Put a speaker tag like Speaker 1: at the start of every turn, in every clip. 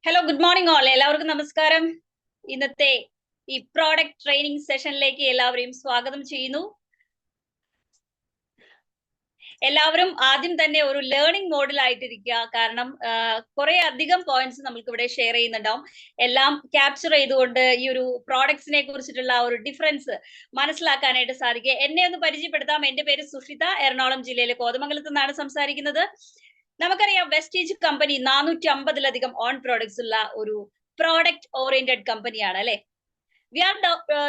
Speaker 1: Hello, good morning all. എല്ലാവർക്കും നമസ്കാരം. ഇന്നത്തെ ഈ പ്രോഡക്റ്റ് ട്രെയിനിങ് സെഷനിലേക്ക് എല്ലാവരെയും സ്വാഗതം ചെയ്യുന്നു. എല്ലാവരും ആദ്യം തന്നെ ഒരു ലേണിംഗ് മോഡിലായിട്ടിരിക്കുക. കാരണം കുറെ അധികം പോയിന്റ്സ് നമുക്ക് ഇവിടെ ഷെയർ ചെയ്യുന്നുണ്ടാവും. എല്ലാം ക്യാപ്ചർ ചെയ്തുകൊണ്ട് ഈ ഒരു പ്രോഡക്ട്സിനെ കുറിച്ചിട്ടുള്ള ഒരു ഡിഫറൻസ് മനസ്സിലാക്കാനായിട്ട് സാധിക്കുക. എന്നെ ഒന്ന് പരിചയപ്പെടുത്താം. എന്റെ പേര് സുഷിത, എറണാകുളം ജില്ലയിലെ കോതമംഗലത്ത് നിന്നാണ് സംസാരിക്കുന്നത്. നമുക്കറിയാം, വെസ്റ്റീജ് കമ്പനി 450-ലധികം ഓൺ പ്രോഡക്ട്സ് ഉള്ള ഒരു പ്രോഡക്റ്റ് ഓറിയന്റഡ് കമ്പനിയാണ് അല്ലെ.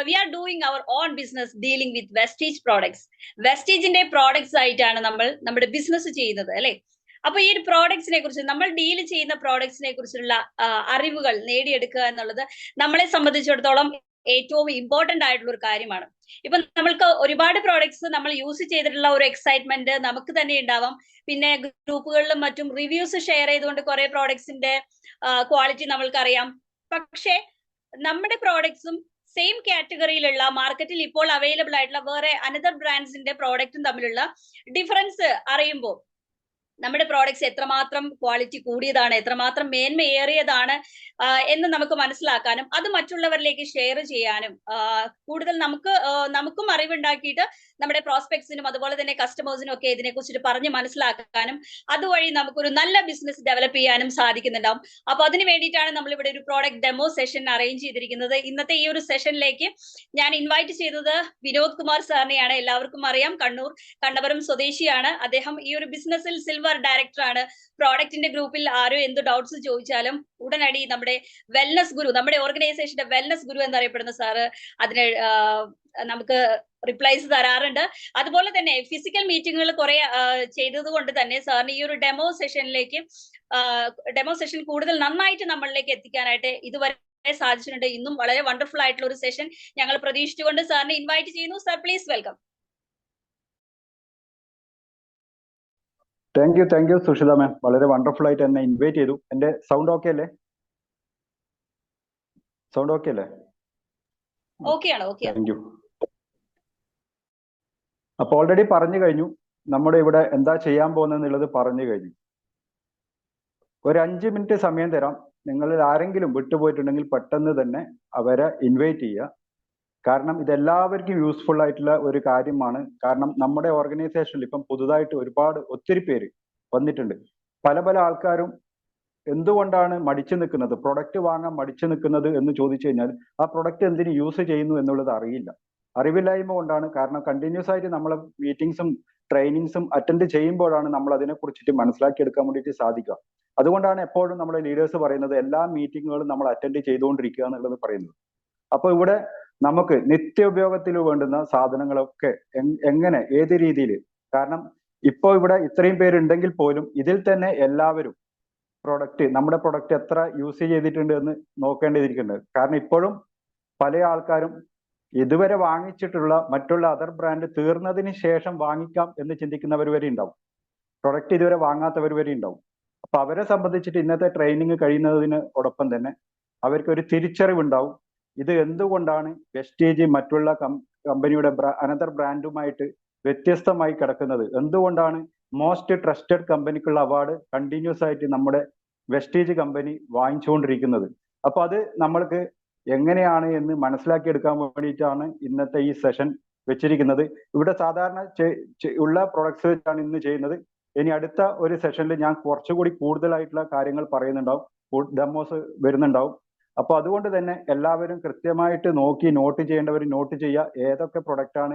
Speaker 1: We are doing our own business dealing with Vestige products. വെസ്റ്റീജിന്റെ പ്രോഡക്ട്സ് ആയിട്ടാണ് നമ്മൾ നമ്മുടെ ബിസിനസ് ചെയ്യുന്നത് അല്ലെ. അപ്പൊ ഈ ഒരു പ്രോഡക്ട്സിനെ കുറിച്ച്, നമ്മൾ ഡീൽ ചെയ്യുന്ന പ്രോഡക്ട്സിനെ കുറിച്ചുള്ള അറിവുകൾ നേടിയെടുക്കുക എന്നുള്ളത് നമ്മളെ സംബന്ധിച്ചിടത്തോളം ഏറ്റവും ഇമ്പോർട്ടന്റ് ആയിട്ടുള്ള ഒരു കാര്യമാണ്. ഇപ്പൊ നമ്മൾക്ക് ഒരുപാട് പ്രോഡക്ട്സ് നമ്മൾ യൂസ് ചെയ്തിട്ടുള്ള ഒരു എക്സൈറ്റ്മെന്റ് നമുക്ക് തന്നെ ഉണ്ടാവാം. പിന്നെ ഗ്രൂപ്പുകളിലും മറ്റും റിവ്യൂസ് ഷെയർ ചെയ്തുകൊണ്ട് കുറെ പ്രോഡക്ട്സിന്റെ ക്വാളിറ്റി നമ്മൾക്കറിയാം. പക്ഷെ നമ്മുടെ പ്രോഡക്ട്സും സെയിം കാറ്റഗറിയിലുള്ള മാർക്കറ്റിൽ ഇപ്പോൾ അവൈലബിൾ ആയിട്ടുള്ള വേറെ അനദർ ബ്രാൻഡ്സിന്റെ പ്രോഡക്റ്റും തമ്മിലുള്ള ഡിഫറൻസ് അറിയുമ്പോൾ നമ്മുടെ പ്രോഡക്ട്സ് എത്രമാത്രം ക്വാളിറ്റി കൂടിയതാണ്, എത്രമാത്രം മേന്മയേറിയതാണ് എന്ന് നമുക്ക് മനസ്സിലാക്കാനും അത് മറ്റുള്ളവരിലേക്ക് ഷെയർ ചെയ്യാനും കൂടുതൽ നമുക്കും അറിവുണ്ടാക്കിയിട്ട് നമ്മുടെ പ്രോസ്പെക്ട്സിനും അതുപോലെ തന്നെ കസ്റ്റമേഴ്സിനും ഒക്കെ ഇതിനെ കുറിച്ചിട്ട് പറഞ്ഞ് മനസ്സിലാക്കാനും അതുവഴി നമുക്കൊരു നല്ല ബിസിനസ് ഡെവലപ്പ് ചെയ്യാനും സാധിക്കുന്നുണ്ടാവും. അപ്പൊ അതിന് വേണ്ടിയിട്ടാണ് നമ്മൾ ഇവിടെ ഒരു പ്രോഡക്റ്റ് ഡെമോ സെഷൻ അറേഞ്ച് ചെയ്തിരിക്കുന്നത്. ഇന്നത്തെ ഈ ഒരു സെഷനിലേക്ക് ഞാൻ ഇൻവൈറ്റ് ചെയ്തത് വിനോദ് കുമാർ സാറിനെയാണ്. എല്ലാവർക്കും അറിയാം, കണ്ണപുരം സ്വദേശിയാണ് അദ്ദേഹം. ഈ ഒരു ബിസിനസ്സിൽ സിൽവർ ഡയറക്ടർ ആണ്. പ്രോഡക്റ്റിന്റെ ഗ്രൂപ്പിൽ ആരും എന്ത് ഡൗട്ട്സ് ചോദിച്ചാലും ഉടനടി നമ്മുടെ വെൽനസ് ഗുരു, നമ്മുടെ ഓർഗനൈസേഷന്റെ വെൽനസ് ഗുരു എന്നറിയപ്പെടുന്ന സാറ് അതിന് നമുക്ക് റിപ്ലൈസ് തരാറുണ്ട്. അതുപോലെ തന്നെ ഫിസിക്കൽ മീറ്റിങ്ങുകൾ കുറെ ചെയ്തത് കൊണ്ട് തന്നെ സാറിന് ഈ ഒരു ഡെമോ സെഷൻ കൂടുതൽ നന്നായിട്ട് നമ്മളിലേക്ക് എത്തിക്കാനായിട്ട് ഇതുവരെ സാധിച്ചിട്ടുണ്ട്. ഇന്നും വളരെ വണ്ടർഫുൾ ആയിട്ടുള്ള ഒരു സെഷൻ ഞങ്ങൾ പ്രതീക്ഷിച്ചുകൊണ്ട് സാറിനെ ഇൻവൈറ്റ് ചെയ്യുന്നു. Sir, please welcome.
Speaker 2: Thank you Sushita ma'am, വളരെ വണ്ടർഫുൾ ആയിട്ട് എന്നെ ഇൻവൈറ്റ് ചെയ്തു. എന്റെ സൗണ്ട് ഓക്കെ അല്ലേ? Thank you. അപ്പൊ ഓൾറെഡി പറഞ്ഞു കഴിഞ്ഞു, നമ്മുടെ ഇവിടെ എന്താ ചെയ്യാൻ പോകുന്നതെന്നുള്ളത് പറഞ്ഞു കഴിഞ്ഞു. ഒരു 5 മിനിറ്റ് സമയം തരാം. നിങ്ങളിൽ ആരെങ്കിലും വിട്ടുപോയിട്ടുണ്ടെങ്കിൽ പെട്ടെന്ന് തന്നെ അവരെ ഇൻവൈറ്റ് ചെയ്യുക. കാരണം ഇതെല്ലാവർക്കും യൂസ്ഫുൾ ആയിട്ടുള്ള ഒരു കാര്യമാണ്. കാരണം നമ്മുടെ ഓർഗനൈസേഷനിൽ ഇപ്പം പുതുതായിട്ട് ഒത്തിരി പേര് വന്നിട്ടുണ്ട്. പല ആൾക്കാരും എന്തുകൊണ്ടാണ് മടിച്ചു നിൽക്കുന്നത്, പ്രൊഡക്റ്റ് വാങ്ങാൻ മടിച്ചു നിൽക്കുന്നത് എന്ന് ചോദിച്ചു കഴിഞ്ഞാൽ ആ പ്രൊഡക്റ്റ് എന്തിനു യൂസ് ചെയ്യുന്നു എന്നുള്ളത് അറിവില്ലായ്മ കൊണ്ടാണ്. കാരണം കണ്ടിന്യൂസ് ആയിട്ട് നമ്മൾ മീറ്റിംഗ്സും ട്രെയിനിങ്സും അറ്റൻഡ് ചെയ്യുമ്പോഴാണ് നമ്മൾ അതിനെ കുറിച്ചിട്ട് മനസ്സിലാക്കിയെടുക്കാൻ വേണ്ടിയിട്ട് സാധിക്കുക. അതുകൊണ്ടാണ് എപ്പോഴും നമ്മുടെ ലീഡേഴ്സ് പറയുന്നത് എല്ലാ മീറ്റിങ്ങുകളും നമ്മൾ അറ്റൻഡ് ചെയ്തുകൊണ്ടിരിക്കുക എന്നുള്ളത് പറയുന്നത്. അപ്പൊ ഇവിടെ നമുക്ക് നിത്യോപയോഗത്തിൽ വേണ്ടുന്ന സാധനങ്ങളൊക്കെ എങ്ങനെ, ഏത് രീതിയിൽ, കാരണം ഇപ്പോൾ ഇവിടെ ഇത്രയും പേരുണ്ടെങ്കിൽ പോലും ഇതിൽ തന്നെ എല്ലാവരും നമ്മുടെ പ്രൊഡക്റ്റ് എത്ര യൂസ് ചെയ്തിട്ടുണ്ട് എന്ന് നോക്കേണ്ടിയിരിക്കുന്നുണ്ട്. കാരണം ഇപ്പോഴും പല ആൾക്കാരും ഇതുവരെ വാങ്ങിച്ചിട്ടുള്ള മറ്റുള്ള അതർ ബ്രാൻഡ് തീർന്നതിന് ശേഷം വാങ്ങിക്കാം എന്ന് ചിന്തിക്കുന്നവർ വരെ ഉണ്ടാവും. പ്രൊഡക്റ്റ് ഇതുവരെ വാങ്ങാത്തവർ വരെ ഉണ്ടാവും. അപ്പൊ അവരെ സംബന്ധിച്ചിട്ട് ഇന്നത്തെ ട്രെയിനിങ് കഴിയുന്നതിനോടൊപ്പം തന്നെ അവർക്ക് ഒരു തിരിച്ചറിവുണ്ടാവും. ഇത് എന്തുകൊണ്ടാണ് വെസ്റ്റീജ് മറ്റുള്ള കമ്പനിയുടെ അനദർ ബ്രാൻഡുമായിട്ട് വ്യത്യസ്തമായി കിടക്കുന്നത്, എന്തുകൊണ്ടാണ് മോസ്റ്റ് ട്രസ്റ്റഡ് കമ്പനിക്കുള്ള അവാർഡ് കണ്ടിന്യൂസ് ആയിട്ട് നമ്മുടെ വെസ്റ്റീജ് കമ്പനി വാങ്ങിച്ചുകൊണ്ടിരിക്കുന്നത്. അപ്പൊ അത് നമ്മൾക്ക് എങ്ങനെയാണ് എന്ന് മനസ്സിലാക്കിയെടുക്കാൻ വേണ്ടിയിട്ടാണ് ഇന്നത്തെ ഈ സെഷൻ വെച്ചിരിക്കുന്നത്. ഇവിടെ സാധാരണ ഉള്ള പ്രൊഡക്ട്സ് ആണ് ഇന്ന് ചെയ്യുന്നത്. ഇനി അടുത്ത ഒരു സെഷനിൽ ഞാൻ കുറച്ചുകൂടി കൂടുതലായിട്ടുള്ള കാര്യങ്ങൾ പറയുന്നുണ്ടാവും, ഡെമോസ് വരുന്നുണ്ടാവും. അപ്പൊ അതുകൊണ്ട് തന്നെ എല്ലാവരും കൃത്യമായിട്ട് നോക്കി നോട്ട് ചെയ്യേണ്ടവർ നോട്ട് ചെയ്യുക. ഏതൊക്കെ പ്രൊഡക്റ്റ് ആണ്,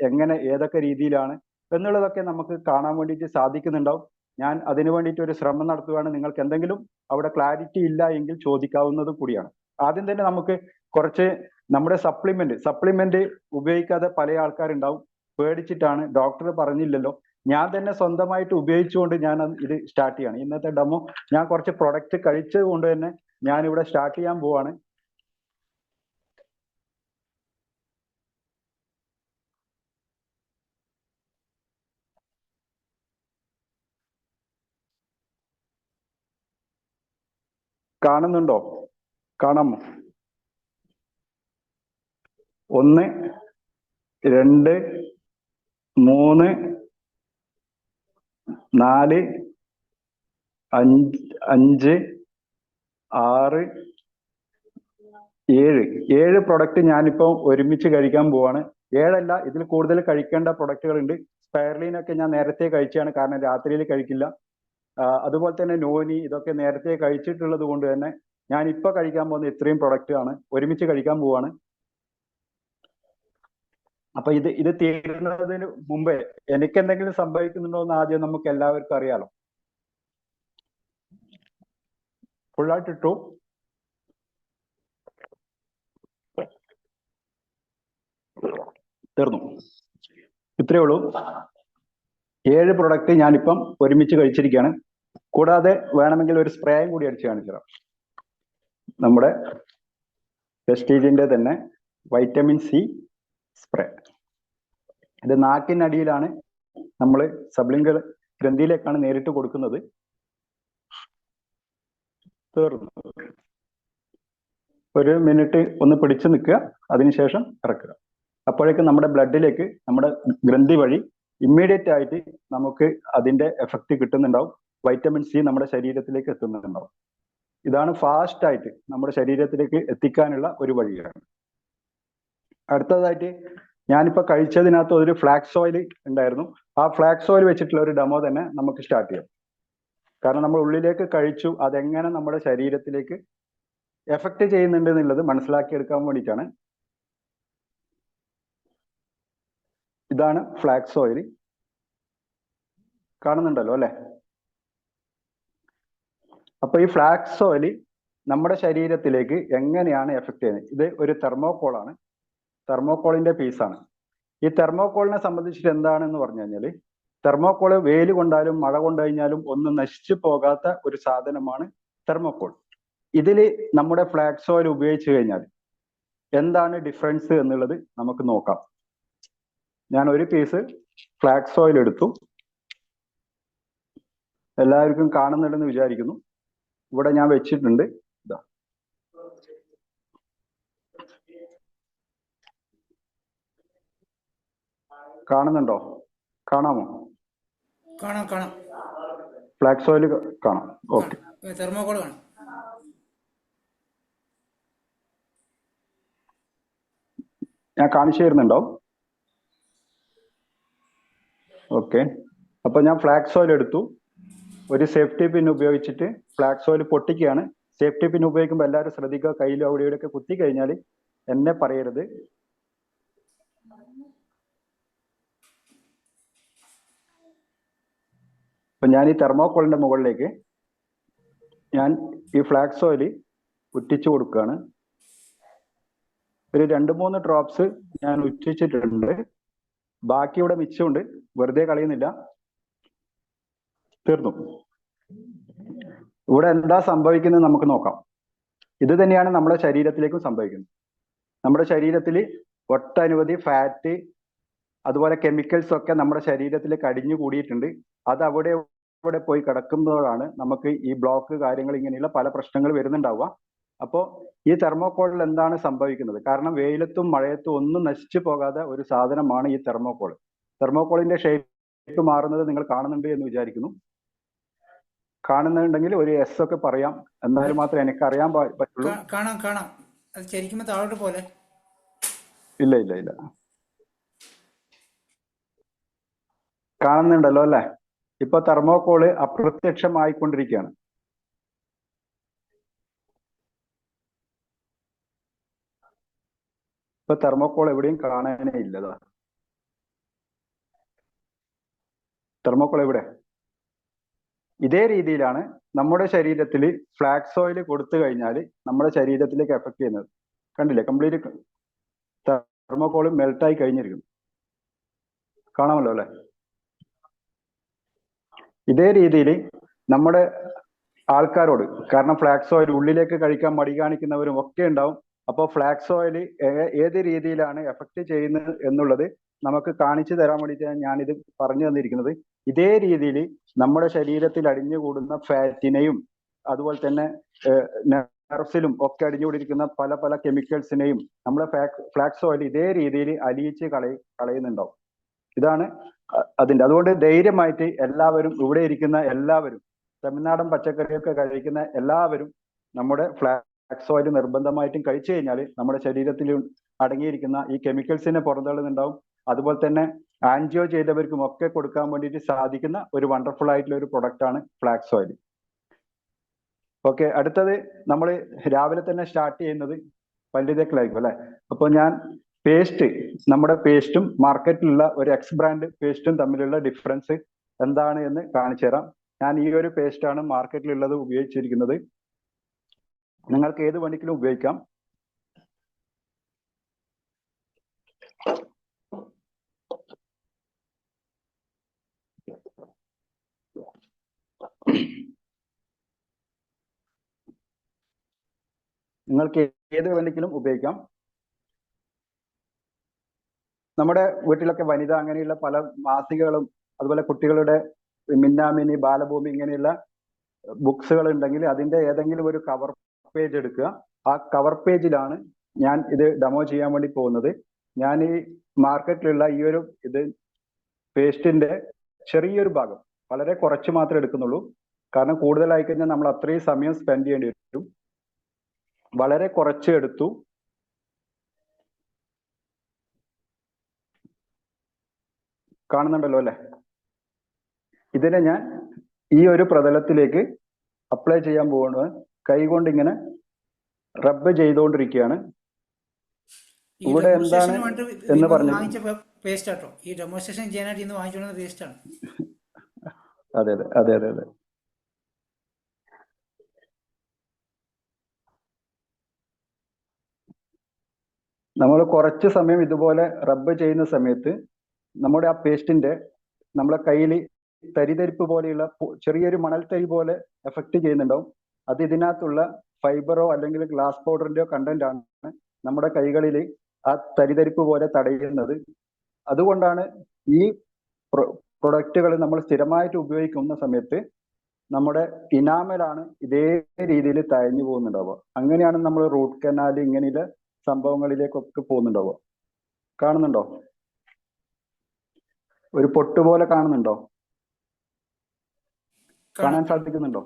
Speaker 2: എങ്ങനെ, ഏതൊക്കെ രീതിയിലാണ് എന്നുള്ളതൊക്കെ നമുക്ക് കാണാൻ വേണ്ടിയിട്ട് സാധിക്കുന്നുണ്ടാവും. ഞാൻ അതിനു വേണ്ടിയിട്ട് ഒരു ശ്രമം നടത്തുകയാണ്. നിങ്ങൾക്ക് എന്തെങ്കിലും അവിടെ ക്ലാരിറ്റി ഇല്ല എങ്കിൽ ചോദിക്കാവുന്നത് കൂടിയാണ്. ആദ്യം തന്നെ നമുക്ക് കുറച്ച് നമ്മുടെ സപ്ലിമെന്റ് ഉപയോഗിക്കാതെ പല ആൾക്കാരുണ്ടാവും, പേടിച്ചിട്ടാണ്, ഡോക്ടർ പറഞ്ഞില്ലല്ലോ. ഞാൻ തന്നെ സ്വന്തമായിട്ട് ഉപയോഗിച്ചുകൊണ്ട് ഞാൻ ഇത് സ്റ്റാർട്ട് ചെയ്യാണ്. ഇന്നത്തെ ഡെമോ ഞാൻ കുറച്ച് പ്രൊഡക്റ്റ് കഴിച്ചത് കൊണ്ട് തന്നെ ഞാൻ ഇവിടെ സ്റ്റാർട്ട് ചെയ്യാൻ പോവാണ്. കാണുന്നുണ്ടോ? കാണാമോ? 1 2 3 4 5 6, 7 പ്രൊഡക്റ്റ് ഞാനിപ്പോൾ ഒരുമിച്ച് കഴിക്കാൻ പോവാണ്. 7 അല്ല, ഇതിൽ കൂടുതൽ കഴിക്കേണ്ട പ്രൊഡക്റ്റുകൾ ഉണ്ട്. സ്പൈർലീനൊക്കെ ഞാൻ നേരത്തെ കഴിച്ചാണ്, കാരണം രാത്രിയിൽ കഴിക്കില്ല. അതുപോലെ തന്നെ നോനി, ഇതൊക്കെ നേരത്തെ കഴിച്ചിട്ടുള്ളത് കൊണ്ട് തന്നെ ഞാൻ ഇപ്പൊ കഴിക്കാൻ പോകുന്ന ഇത്രയും പ്രൊഡക്റ്റ് ആണ്, ഒരുമിച്ച് കഴിക്കാൻ പോവാണ്. അപ്പൊ ഇത് തീരുന്നതിന് മുമ്പേ എനിക്ക് എന്തെങ്കിലും സംഭവിക്കുന്നുണ്ടോ എന്ന് ആദ്യം നമുക്ക് എല്ലാവർക്കും അറിയാലോ. ഫുള്ളായിട്ട് ഇട്ടു. തീർന്നു. ഇത്രയേ ഉള്ളൂ. 7 പ്രൊഡക്റ്റ് ഞാനിപ്പം ഒരുമിച്ച് കഴിച്ചിരിക്കുകയാണ്. കൂടാതെ വേണമെങ്കിൽ ഒരു സ്പ്രേയും കൂടി അടിച്ച് കാണിച്ചു. നമ്മുടെ വെസ്റ്റീജിന്റെ തന്നെ വൈറ്റമിൻ സി സ്പ്രേ. ഇത് നാക്കിനടിയിലാണ്, നമ്മൾ സബ്ലിംഗൽ ഗ്രന്ഥിയിലേക്കാണ് നേരിട്ട് കൊടുക്കുന്നത്. തീർന്നു. ഒരു മിനിറ്റ് ഒന്ന് പിടിച്ചു നിൽക്കുക, അതിനുശേഷം ഇറക്കുക. അപ്പോഴേക്കും നമ്മുടെ ബ്ലഡിലേക്ക്, നമ്മുടെ ഗ്രന്ഥി വഴി ഇമ്മീഡിയറ്റ് ആയിട്ട് നമുക്ക് അതിന്റെ എഫക്റ്റ് കിട്ടുന്നുണ്ടാവും. വൈറ്റമിൻ സി നമ്മുടെ ശരീരത്തിലേക്ക് എത്തുന്നുണ്ടാവും. ഇതാണ് ഫാസ്റ്റ് ആയിട്ട് നമ്മുടെ ശരീരത്തിലേക്ക് എത്തിക്കാനുള്ള ഒരു വഴിയാണ്. അടുത്തതായിട്ട് ഞാനിപ്പോ കഴിച്ചതിനകത്ത് ഒരു ഫ്ലാക്സ് ഓയിൽ ഉണ്ടായിരുന്നു. ആ ഫ്ലാക്സ് ഓയിൽ വെച്ചിട്ടുള്ള ഒരു ഡെമോ തന്നെ നമുക്ക് സ്റ്റാർട്ട് ചെയ്യാം. കാരണം നമ്മൾ ഉള്ളിലേക്ക് കഴിച്ചു, അതെങ്ങനെ നമ്മുടെ ശരീരത്തിലേക്ക് എഫക്റ്റ് ചെയ്യുന്നുണ്ട് എന്നുള്ളത് മനസ്സിലാക്കിയെടുക്കാൻ വേണ്ടിയിട്ടാണ്. ഇതാണ് ഫ്ലാക്സ് ഓയിൽ. കാണുന്നുണ്ടല്ലോ അല്ലെ? അപ്പൊ ഈ ഫ്ലാക്സ് ഓയിൽ നമ്മുടെ ശരീരത്തിലേക്ക് എങ്ങനെയാണ് എഫക്ട് ചെയ്യുന്നത്? ഇത് ഒരു തെർമോകോളാണ്, തെർമോകോളിന്റെ പീസാണ്. ഈ തെർമോകോളിനെ സംബന്ധിച്ചിട്ട് എന്താണെന്ന് പറഞ്ഞു കഴിഞ്ഞാൽ, തെർമോകോള് വെയിൽ കൊണ്ടാലും മഴ കൊണ്ടു കഴിഞ്ഞാലും ഒന്നും നശിച്ചു പോകാത്ത ഒരു സാധനമാണ് തെർമോകോൾ. ഇതിൽ നമ്മുടെ ഫ്ലാക്സ് ഓയിൽ ഉപയോഗിച്ച് കഴിഞ്ഞാൽ എന്താണ് ഡിഫറൻസ് എന്നുള്ളത് നമുക്ക് നോക്കാം. ഞാൻ ഒരു പീസ് ഫ്ലാക്സ് ഓയിൽ എടുത്തു. എല്ലാവർക്കും കാണുന്നുണ്ടെന്ന് വിചാരിക്കുന്നു. ഇവിടെ ഞാൻ വെച്ചിട്ടുണ്ട്. ഇതാ, കാണുന്നുണ്ടോ? കാണാമോ?
Speaker 3: കാണാം കാണാം.
Speaker 2: ഫ്ലാക്സ് ഓയിൽ കാണാം. ഓക്കെ,
Speaker 3: തെർമോകോൾ കാണാം.
Speaker 2: ഞാൻ കാണിച്ചു തരുന്നുണ്ടോ? ഓക്കെ. അപ്പൊ ഞാൻ ഫ്ലാക്സ് ഓയിൽ എടുത്തു. ഒരു സേഫ്റ്റി പിൻ ഉപയോഗിച്ചിട്ട് ഫ്ലാക്സ് ഓയിൽ പൊട്ടിക്കുകയാണ്. സേഫ്റ്റി പിൻ ഉപയോഗിക്കുമ്പോൾ എല്ലാവരും ശ്രദ്ധിക്കുക, കയ്യിൽ അവിടെ ഇവിടെയൊക്കെ കുത്തി കഴിഞ്ഞാൽ എന്നെ പറയരുത്. അപ്പൊ ഞാൻ ഈ തെർമോകോളിന്റെ മുകളിലേക്ക് ഞാൻ ഈ ഫ്ലാക്സ് ഓയിൽ ഉറ്റിച്ചു കൊടുക്കുകയാണ്. ഒരു 2-3 ഡ്രോപ്സ് ഞാൻ ഉറ്റിച്ചിട്ടുണ്ട്. ബാക്കി ഇവിടെ മിച്ചമുണ്ട്, വെറുതെ കളയുന്നില്ല. തീർന്നു. ഇവിടെ എന്താ സംഭവിക്കുന്നത് നമുക്ക് നോക്കാം. ഇത് തന്നെയാണ് നമ്മുടെ ശരീരത്തിലേക്കും സംഭവിക്കുന്നത്. നമ്മുടെ ശരീരത്തിൽ ഒട്ടനവധി ഫാറ്റ്, അതുപോലെ കെമിക്കൽസ് ഒക്കെ നമ്മുടെ ശരീരത്തിലേക്ക് അടിഞ്ഞു കൂടിയിട്ടുണ്ട്. അത് അവിടെ പോയി കിടക്കുമ്പോഴാണ് നമുക്ക് ഈ ബ്ലോക്ക് കാര്യങ്ങൾ ഇങ്ങനെയുള്ള പല പ്രശ്നങ്ങൾ വരുന്നുണ്ടാവുക. അപ്പോൾ ഈ തെർമോകോളിൽ എന്താണ് സംഭവിക്കുന്നത്? കാരണം വെയിലത്തും മഴയത്തും ഒന്നും നശിച്ചു പോകാതെ ഒരു സാധനമാണ് ഈ തെർമോകോൾ. തെർമോകോളിന്റെ ഷേപ്പ് മാറുന്നത് നിങ്ങൾ കാണുന്നുണ്ട് എന്ന് വിചാരിക്കുന്നു. കാണുന്നുണ്ടെങ്കിൽ ഒരു എസ് ഒക്കെ പറയാം, എന്നാലും മാത്രമേ എനിക്ക് അറിയാൻ പറ്റുള്ളൂ.
Speaker 3: കാണാം കാണാം. അത് ചരിക്കുമ്പോ താഴോട്ട് പോലെ.
Speaker 2: ഇല്ല ഇല്ല ഇല്ല, കാണുന്നുണ്ടല്ലോ അല്ലെ? ഇപ്പൊ തെർമോകോള് അപ്രത്യക്ഷമായിക്കൊണ്ടിരിക്കുകയാണ്. ഇപ്പൊ തെർമോകോൾ എവിടെയും കാണാനേ ഇല്ലതാ. തെർമോകോൾ എവിടെ? ഇതേ രീതിയിലാണ് നമ്മുടെ ശരീരത്തിൽ ഫ്ലാക്സ് ഓയിൽ കൊടുത്തു കഴിഞ്ഞാൽ നമ്മുടെ ശരീരത്തിലേക്ക് എഫക്ട് ചെയ്യുന്നത്. കണ്ടില്ലേ? കംപ്ലീറ്റ് തെർമോകോൾ മെൽട്ടായി കഴിഞ്ഞിരിക്കുന്നു. കാണാമല്ലോ അല്ലെ? ഇതേ രീതിയിൽ നമ്മുടെ ആൾക്കാരോട്, കാരണം ഫ്ലാക്സ് ഓയിൽ ഉള്ളിലേക്ക് കഴിക്കാൻ മടി കാണിക്കുന്നവരും ഒക്കെ ഉണ്ടാവും. അപ്പോൾ ഫ്ലാക്സ് ഓയിൽ ഏത് രീതിയിലാണ് എഫക്ട് ചെയ്യുന്നത് എന്നുള്ളത് നമുക്ക് കാണിച്ചു തരാൻ വേണ്ടിയിട്ടാണ് ഞാനിത് പറഞ്ഞു തന്നിരിക്കുന്നത്. ഇതേ രീതിയിൽ നമ്മുടെ ശരീരത്തിൽ അടിഞ്ഞുകൂടുന്ന ഫാറ്റിനെയും അതുപോലെ തന്നെ നെർവ്സിലും ഒക്കെ അടിഞ്ഞുകൂടിയിരിക്കുന്ന പല പല കെമിക്കൽസിനെയും നമ്മുടെ ഫ്ലാക്സ് ഓയിൽ ഇതേ രീതിയിൽ അലിയിച്ച് കളയുന്നുണ്ടാവും. ഇതാണ് അതിന്റെ. അതുകൊണ്ട് ധൈര്യമായിട്ട് എല്ലാവരും, ഇവിടെ ഇരിക്കുന്ന എല്ലാവരും, തമിഴ്നാടൻ പച്ചക്കറിയൊക്കെ കഴിക്കുന്ന എല്ലാവരും നമ്മുടെ ഫ്ലാക്സ് ഓയിൽ നിർബന്ധമായിട്ടും കഴിച്ചു കഴിഞ്ഞാൽ നമ്മുടെ ശരീരത്തിൽ അടങ്ങിയിരിക്കുന്ന ഈ കെമിക്കൽസിനെ പുറന്തള്ളുന്നുണ്ടാവും. അതുപോലെ തന്നെ ആൻജിയോ ചെയ്തവർക്കും ഒക്കെ കൊടുക്കാൻ വേണ്ടിയിട്ട് സാധിക്കുന്ന ഒരു വണ്ടർഫുൾ ആയിട്ടുള്ള ഒരു പ്രൊഡക്റ്റ് ആണ് ഫ്ലാക്സ് ഓയിൽ. ഓക്കെ, അടുത്തത് നമ്മൾ രാവിലെ തന്നെ സ്റ്റാർട്ട് ചെയ്യുന്നത് പല്ല് തേക്കലായിരിക്കും അല്ലെ. അപ്പോൾ ഞാൻ പേസ്റ്റ്, നമ്മുടെ പേസ്റ്റും മാർക്കറ്റിലുള്ള ഒരു എക്സ് ബ്രാൻഡ് പേസ്റ്റും തമ്മിലുള്ള ഡിഫറൻസ് എന്താണ് എന്ന് കാണിച്ചു തരാം. ഞാൻ ഈ ഒരു പേസ്റ്റ് ആണ് മാർക്കറ്റിലുള്ളത് ഉപയോഗിച്ചിരിക്കുന്നത്. നിങ്ങൾക്ക് ഏത് വേണമെങ്കിലും ഉപയോഗിക്കാം. നിങ്ങൾക്ക് ഏത് വേണമെങ്കിലും ഉപയോഗിക്കാം. നമ്മുടെ വീട്ടിലൊക്കെ വനിത അങ്ങനെയുള്ള പല മാസികകളും അതുപോലെ കുട്ടികളുടെ മിന്നാമിനി, ബാലഭൂമി ഇങ്ങനെയുള്ള ബുക്സുകൾ ഉണ്ടെങ്കിൽ അതിന്റെ ഏതെങ്കിലും ഒരു കവർ പേജ് എടുക്കുക. ആ കവർ പേജിലാണ് ഞാൻ ഇത് ഡെമോ ചെയ്യാൻ വേണ്ടി പോകുന്നത്. ഞാൻ ഈ മാർക്കറ്റിലുള്ള ഈ ഒരു പേസ്റ്റിന്റെ ചെറിയൊരു ഭാഗം, വളരെ കുറച്ച് മാത്രമേ എടുക്കുന്നുള്ളൂ. കാരണം കൂടുതലായി കഴിഞ്ഞാൽ നമ്മൾ അത്രയും സമയം സ്പെൻഡ് ചെയ്യേണ്ടി വരും. വളരെ കുറച്ച് എടുത്തു. കാണുന്നുണ്ടല്ലോ അല്ലെ. ഇതിനെ ഞാൻ ഈ ഒരു പ്രതലത്തിലേക്ക് അപ്ലൈ ചെയ്യാൻ പോകുന്നത് കൈകൊണ്ട് ഇങ്ങനെ റബ്ബ് ചെയ്തുകൊണ്ടിരിക്കുകയാണ്. ഇവിടെ എന്താണ് എന്ന് പറഞ്ഞു,
Speaker 3: പേസ്റ്റ് ആട്ടോ, ഈ ഡെമോൺസ്ട്രേഷൻ ചെയ്യാനായിട്ട് ഇന്ന് വാങ്ങിച്ചുകൊണ്ടുവന്ന പേസ്റ്റ് ആണ്.
Speaker 2: അതെ അതെ അതെ അതെ അതെ. നമ്മൾ കുറച്ച് സമയം ഇതുപോലെ റബ്ബ് ചെയ്യുന്ന സമയത്ത് നമ്മുടെ ആ പേസ്റ്റിന്റെ നമ്മളെ കയ്യിൽ തരിതരിപ്പ് പോലെയുള്ള ചെറിയൊരു മണൽത്തരി പോലെ എഫക്ട് ചെയ്യുന്നുണ്ടാവും. അത് ഇതിനകത്തുള്ള ഫൈബറോ അല്ലെങ്കിൽ ഗ്ലാസ് പൗഡറിന്റെയോ കണ്ടന്റ് ആണ് നമ്മുടെ കൈകളിൽ ആ തരിതരിപ്പ് പോലെ തടയുന്നത്. അതുകൊണ്ടാണ് ഈ പ്രൊഡക്റ്റുകൾ നമ്മൾ സ്ഥിരമായിട്ട് ഉപയോഗിക്കുന്ന സമയത്ത് നമ്മുടെ ഇനാമലാണ് ഇതേ രീതിയിൽ തഴഞ്ഞു പോകുന്നുണ്ടാവുക. അങ്ങനെയാണ് നമ്മൾ റൂട്ട് കനാൽ ഇങ്ങനെയുള്ള സംഭവങ്ങളിലേക്കൊക്കെ പോകുന്നുണ്ടാവുക. കാണുന്നുണ്ടോ? ഒരു പൊട്ട് പോലെ കാണുന്നുണ്ടോ? കാണാൻ സാധിക്കുന്നുണ്ടോ?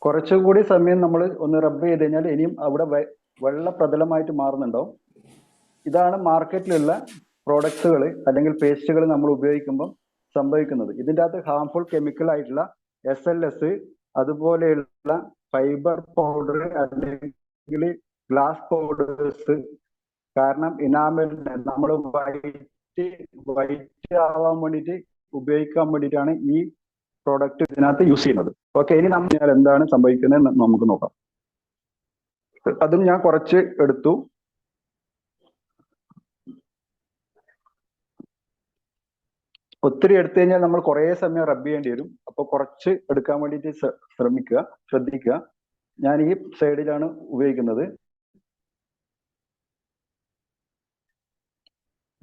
Speaker 2: കുറച്ചുകൂടി സമയം നമ്മൾ ഒന്ന് റബ്ബ് ചെയ്ത് കഴിഞ്ഞാൽ ഇനിയും അവിടെ വെള്ള പ്രതലമായിട്ട് മാറുന്നുണ്ടാവും. ഇതാണ് മാർക്കറ്റിലുള്ള പ്രോഡക്ട്സുകൾ അല്ലെങ്കിൽ പേസ്റ്റുകൾ നമ്മൾ ഉപയോഗിക്കുമ്പോൾ സംഭവിക്കുന്നത്. ഇതിൻ്റെ അകത്ത് ഹാംഫുൾ കെമിക്കൽ ആയിട്ടുള്ള SLS അതുപോലെയുള്ള ഫൈബർ പൗഡർ അല്ലെങ്കിൽ ഗ്ലാസ് പൗഡേഴ്സ്, കാരണം ഇനാമലിന് നമ്മൾ വൈറ്റ് ആവാൻ വേണ്ടിയിട്ട് ഉപയോഗിക്കാൻ വേണ്ടിയിട്ടാണ് ഈ പ്രോഡക്റ്റ് ഇതിനകത്ത് യൂസ് ചെയ്യുന്നത്. ഓക്കെ, ഇനി നമ്മൾ എന്താണ് സംഭവിക്കുന്നത് നമുക്ക് നോക്കാം. അതും ഞാൻ കുറച്ച് എടുത്തു. ഒത്തിരി എടുത്തു കഴിഞ്ഞാൽ നമ്മൾ കുറേ സമയം റബ്ബ് ചെയ്യേണ്ടി വരും. അപ്പോൾ കുറച്ച് എടുക്കാൻ വേണ്ടിയിട്ട് ശ്രദ്ധിക്കുക. ഞാൻ ഈ സൈഡിലാണ് ഉപയോഗിക്കുന്നത്.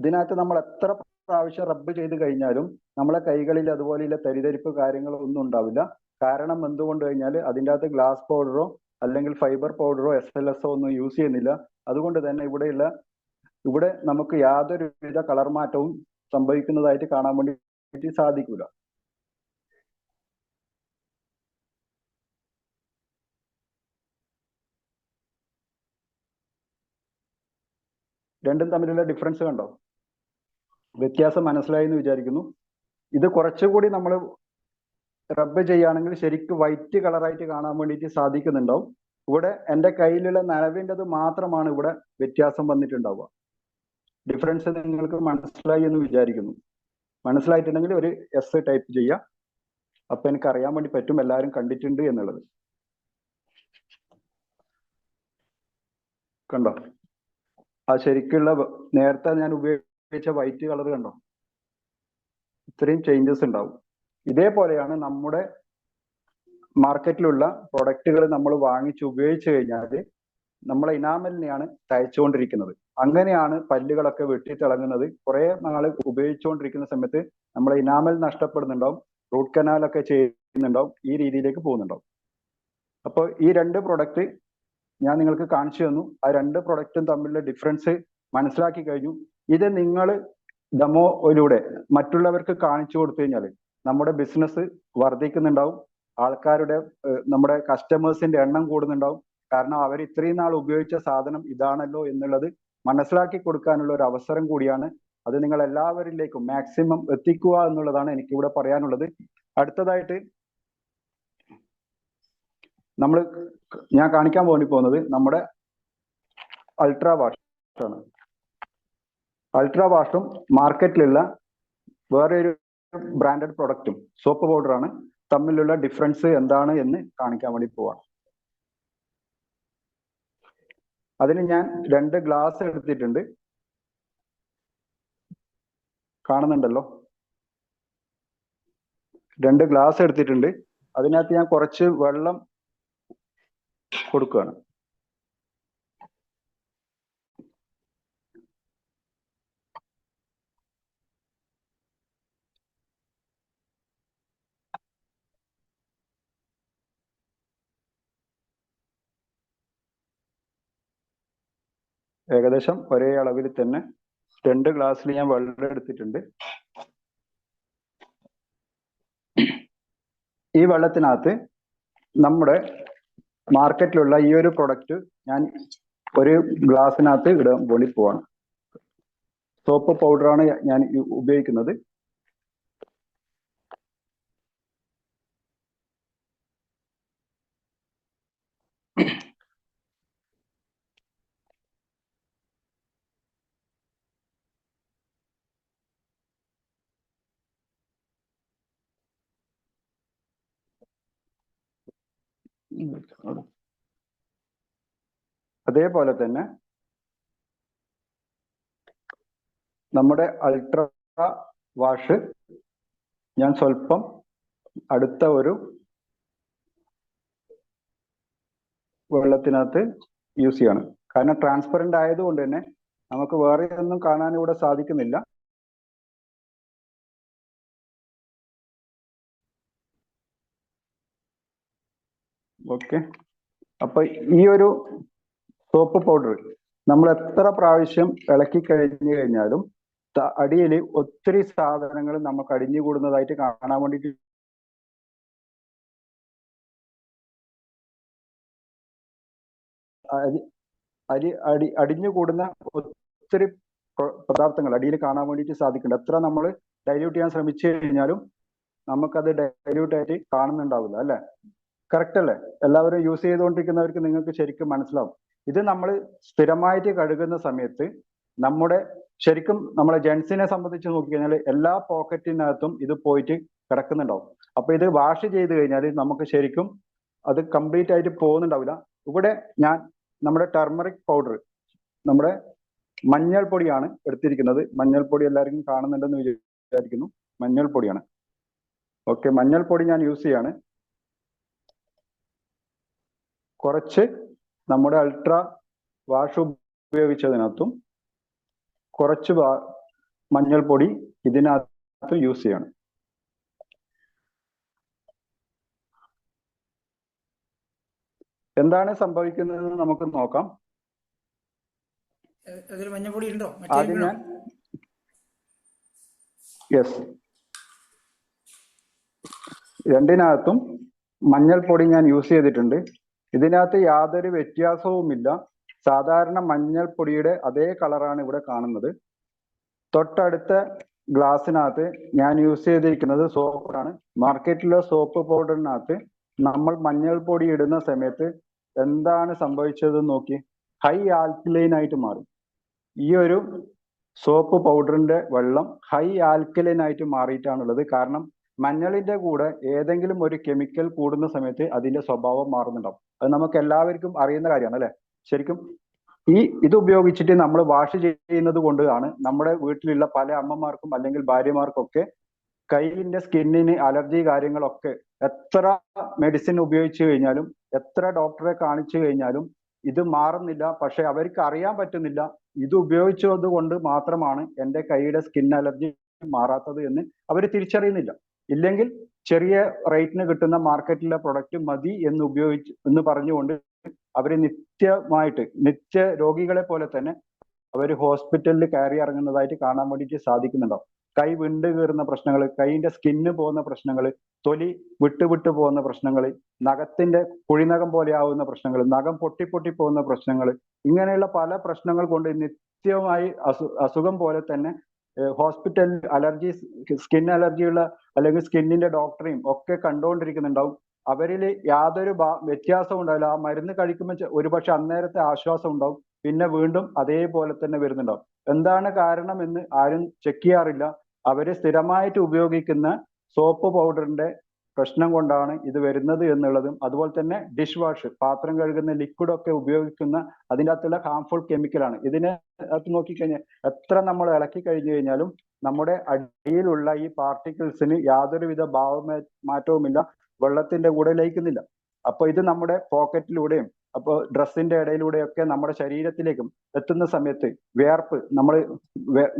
Speaker 2: ഇതിനകത്ത് നമ്മൾ എത്ര പ്രാവശ്യം റബ്ബ് ചെയ്ത് കഴിഞ്ഞാലും നമ്മളെ കൈകളിൽ അതുപോലെയുള്ള തരിതരിപ്പ് കാര്യങ്ങളോ ഒന്നും ഉണ്ടാവില്ല. കാരണം എന്തുകൊണ്ട് കഴിഞ്ഞാൽ അതിൻ്റെ അകത്ത് ഗ്ലാസ് പൗഡറോ അല്ലെങ്കിൽ ഫൈബർ പൗഡറോ SLS ഒന്നും യൂസ് ചെയ്യുന്നില്ല. അതുകൊണ്ട് തന്നെ ഇവിടെ നമുക്ക് യാതൊരു വിധ കളർ മാറ്റവും സംഭവിക്കുന്നതായിട്ട് കാണാൻ വേണ്ടി സാധിക്കില്ല. രണ്ടും തമ്മിലുള്ള ഡിഫറൻസ് കണ്ടോ? വ്യത്യാസം മനസ്സിലായി എന്ന് വിചാരിക്കുന്നു. ഇത് കുറച്ചുകൂടി നമ്മൾ റബ്ബ് ചെയ്യുകയാണെങ്കിൽ ശരിക്കും വൈറ്റ് കളറായിട്ട് കാണാൻ വേണ്ടിയിട്ട് സാധിക്കുന്നുണ്ടാവും. ഇവിടെ എൻ്റെ കയ്യിലുള്ള നനവിൻ്റെത് മാത്രമാണ് ഇവിടെ വ്യത്യാസം വന്നിട്ടുണ്ടാവുക. ഡിഫറൻസ് നിങ്ങൾക്ക് മനസ്സിലായി എന്ന് വിചാരിക്കുന്നു. മനസ്സിലായിട്ടുണ്ടെങ്കിൽ ഒരു S ടൈപ്പ് ചെയ്യുക. അപ്പൊ എനിക്ക് അറിയാൻ വേണ്ടി പറ്റും എല്ലാവരും കണ്ടിട്ടുണ്ട് എന്നുള്ളത്. കണ്ടോ? ആ ശരിക്കുള്ള നേരത്തെ ഞാൻ ഉപയോഗിച്ച വൈറ്റ് കളർ കണ്ടോ? ഇത്രയും ചേഞ്ചസ് ഉണ്ടാവും. ഇതേപോലെയാണ് നമ്മുടെ മാർക്കറ്റിലുള്ള പ്രൊഡക്റ്റുകൾ നമ്മൾ വാങ്ങിച്ച് ഉപയോഗിച്ചു കഴിഞ്ഞാൽ നമ്മളെ ഇനാമലിനെയാണ് തയ്ച്ചുകൊണ്ടിരിക്കുന്നത്. അങ്ങനെയാണ് പല്ലുകളൊക്കെ വെട്ടിത്തിളങ്ങുന്നത്. കുറെ നാള് ഉപയോഗിച്ചുകൊണ്ടിരിക്കുന്ന സമയത്ത് നമ്മളെ ഇനാമൽ നഷ്ടപ്പെടുന്നുണ്ടാവും, റൂട്ട് കനാലൊക്കെ ചെയ്യുന്നുണ്ടാവും, ഈ രീതിയിലേക്ക് പോകുന്നുണ്ടാവും. അപ്പോൾ ഈ രണ്ട് പ്രൊഡക്റ്റ് ഞാൻ നിങ്ങൾക്ക് കാണിച്ചു തന്നു. ആ രണ്ട് പ്രൊഡക്റ്റും തമ്മിലുള്ള ഡിഫറൻസ് മനസ്സിലാക്കി കഴിഞ്ഞു. ഇത് നിങ്ങൾ ഡെമോയിലൂടെ മറ്റുള്ളവർക്ക് കാണിച്ചു കൊടുത്തു കഴിഞ്ഞാൽ നമ്മുടെ ബിസിനസ് വർദ്ധിക്കുന്നുണ്ടാവും. ആൾക്കാരുടെ നമ്മുടെ കസ്റ്റമേഴ്സിന്റെ എണ്ണം കൂടുന്നുണ്ടാവും. കാരണം അവർ ഇത്രയും നാൾ ഉപയോഗിച്ച സാധനം ഇതാണല്ലോ എന്നുള്ളത് മനസ്സിലാക്കി കൊടുക്കാനുള്ള ഒരു അവസരം കൂടിയാണ്. അത് നിങ്ങൾ എല്ലാവരിലേക്കും മാക്സിമം എത്തിക്കുക എന്നുള്ളതാണ് എനിക്കിവിടെ പറയാനുള്ളത്. അടുത്തതായിട്ട് ഞാൻ കാണിക്കാൻ വേണ്ടി പോകുന്നത് നമ്മുടെ അൾട്രാ വാഷ് ആണ്. അൾട്രാ വാഷും മാർക്കറ്റിലുള്ള വേറെ ഒരു ബ്രാൻഡഡ് പ്രൊഡക്റ്റും സോപ്പ് പൗഡറാണ് തമ്മിലുള്ള ഡിഫറൻസ് എന്താണ് എന്ന് കാണിക്കാൻ വേണ്ടി പോവാണ്. അതിന് ഞാൻ 2 ഗ്ലാസ് എടുത്തിട്ടുണ്ട്, കാണുന്നുണ്ടല്ലോ. 2 ഗ്ലാസ് എടുത്തിട്ടുണ്ട്. അതിനകത്ത് ഞാൻ കുറച്ച് വെള്ളം കൊടുക്കുകയാണ്. ഏകദേശം ഒരേ അളവിൽ തന്നെ 2 ഗ്ലാസ്സിൽ ഞാൻ വെള്ളം എടുത്തിട്ടുണ്ട്. ഈ വെള്ളത്തിനകത്ത് നമ്മുടെ മാർക്കറ്റിലുള്ള ഈ ഒരു പ്രൊഡക്റ്റ് ഞാൻ ഒരു ഗ്ലാസ്സിനകത്ത് ഇടാൻ വേണ്ടി പോവാണ്. സോപ്പ് പൗഡറാണ് ഞാൻ ഉപയോഗിക്കുന്നത്. അതേപോലെ തന്നെ നമ്മുടെ അൾട്രാ വാഷ് ഞാൻ സ്വല്പം അടുത്ത ഒരു വെള്ളത്തിനകത്ത് യൂസ് ചെയ്യാണ്. കാരണം ട്രാൻസ്പെറന്റ് ആയതുകൊണ്ട് തന്നെ നമുക്ക് വേറെ ഒന്നും കാണാൻ ഇവിടെ സാധിക്കുന്നില്ല. ഓക്കെ, അപ്പൊ ഈ ഒരു സോപ്പ് പൗഡർ നമ്മൾ എത്ര പ്രാവശ്യം ഇളക്കി കഴിഞ്ഞു കഴിഞ്ഞാലും അടിയിൽ ഒത്തിരി സാധനങ്ങൾ നമുക്ക് അടിഞ്ഞുകൂടുന്നതായിട്ട് കാണാൻ വേണ്ടിയിട്ട് അടിഞ്ഞുകൂടുന്ന ഒത്തിരി പദാർത്ഥങ്ങൾ അടിയിൽ കാണാൻ വേണ്ടിയിട്ട് സാധിക്കുന്നുണ്ട്. എത്ര നമ്മൾ ഡൈല്യൂട്ട് ചെയ്യാൻ ശ്രമിച്ചു കഴിഞ്ഞാലും നമുക്കത് ഡൈല്യൂട്ട് ആയിട്ട് കാണുന്നുണ്ടാവില്ല, അല്ലെ? കറക്റ്റ് അല്ലേ? എല്ലാവരും യൂസ് ചെയ്തുകൊണ്ടിരിക്കുന്നവർക്ക് നിങ്ങൾക്ക് ശരിക്കും മനസ്സിലാവും. ഇത് നമ്മൾ സ്ഥിരമായിട്ട് കഴുകുന്ന സമയത്ത് നമ്മുടെ ശരിക്കും നമ്മളെ ജെൻസിനെ സംബന്ധിച്ച് നോക്കിക്കഴിഞ്ഞാൽ എല്ലാ പോക്കറ്റിനകത്തും ഇത് പോയിട്ട് കിടക്കുന്നുണ്ടാവും. അപ്പൊ ഇത് വാഷ് ചെയ്ത് കഴിഞ്ഞാൽ നമുക്ക് ശരിക്കും അത് കംപ്ലീറ്റ് ആയിട്ട് പോകുന്നുണ്ടാവില്ല. ഇവിടെ ഞാൻ നമ്മുടെ ടർമറിക് പൗഡർ, നമ്മുടെ മഞ്ഞൾപ്പൊടിയാണ് എടുത്തിരിക്കുന്നത്. മഞ്ഞൾപ്പൊടി എല്ലാവർക്കും കാണുന്നുണ്ടെന്ന് വിചാരിക്കുന്നു. മഞ്ഞൾപ്പൊടിയാണ്. ഓക്കെ, മഞ്ഞൾപ്പൊടി ഞാൻ യൂസ് ചെയ്യാണ്. കുറച്ച് നമ്മുടെ അൾട്രാ വാഷ് ഉപയോഗിച്ചതിനകത്തും കുറച്ച് മഞ്ഞൾപ്പൊടി ഇതിനകത്ത് യൂസ് ചെയ്യണം. എന്താണ് സംഭവിക്കുന്നതെന്ന് നമുക്ക് നോക്കാം.
Speaker 3: മഞ്ഞൾപ്പൊടി ഉണ്ടോ?
Speaker 2: ആദ്യം ഞാൻ യെസ്, രണ്ടിനകത്തും മഞ്ഞൾപ്പൊടി ഞാൻ യൂസ് ചെയ്തിട്ടുണ്ട്. ഇതിനകത്ത് യാതൊരു വ്യത്യാസവുമില്ല. സാധാരണ മഞ്ഞൾപ്പൊടിയുടെ അതേ കളറാണ് ഇവിടെ കാണുന്നത്. തൊട്ടടുത്ത ഗ്ലാസ്സിനകത്ത് ഞാൻ യൂസ് ചെയ്തിരിക്കുന്നത് സോപ്പാണ്. മാർക്കറ്റിലെ സോപ്പ് പൗഡറിനകത്ത് നമ്മൾ മഞ്ഞൾപ്പൊടി ഇടുന്ന സമയത്ത് എന്താണ് സംഭവിച്ചത് നോക്കി, ഹൈ ആൽക്കലൈൻ ആയിട്ട് മാറും. ഈ ഒരു സോപ്പ് പൗഡറിന്റെ വെള്ളം ഹൈ ആൽക്കലൈൻ ആയിട്ട് മാറിയിട്ടാണുള്ളത്. കാരണം മഞ്ഞളിന്റെ കൂടെ ഏതെങ്കിലും ഒരു കെമിക്കൽ കൂടുന്ന സമയത്ത് അതിന്റെ സ്വഭാവം മാറുന്നുണ്ടാവും. അത് നമുക്ക് എല്ലാവർക്കും അറിയുന്ന കാര്യമാണ്, അല്ലെ? ശരിക്കും ഇത് ഉപയോഗിച്ചിട്ട് നമ്മൾ വാഷ് ചെയ്യുന്നത് കൊണ്ടാണ് നമ്മുടെ വീട്ടിലുള്ള പല അമ്മമാർക്കും അല്ലെങ്കിൽ ഭാര്യമാർക്കൊക്കെ കയ്യിന്റെ സ്കിന്നിന് അലർജി കാര്യങ്ങളൊക്കെ എത്ര മെഡിസിൻ ഉപയോഗിച്ചു കഴിഞ്ഞാലും എത്ര ഡോക്ടറെ കാണിച്ചു കഴിഞ്ഞാലും ഇത് മാറുന്നില്ല. പക്ഷെ അവർക്ക് അറിയാൻ പറ്റുന്നില്ല ഇത് ഉപയോഗിച്ചത് കൊണ്ട് മാത്രമാണ് എൻ്റെ കൈയുടെ സ്കിൻ അലർജി മാറാത്തത് എന്ന് അവർ തിരിച്ചറിയുന്നില്ല. ഇല്ലെങ്കിൽ ചെറിയ റേറ്റിന് കിട്ടുന്ന മാർക്കറ്റിലെ പ്രൊഡക്റ്റ് മതി എന്ന് പറഞ്ഞുകൊണ്ട് അവർ നിത്യ രോഗികളെ പോലെ തന്നെ അവർ ഹോസ്പിറ്റലിൽ കയറി ഇറങ്ങുന്നതായിട്ട് കാണാൻ വേണ്ടിയിട്ട് സാധിക്കുന്നുണ്ടാവും. കൈ വിണ്ട് കീറുന്ന പ്രശ്നങ്ങൾ, കൈയിന്റെ സ്കിന്ന് പോകുന്ന പ്രശ്നങ്ങൾ, തൊലി വിട്ടു പോകുന്ന പ്രശ്നങ്ങൾ, നഖത്തിന്റെ കുഴിനഖം പോലെ ആവുന്ന പ്രശ്നങ്ങൾ, നഖം പൊട്ടി പോകുന്ന പ്രശ്നങ്ങൾ, ഇങ്ങനെയുള്ള പല പ്രശ്നങ്ങൾ കൊണ്ട് നിത്യമായി അസുഖം പോലെ തന്നെ ഹോസ്പിറ്റൽ അലർജി, സ്കിൻ അലർജിയുള്ള അല്ലെങ്കിൽ സ്കിന്നിന്റെ ഡോക്ടറെയും ഒക്കെ കണ്ടുകൊണ്ടിരിക്കുന്നുണ്ടാവും. അവരിൽ യാതൊരു വ്യത്യാസവും ഉണ്ടാവില്ല. ആ മരുന്ന് കഴിക്കുമ്പോൾ ഒരുപക്ഷെ അന്നേരത്തെ ആശ്വാസം ഉണ്ടാവും, പിന്നെ വീണ്ടും അതേപോലെ തന്നെ വരുന്നുണ്ടാവും. എന്താണ് കാരണം എന്ന് ആരും ചെക്ക് ചെയ്യാറില്ല. അവര് സ്ഥിരമായിട്ട് ഉപയോഗിക്കുന്ന സോപ്പ് പൗഡറിന്റെ പ്രശ്നം കൊണ്ടാണ് ഇത് വരുന്നത് എന്നുള്ളതും, അതുപോലെ തന്നെ ഡിഷ് വാഷ്, പാത്രം കഴുകുന്ന ലിക്വിഡ് ഒക്കെ ഉപയോഗിക്കുന്ന അതിൻ്റെ അകത്തുള്ള ഹാംഫുൾ കെമിക്കലാണ്. ഇതിനെ അത് നോക്കിക്കഴിഞ്ഞാൽ എത്ര നമ്മൾ ഇളക്കി കഴിഞ്ഞു കഴിഞ്ഞാലും നമ്മുടെ അടിയിലുള്ള ഈ പാർട്ടിക്കിൾസിന് യാതൊരുവിധ ഭാവമാറ്റവുമില്ല, വെള്ളത്തിന്റെ കൂടെ ലയിക്കുന്നില്ല. അപ്പൊ ഇത് നമ്മുടെ പോക്കറ്റിലൂടെയും അപ്പോൾ ഡ്രസ്സിന്റെ ഇടയിലൂടെയൊക്കെ നമ്മുടെ ശരീരത്തിലേക്കും എത്തുന്ന സമയത്ത് വിയർപ്പ്, നമ്മൾ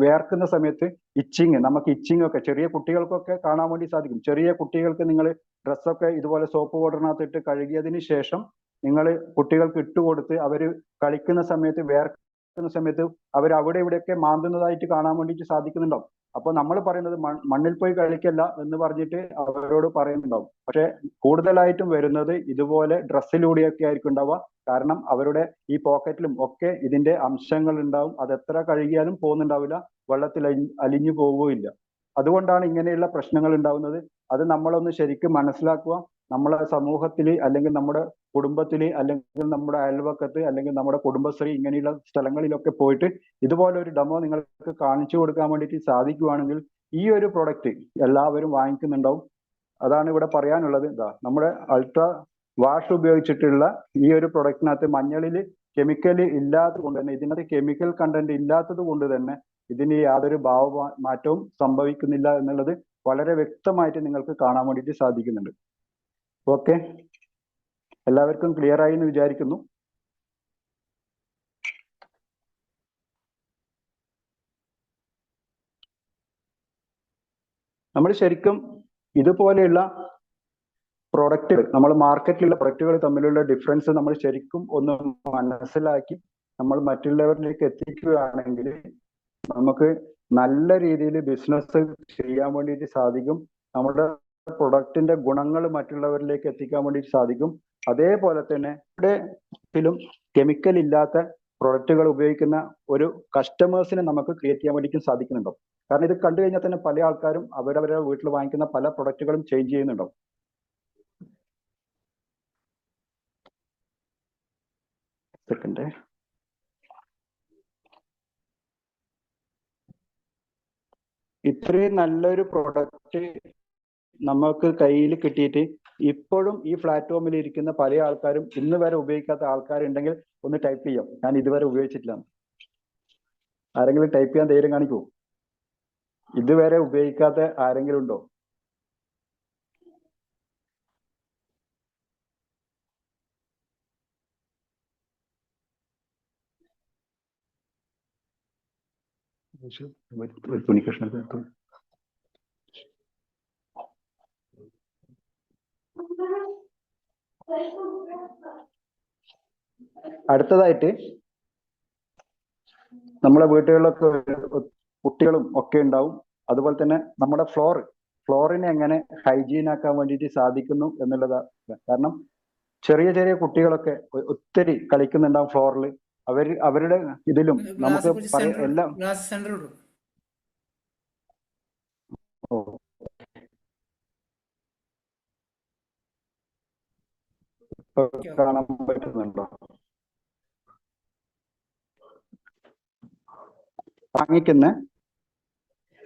Speaker 2: വിയർക്കുന്ന സമയത്ത് ഇച്ചിങ്, നമുക്ക് ഇച്ചിങ് ഒക്കെ ചെറിയ കുട്ടികൾക്കൊക്കെ കാണാൻ വേണ്ടി സാധിക്കും. ചെറിയ കുട്ടികൾക്ക് നിങ്ങൾ ഡ്രസ്സൊക്കെ ഇതുപോലെ സോപ്പ് പൗഡറിനകത്ത് ഇട്ട് കഴുകിയതിന് ശേഷം നിങ്ങൾ കുട്ടികൾക്ക് ഇട്ടുകൊടുത്ത് അവർ കളിക്കുന്ന സമയത്ത് വിയർക്കുന്ന സമയത്ത് അവർ അവിടെ ഇവിടെയൊക്കെ മാന്തുന്നതായിട്ട് കാണാൻ വേണ്ടിയിട്ട് സാധിക്കുന്നുണ്ടാവും. അപ്പൊ നമ്മൾ പറയുന്നത് മണ്ണിൽ പോയി കളിക്കല്ല എന്ന് പറഞ്ഞിട്ട് അവരോട് പറയുന്നുണ്ടാവും. പക്ഷെ കൂടുതലായിട്ടും വരുന്നത് ഇതുപോലെ ഡ്രസ്സിലൂടെയൊക്കെ ആയിരിക്കും ഉണ്ടാവുക. കാരണം അവരുടെ ഈ പോക്കറ്റിലും ഒക്കെ ഇതിന്റെ അംശങ്ങൾ ഉണ്ടാവും. അത് എത്ര കഴുകിയാലും പോകുന്നുണ്ടാവില്ല, വെള്ളത്തിൽ അലിഞ്ഞു പോവുകയില്ല. അതുകൊണ്ടാണ് ഇങ്ങനെയുള്ള പ്രശ്നങ്ങൾ ഉണ്ടാവുന്നത്. അത് നമ്മളൊന്ന് ശരിക്കും മനസ്സിലാക്കുക. നമ്മളെ സമൂഹത്തിൽ അല്ലെങ്കിൽ നമ്മുടെ കുടുംബത്തിൽ അല്ലെങ്കിൽ നമ്മുടെ അയൽവക്കത്ത് അല്ലെങ്കിൽ നമ്മുടെ കുടുംബശ്രീ ഇങ്ങനെയുള്ള സ്ഥലങ്ങളിലൊക്കെ പോയിട്ട് ഇതുപോലെ ഒരു ഡെമോ നിങ്ങൾക്ക് കാണിച്ചു കൊടുക്കാൻ വേണ്ടിയിട്ട് സാധിക്കുകയാണെങ്കിൽ ഈ ഒരു പ്രൊഡക്റ്റ് എല്ലാവരും വാങ്ങിക്കുന്നുണ്ടാവും. അതാണ് ഇവിടെ പറയാനുള്ളത്. നമ്മുടെ അൾട്രാ വാഷ് ഉപയോഗിച്ചിട്ടുള്ള ഈ ഒരു പ്രൊഡക്റ്റിനകത്ത് മഞ്ഞളിൽ കെമിക്കൽ ഇല്ലാത്തത് കൊണ്ട് തന്നെ, ഇതിനകത്ത് കെമിക്കൽ കണ്ടന്റ് ഇല്ലാത്തത് കൊണ്ട് തന്നെ ഇതിന് യാതൊരു മാറ്റവും സംഭവിക്കുന്നില്ല എന്നുള്ളത് വളരെ വ്യക്തമായിട്ട് നിങ്ങൾക്ക് കാണാൻ വേണ്ടിയിട്ട് സാധിക്കുന്നുണ്ട്. ഓക്കെ, എല്ലാവർക്കും ക്ലിയർ ആയി എന്ന് വിചാരിക്കുന്നു. നമ്മൾ ശരിക്കും ഇതുപോലെയുള്ള പ്രൊഡക്റ്റുകൾ, നമ്മൾ മാർക്കറ്റിലുള്ള പ്രൊഡക്റ്റുകൾ തമ്മിലുള്ള ഡിഫറൻസ് നമ്മൾ ശരിക്കും ഒന്ന് മനസ്സിലാക്കി നമ്മൾ മറ്റുള്ളവരിലേക്ക് എത്തിക്കുകയാണെങ്കിൽ നമുക്ക് നല്ല രീതിയിൽ ബിസിനസ് ചെയ്യാൻ വേണ്ടിയിട്ട് സാധിക്കും. നമ്മുടെ പ്രൊഡക്റ്റിന്റെ ഗുണങ്ങൾ മറ്റുള്ളവരിലേക്ക് എത്തിക്കാൻ വേണ്ടിയിട്ട് സാധിക്കും. അതേപോലെ തന്നെ ഇവിടെ കെമിക്കൽ ഇല്ലാത്ത പ്രൊഡക്റ്റുകൾ ഉപയോഗിക്കുന്ന ഒരു കസ്റ്റമേഴ്സിനെ നമുക്ക് ക്രിയേറ്റ് ചെയ്യാൻ വേണ്ടിയിട്ട് സാധിക്കുന്നുണ്ടോ? കാരണം ഇത് കണ്ടു കഴിഞ്ഞാൽ തന്നെ പല ആൾക്കാരും അവരവരുടെ വീട്ടിൽ വാങ്ങിക്കുന്ന പല പ്രൊഡക്റ്റുകളും ചേഞ്ച് ചെയ്യുന്നുണ്ടോ? സെക്കൻഡ്, ഇത്രയും നല്ലൊരു പ്രൊഡക്റ്റ് നമുക്ക് കയ്യിൽ കിട്ടിയിട്ട് ഇപ്പോഴും ഈ പ്ലാറ്റ്ഫോമിൽ ഇരിക്കുന്ന പല ആൾക്കാരും ഇന്ന് വരെ ഉപയോഗിക്കാത്ത ആൾക്കാരുണ്ടെങ്കിൽ ഒന്ന് ടൈപ്പ് ചെയ്യാം, ഞാൻ ഇതുവരെ ഉപയോഗിച്ചിട്ടില്ല. ആരെങ്കിലും ടൈപ്പ് ചെയ്യാൻ ധൈര്യം കാണിക്കൂ? ഇതുവരെ ഉപയോഗിക്കാത്ത ആരെങ്കിലും ഉണ്ടോ? തുണികഷ്ണത്തിൽ അടുത്തതായിട്ട് നമ്മളെ വീട്ടുകളിലൊക്കെ കുട്ടികളും ഒക്കെ ഉണ്ടാവും. അതുപോലെ തന്നെ നമ്മുടെ ഫ്ലോറിനെ എങ്ങനെ ഹൈജീൻ ആക്കാൻ വേണ്ടിയിട്ട് സാധിക്കുന്നു എന്നുള്ളതാണ്. കാരണം ചെറിയ ചെറിയ കുട്ടികളൊക്കെ ഒത്തിരി കളിക്കുന്നുണ്ടാവും ഫ്ലോറിൽ. അവരുടെ ഇതിലും നമുക്ക് എല്ലാം കാണാൻ പറ്റുന്നുണ്ടോ? വാങ്ങിക്കുന്ന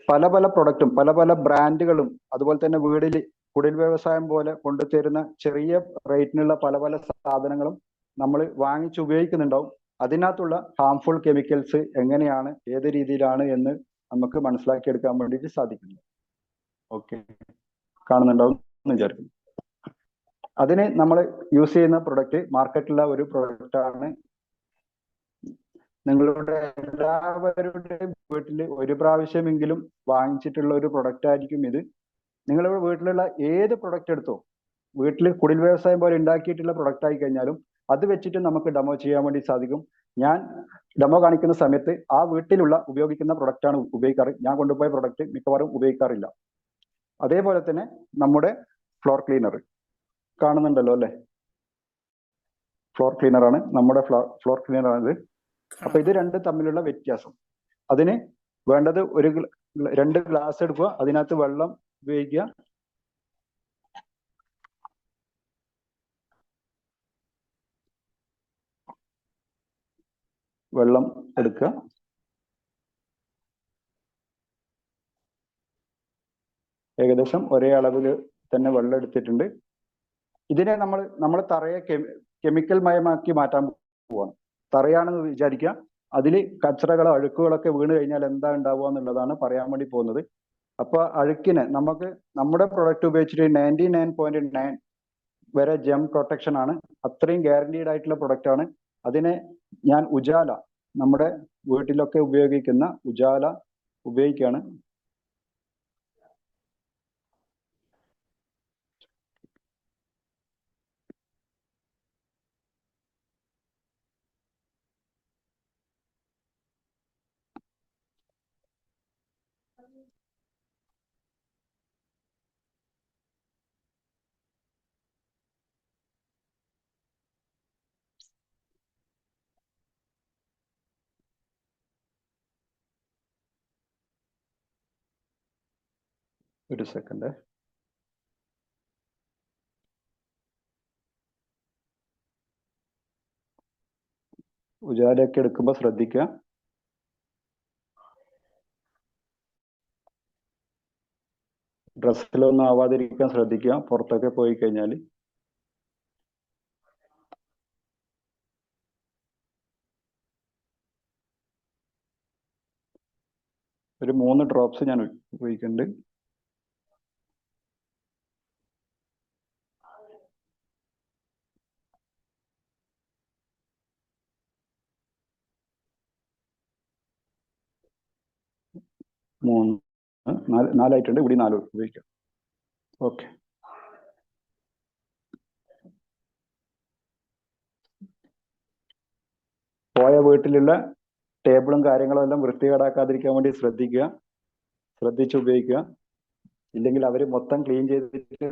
Speaker 2: പല പല പ്രൊഡക്റ്റും പല പല ബ്രാൻഡുകളും അതുപോലെ തന്നെ വീടിൽ കുടിൽ വ്യവസായം പോലെ കൊണ്ടുതരുന്ന ചെറിയ റേറ്റിനുള്ള പല പല സാധനങ്ങളും നമ്മൾ വാങ്ങിച്ച് ഉപയോഗിക്കുന്നുണ്ടാവും. അതിനകത്തുള്ള ഹാംഫുൾ കെമിക്കൽസ് എങ്ങനെയാണ്, ഏത് രീതിയിലാണ് എന്ന് നമുക്ക് മനസ്സിലാക്കിയെടുക്കാൻ വേണ്ടിയിട്ട് സാധിക്കുന്നു. ഓക്കെ, കാണുന്നുണ്ടാവും എന്ന് വിചാരിക്കുന്നു. അതിന് നമ്മൾ യൂസ് ചെയ്യുന്ന പ്രൊഡക്റ്റ് മാർക്കറ്റിലുള്ള ഒരു പ്രൊഡക്റ്റാണ്. നിങ്ങളുടെ എല്ലാവരുടെയും വീട്ടിൽ ഒരു പ്രാവശ്യമെങ്കിലും വാങ്ങിച്ചിട്ടുള്ള ഒരു പ്രൊഡക്റ്റ് ആയിരിക്കും ഇത്. നിങ്ങളുടെ വീട്ടിലുള്ള ഏത് പ്രൊഡക്റ്റ് എടുത്തോ, വീട്ടിൽ കുടിൽ വ്യവസായം പോലെ ഉണ്ടാക്കിയിട്ടുള്ള പ്രൊഡക്റ്റ് ആയി കഴിഞ്ഞാലും അത് വെച്ചിട്ട് നമുക്ക് ഡെമോ ചെയ്യാൻ വേണ്ടി സാധിക്കും. ഞാൻ ഡെമോ കാണിക്കുന്ന സമയത്ത് ആ വീട്ടിലുള്ള ഉപയോഗിക്കുന്ന പ്രൊഡക്റ്റാണ് ഉപയോഗിക്കാറ്. ഞാൻ കൊണ്ടുപോയ പ്രൊഡക്റ്റ് മിക്കവാറും ഉപയോഗിക്കാറില്ല. അതേപോലെ തന്നെ നമ്മുടെ ഫ്ലോർ ക്ലീനർ കാണുന്നുണ്ടല്ലോ അല്ലെ, ഫ്ലോർ ക്ലീനർ ആണ് നമ്മുടെ ഫ്ലോർ ക്ലീനർ ആണിത്. അപ്പൊ ഇത് രണ്ടും തമ്മിലുള്ള വ്യത്യാസം, അതിന് വേണ്ടത് 2 ഗ്ലാസ് എടുക്കുക, അതിനകത്ത് വെള്ളം ഉപയോഗിക്കുക, വെള്ളം എടുക്കുക, ഏകദേശം ഒരേ അളവിൽ തന്നെ വെള്ളം എടുത്തിട്ടുണ്ട്. ഇതിനെ നമ്മൾ തറയെ കെമിക്കൽ മയമാക്കി മാറ്റാൻ പോവാണ്. തറയാണെന്ന് വിചാരിക്കുക, അതിൽ കച്ചറകളോ അഴുക്കുകളൊക്കെ വീണ് കഴിഞ്ഞാൽ എന്താ ഉണ്ടാവുക എന്നുള്ളതാണ് പറയാൻ വേണ്ടി പോകുന്നത്. അപ്പൊ അഴുക്കിനെ നമുക്ക് നമ്മുടെ പ്രൊഡക്റ്റ് ഉപയോഗിച്ചിട്ട് 99.9 വരെ ജെം പ്രൊട്ടക്ഷൻ ആണ്, അത്രയും ഗ്യാരണ്ടീഡ് ആയിട്ടുള്ള പ്രൊഡക്റ്റ് ആണ്. അതിനെ ഞാൻ ഉജാല, നമ്മുടെ വീട്ടിലൊക്കെ ഉപയോഗിക്കുന്ന ഉജാല ഉപയോഗിക്കുകയാണ്. ഒരു സെക്കൻഡ്. ഉജാലയൊക്കെ എടുക്കുമ്പോൾ ശ്രദ്ധിക്കുക, ഡ്രസ്സിലൊന്നും ആവാതിരിക്കാൻ ശ്രദ്ധിക്കുക പുറത്തൊക്കെ പോയി കഴിഞ്ഞാൽ. ഒരു 3 ഡ്രോപ്സ് ഞാൻ ഉപയോഗിക്കുന്നുണ്ട്. നാലായിട്ടുണ്ട്, ഇവിടെ 4 ഉപയോഗിക്കാം. ഓക്കെ, പോയ വീട്ടിലുള്ള ടേബിളും കാര്യങ്ങളും എല്ലാം വൃത്തികേടാക്കാതിരിക്കാൻ വേണ്ടി ശ്രദ്ധിച്ച് ഉപയോഗിക്കുക. ഇല്ലെങ്കിൽ അവര് മൊത്തം ക്ലീൻ ചെയ്തിട്ട്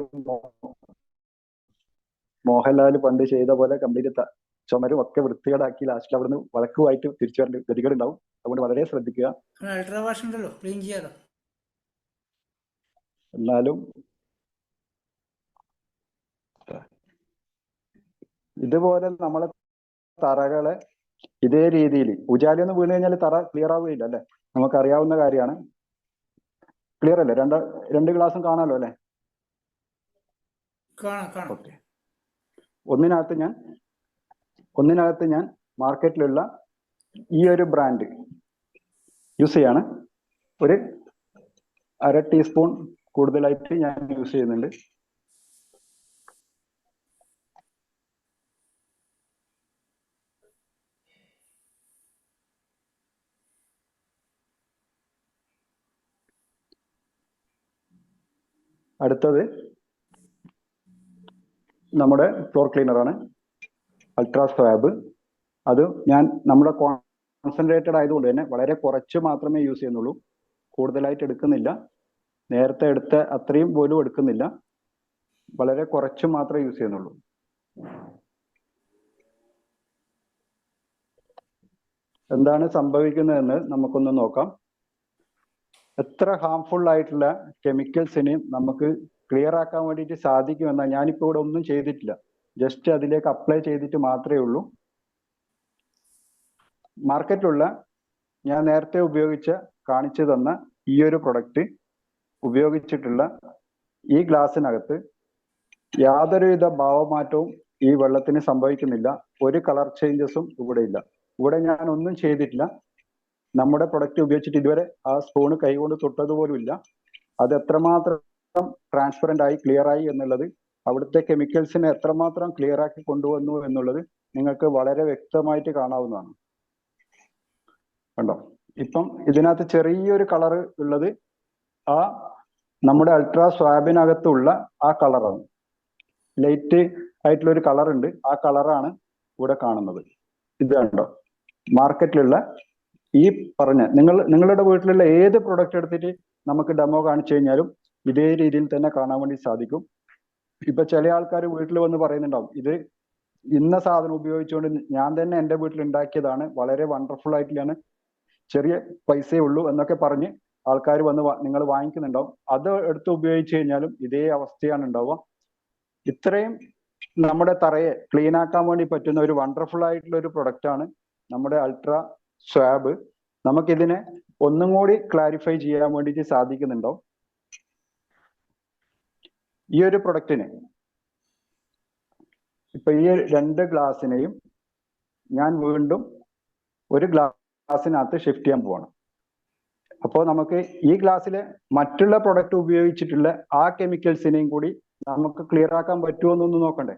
Speaker 2: മോഹൻലാൽ പണ്ട് ചെയ്ത പോലെ കംപ്ലീറ്റ് ചുമരും ഒക്കെ വൃത്തികേടാക്കി ലാസ്റ്റിൽ അവിടുന്ന് വഴക്കുമായിട്ട് തിരിച്ചു വരേണ്ട ഗതികേട് ഉണ്ടാവും. അതുകൊണ്ട് വളരെ ശ്രദ്ധിക്കുക.
Speaker 3: അൾട്രാ വാഷ് ഉണ്ടല്ലോ, ക്ലീൻ ചെയ്യാലോ.
Speaker 2: എന്നാലും ഇതുപോലെ നമ്മളെ തറകളെ ഇതേ രീതിയിൽ ഉജാലയൊന്നും വീണ് കഴിഞ്ഞാൽ തറ ക്ലിയർ ആവുകയില്ല അല്ലെ, നമുക്കറിയാവുന്ന കാര്യമാണ്. ക്ലിയർ അല്ലേ? രണ്ട് ഗ്ലാസും കാണാലോ അല്ലെ? ഓക്കെ. ഒന്നിനകത്ത് ഞാൻ മാർക്കറ്റിലുള്ള ഈ ഒരു ബ്രാൻഡ് യൂസ് ചെയ്യാണ്. ഒരു 1/2 ടീസ്പൂൺ കൂടുതലായിട്ട് ഞാൻ യൂസ് ചെയ്യുന്നുണ്ട്. അടുത്തത് നമ്മുടെ ഫ്ലോർ ക്ലീനറാണ്, അൾട്രാ സ്വാബ്. അത് ഞാൻ നമ്മുടെ കോൺസെൻട്രേറ്റഡ് ആയതുകൊണ്ട് തന്നെ വളരെ കുറച്ച് മാത്രമേ യൂസ് ചെയ്യുന്നുള്ളൂ, കൂടുതലായിട്ട് എടുക്കുന്നില്ല. നേരത്തെ എടുത്ത അത്രയും പോലും എടുക്കുന്നില്ല, വളരെ കുറച്ച് മാത്രമേ യൂസ് ചെയ്യുന്നുള്ളൂ. എന്താണ് സംഭവിക്കുന്നതെന്ന് നമുക്കൊന്ന് നോക്കാം. എത്ര ഹാംഫുൾ ആയിട്ടുള്ള കെമിക്കൽസിനെയും നമുക്ക് ക്ലിയർ ആക്കാൻ വേണ്ടിയിട്ട് സാധിക്കുമെന്നാൽ, ഞാനിപ്പോൾ ഇവിടെ ഒന്നും ചെയ്തിട്ടില്ല, ജസ്റ്റ് അതിലേക്ക് അപ്ലൈ ചെയ്തിട്ട് മാത്രമേ ഉള്ളൂ. മാർക്കറ്റിലുള്ള ഞാൻ നേരത്തെ കാണിച്ചു തന്ന ഈ ഒരു പ്രൊഡക്റ്റ് ഉപയോഗിച്ചിട്ടുള്ള ഈ ഗ്ലാസ്സിനകത്ത് യാതൊരുവിധ ഭാവമാറ്റവും ഈ വെള്ളത്തിന് സംഭവിക്കുന്നില്ല. ഒരു കളർ ചേഞ്ചസും ഇവിടെ ഇല്ല. ഇവിടെ ഞാൻ ഒന്നും ചെയ്തിട്ടില്ല. നമ്മുടെ പ്രൊഡക്റ്റ് ഉപയോഗിച്ചിട്ട് ഇതുവരെ ആ സ്പൂണ് കൈകൊണ്ട് തൊട്ടതുപോലും ഇല്ല. അത് എത്രമാത്രം ട്രാൻസ്പെറന്റ് ആയി ക്ലിയർ ആയി എന്നുള്ളത്, അവിടുത്തെ കെമിക്കൽസിനെ എത്രമാത്രം ക്ലിയർ ആക്കി കൊണ്ടുവന്നു എന്നുള്ളത് നിങ്ങൾക്ക് വളരെ വ്യക്തമായിട്ട് കാണാവുന്നതാണ്. കണ്ടോ? ഇപ്പം ഇതിനകത്ത് ചെറിയൊരു കളർ ഉള്ളത് ആ നമ്മുടെ അൾട്രാ സ്വാബിനകത്തുള്ള ആ കളറാണ്. ലൈറ്റ് ആയിട്ടുള്ള ഒരു കളർ ഉണ്ട്, ആ കളറാണ് ഇവിടെ കാണുന്നത്. ഇത് കണ്ടോ? മാർക്കറ്റിലുള്ള ഈ പറഞ്ഞ നിങ്ങളുടെ വീട്ടിലുള്ള ഏത് പ്രൊഡക്റ്റ് എടുത്തിട്ട് നമുക്ക് ഡെമോ കാണിച്ചു കഴിഞ്ഞാലും ഇതേ രീതിയിൽ തന്നെ കാണാൻ വേണ്ടി സാധിക്കും. ഇപ്പൊ ചില ആൾക്കാർ വീട്ടിൽ വന്ന് പറയുന്നുണ്ടാവും, ഇത് ഇന്ന സാധനം ഉപയോഗിച്ചുകൊണ്ട് ഞാൻ തന്നെ എൻ്റെ വീട്ടിൽ ഉണ്ടാക്കിയതാണ്, വളരെ വണ്ടർഫുൾ ആയിട്ടുള്ളതാണ്, ചെറിയ പൈസയേ ഉള്ളൂ എന്നൊക്കെ പറഞ്ഞ് ആൾക്കാർ വന്ന് നിങ്ങൾ വാങ്ങിക്കുന്നുണ്ടാവും. അത് എടുത്ത് ഉപയോഗിച്ച് കഴിഞ്ഞാലും ഇതേ അവസ്ഥയാണ് ഉണ്ടാവുക. ഇത്രയും നമ്മുടെ തറയെ ക്ലീൻ ആക്കാൻ വേണ്ടി പറ്റുന്ന ഒരു വണ്ടർഫുൾ ആയിട്ടുള്ള ഒരു പ്രൊഡക്റ്റ് ആണ് നമ്മുടെ അൾട്രാ സ്വാബ്. നമുക്കിതിനെ ഒന്നും കൂടി ക്ലാരിഫൈ ചെയ്യാൻ വേണ്ടിയിട്ട് സാധിക്കുന്നുണ്ടോ? ഈ ഒരു പ്രൊഡക്റ്റിന് ഇപ്പൊ ഈ 2 ഗ്ലാസ്സിനെയും ഞാൻ വീണ്ടും ഒരു ഗ്ലാസ്സിനകത്ത് ഷിഫ്റ്റ് ചെയ്യാൻ പോവാണ്. അപ്പോൾ നമുക്ക് ഈ ഗ്ലാസ്സിലെ മറ്റുള്ള പ്രൊഡക്റ്റ് ഉപയോഗിച്ചിട്ടുള്ള ആ കെമിക്കൽസിനെയും കൂടി നമുക്ക് ക്ലിയർ ആക്കാൻ പറ്റുമോ എന്നൊന്ന് നോക്കണ്ടേ.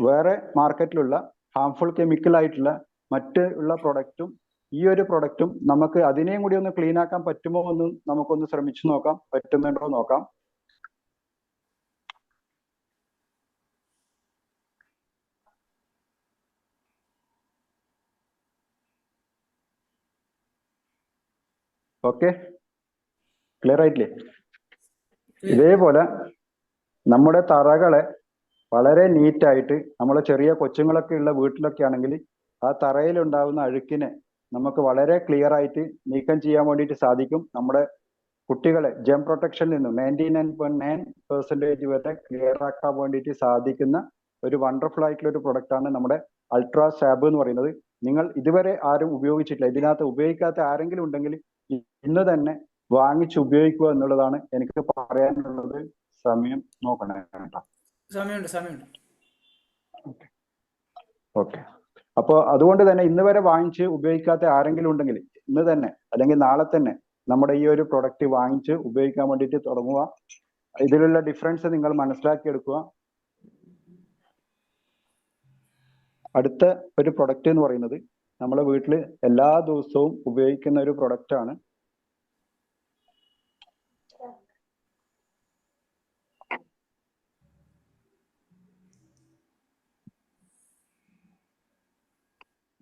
Speaker 2: വേറെ മാർക്കറ്റിലുള്ള ഹാംഫുൾ കെമിക്കൽ ആയിട്ടുള്ള മറ്റുള്ള പ്രൊഡക്റ്റും ഈ ഒരു പ്രൊഡക്റ്റും നമുക്ക് അതിനെയും കൂടി ഒന്ന് ക്ലീൻ ആക്കാൻ പറ്റുമോ എന്ന് നമുക്കൊന്ന് ശ്രമിച്ചു നോക്കാം. പറ്റുന്നുണ്ടോ നോക്കാം. ഓക്കെ, ക്ലിയർ ആയിട്ടില്ലേ? ഇതേപോലെ നമ്മുടെ തറകളെ വളരെ നീറ്റായിട്ട്, നമ്മളെ ചെറിയ കൊച്ചുങ്ങളൊക്കെ ഉള്ള വീട്ടിലൊക്കെ ആണെങ്കിൽ ആ തറയിലുണ്ടാവുന്ന അഴുക്കിനെ നമുക്ക് വളരെ ക്ലിയർ ആയിട്ട് നീക്കം ചെയ്യാൻ വേണ്ടിയിട്ട് സാധിക്കും. നമ്മുടെ കുട്ടികളെ ജെം പ്രൊട്ടക്ഷനിൽ നിന്നും 99.9% വരെ ക്ലിയർ ആക്കാൻ വേണ്ടിയിട്ട് സാധിക്കുന്ന ഒരു വണ്ടർഫുൾ ആയിട്ടുള്ള ഒരു പ്രൊഡക്റ്റ് ആണ് നമ്മുടെ അൾട്രാ സാബ് എന്ന് പറയുന്നത്. നിങ്ങൾ ഇതുവരെ ആരും ഉപയോഗിച്ചിട്ടില്ല, ഇതിനകത്ത് ഉപയോഗിക്കാത്ത ആരെങ്കിലും ഉണ്ടെങ്കിൽ ഇന്ന് തന്നെ വാങ്ങിച്ച് ഉപയോഗിക്കുക എന്നുള്ളതാണ് എനിക്ക് പറയാനുള്ളത്. സമയം നോക്കണേ കേട്ടോ.
Speaker 3: സമയമുണ്ട്.
Speaker 2: ഓക്കെ, അപ്പോൾ അതുകൊണ്ട് തന്നെ ഇന്ന് വരെ വാങ്ങിച്ച് ഉപയോഗിക്കാത്ത ആരെങ്കിലും ഉണ്ടെങ്കിൽ ഇന്ന് തന്നെ അല്ലെങ്കിൽ നാളെ തന്നെ നമ്മുടെ ഈ ഒരു പ്രൊഡക്റ്റ് വാങ്ങിച്ച് ഉപയോഗിക്കാൻ വേണ്ടിയിട്ട് തുടങ്ങുക. ഇതിലുള്ള ഡിഫറൻസ് നിങ്ങൾ മനസ്സിലാക്കിയെടുക്കുക. അടുത്ത ഒരു പ്രൊഡക്റ്റ് എന്ന് പറയുന്നത് നമ്മളെ വീട്ടിൽ എല്ലാ ദിവസവും ഉപയോഗിക്കുന്ന ഒരു പ്രൊഡക്റ്റ് ആണ്.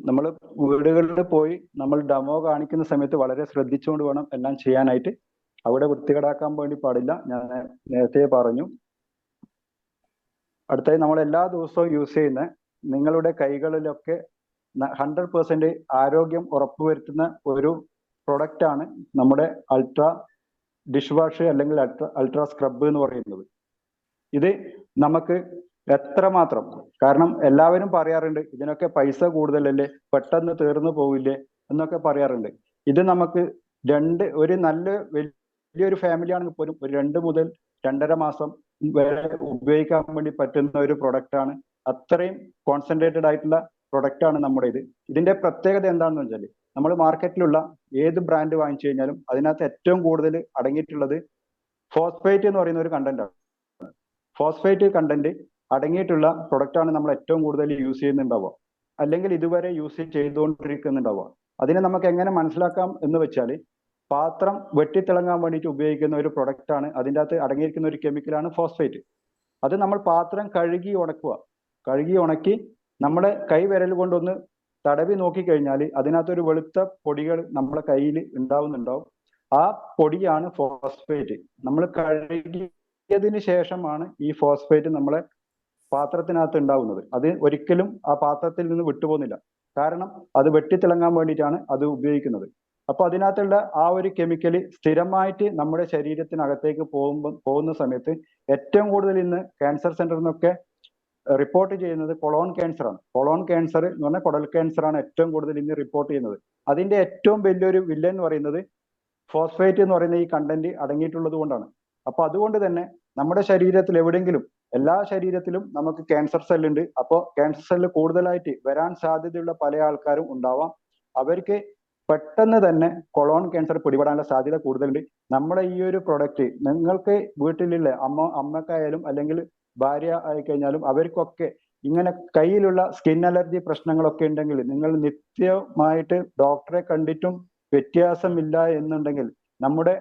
Speaker 2: നമ്മൾ വീടുകളിൽ പോയി നമ്മൾ ഡെമോ കാണിക്കുന്ന സമയത്ത് വളരെ ശ്രദ്ധിച്ചുകൊണ്ട് വേണം എല്ലാം ചെയ്യാനായിട്ട്. അവിടെ വൃത്തികേടാക്കാൻ വേണ്ടി പാടില്ല, ഞാൻ നേരത്തെ പറഞ്ഞു. അടുത്തായി നമ്മൾ എല്ലാ ദിവസവും യൂസ് ചെയ്യുന്ന നിങ്ങളുടെ കൈകളിലൊക്കെ 100% ആരോഗ്യം ഉറപ്പുവരുത്തുന്ന ഒരു പ്രൊഡക്റ്റ് ആണ് നമ്മുടെ അൾട്രാ ഡിഷ് വാഷ് അല്ലെങ്കിൽ അൾട്രാ സ്ക്രബ് എന്ന് പറയുന്നത്. ഇത് നമുക്ക് എത്രമാത്രം, കാരണം എല്ലാവരും പറയാറുണ്ട് ഇതിനൊക്കെ പൈസ കൂടുതലല്ലേ, പെട്ടെന്ന് തീർന്നു പോവില്ലേ എന്നൊക്കെ പറയാറുണ്ട്. ഇത് നമുക്ക് ഒരു നല്ല വലിയൊരു ഫാമിലി ആണെങ്കിൽ പോലും ഒരു 2 മുതൽ 2.5 മാസം വരെ ഉപയോഗിക്കാൻ വേണ്ടി പറ്റുന്ന ഒരു പ്രൊഡക്റ്റ് ആണ്. അത്രയും കോൺസെൻട്രേറ്റഡ് ആയിട്ടുള്ള പ്രൊഡക്റ്റ് ആണ് നമ്മുടെ ഇത്. ഇതിന്റെ പ്രത്യേകത എന്താണെന്ന് വെച്ചാൽ നമ്മൾ മാർക്കറ്റിലുള്ള ഏത് ബ്രാൻഡ് വാങ്ങിച്ചു കഴിഞ്ഞാലും അതിനകത്ത് ഏറ്റവും കൂടുതൽ അടങ്ങിയിട്ടുള്ളത് ഫോസ്ഫേറ്റ് എന്ന് പറയുന്ന ഒരു കണ്ടന്റ് ആണ്. ഫോസ്ഫേറ്റ് കണ്ടന്റ് അടങ്ങിയിട്ടുള്ള പ്രൊഡക്റ്റ് ആണ് നമ്മൾ ഏറ്റവും കൂടുതൽ യൂസ് ചെയ്യുന്നുണ്ടാവുക, അല്ലെങ്കിൽ ഇതുവരെ യൂസ് ചെയ്തുകൊണ്ടിരിക്കുന്നുണ്ടാവുക. അതിനെ നമുക്ക് എങ്ങനെ മനസ്സിലാക്കാം എന്ന് വെച്ചാൽ പാത്രം വെട്ടിത്തിളങ്ങാൻ വേണ്ടിയിട്ട് ഉപയോഗിക്കുന്ന ഒരു പ്രൊഡക്റ്റ് ആണ്. അതിൻ്റെ അകത്ത് അടങ്ങിയിരിക്കുന്ന ഒരു കെമിക്കലാണ് ഫോസ്ഫേറ്റ്. അത് നമ്മൾ പാത്രം കഴുകി ഉണക്കി നമ്മുടെ കൈ വിരൽ കൊണ്ടൊന്ന് തടവി നോക്കിക്കഴിഞ്ഞാൽ അതിനകത്തൊരു വെളുത്ത പൊടികൾ നമ്മളെ കയ്യിൽ ഉണ്ടാവും. ആ പൊടിയാണ് ഫോസ്ഫേറ്റ്. നമ്മൾ കഴുകിയതിന് ശേഷമാണ് ഈ ഫോസ്ഫേറ്റ് നമ്മളെ പാത്രത്തിനകത്ത് ഉണ്ടാവുന്നത്. അത് ഒരിക്കലും ആ പാത്രത്തിൽ നിന്ന് വിട്ടുപോകുന്നില്ല, കാരണം അത് വെട്ടിത്തിളങ്ങാൻ വേണ്ടിയിട്ടാണ് അത് ഉപയോഗിക്കുന്നത്. അപ്പൊ അതിനകത്തുള്ള ആ ഒരു കെമിക്കല് സ്ഥിരമായിട്ട് നമ്മുടെ ശരീരത്തിനകത്തേക്ക് പോകുന്ന സമയത്ത് ഏറ്റവും കൂടുതൽ ഇന്ന് ക്യാൻസർ സെന്ററിൽ നിന്നൊക്കെ റിപ്പോർട്ട് ചെയ്യുന്നത് കൊളോൺ ക്യാൻസർ ആണ്. കൊളോൺ ക്യാൻസർ എന്ന് പറഞ്ഞാൽ കുടൽ ക്യാൻസർ ആണ് ഏറ്റവും കൂടുതൽ ഇന്ന് റിപ്പോർട്ട് ചെയ്യുന്നത്. അതിന്റെ ഏറ്റവും വലിയൊരു വില്ലൻ എന്ന് പറയുന്നത് ഫോസ്ഫേറ്റ് എന്ന് പറയുന്ന ഈ കണ്ടന്റ് അടങ്ങിയിട്ടുള്ളത് കൊണ്ടാണ്. അപ്പൊ അതുകൊണ്ട് തന്നെ നമ്മുടെ ശരീരത്തിൽ എവിടെയെങ്കിലും, എല്ലാ ശരീരത്തിലും നമുക്ക് ക്യാൻസർ സെല്ലുണ്ട്. അപ്പോൾ ക്യാൻസർ സെല്ല് കൂടുതലായിട്ട് വരാൻ സാധ്യതയുള്ള പല ആൾക്കാരും ഉണ്ടാവാം. അവർക്ക് പെട്ടെന്ന് തന്നെ കൊളോൺ ക്യാൻസർ പിടിപെടാനുള്ള സാധ്യത കൂടുതലുണ്ട്. നമ്മുടെ ഈ ഒരു പ്രൊഡക്റ്റ് നിങ്ങൾക്ക് വീട്ടിലുള്ള അമ്മക്കായാലും അല്ലെങ്കിൽ ഭാര്യ ആയിക്കഴിഞ്ഞാലും അവർക്കൊക്കെ ഇങ്ങനെ കയ്യിലുള്ള സ്കിൻ അലർജി പ്രശ്നങ്ങളൊക്കെ ഉണ്ടെങ്കിൽ നിങ്ങൾ നിത്യമായിട്ട് ഡോക്ടറെ കണ്ടിട്ടും വ്യത്യാസമില്ല എന്നുണ്ടെങ്കിൽ നമ്മുടെ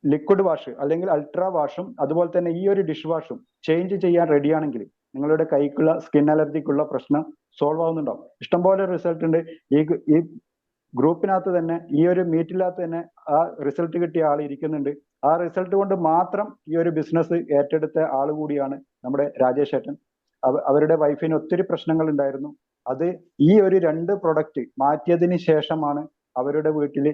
Speaker 2: ലിക്വിഡ് വാഷ് അല്ലെങ്കിൽ അൾട്രാ വാഷും അതുപോലെ തന്നെ ഈ ഒരു ഡിഷ് വാഷും ചേഞ്ച് ചെയ്യാൻ റെഡിയാണെങ്കിൽ നിങ്ങളുടെ കൈക്കുള്ള സ്കിൻ അലർജിക്കുള്ള പ്രശ്നം സോൾവ് ആവുന്നുണ്ടാവും. ഇഷ്ടംപോലെ റിസൾട്ട് ഉണ്ട്. ഈ ഗ്രൂപ്പിനകത്ത് തന്നെ, ഈ ഒരു മീറ്റിനകത്ത് തന്നെ ആ റിസൾട്ട് കിട്ടിയ ആൾ ഇരിക്കുന്നുണ്ട്. ആ റിസൾട്ട് കൊണ്ട് മാത്രം ഈ ഒരു ബിസിനസ് ഏറ്റെടുത്ത ആൾ കൂടിയാണ് നമ്മുടെ രാജേഷ് ഏട്ടൻ. അവരുടെ വൈഫിന് ഒത്തിരി പ്രശ്നങ്ങൾ ഉണ്ടായിരുന്നു. അത് ഈ ഒരു 2 പ്രൊഡക്റ്റ് മാറ്റിയതിന് ശേഷമാണ് അവരുടെ വീട്ടിൽ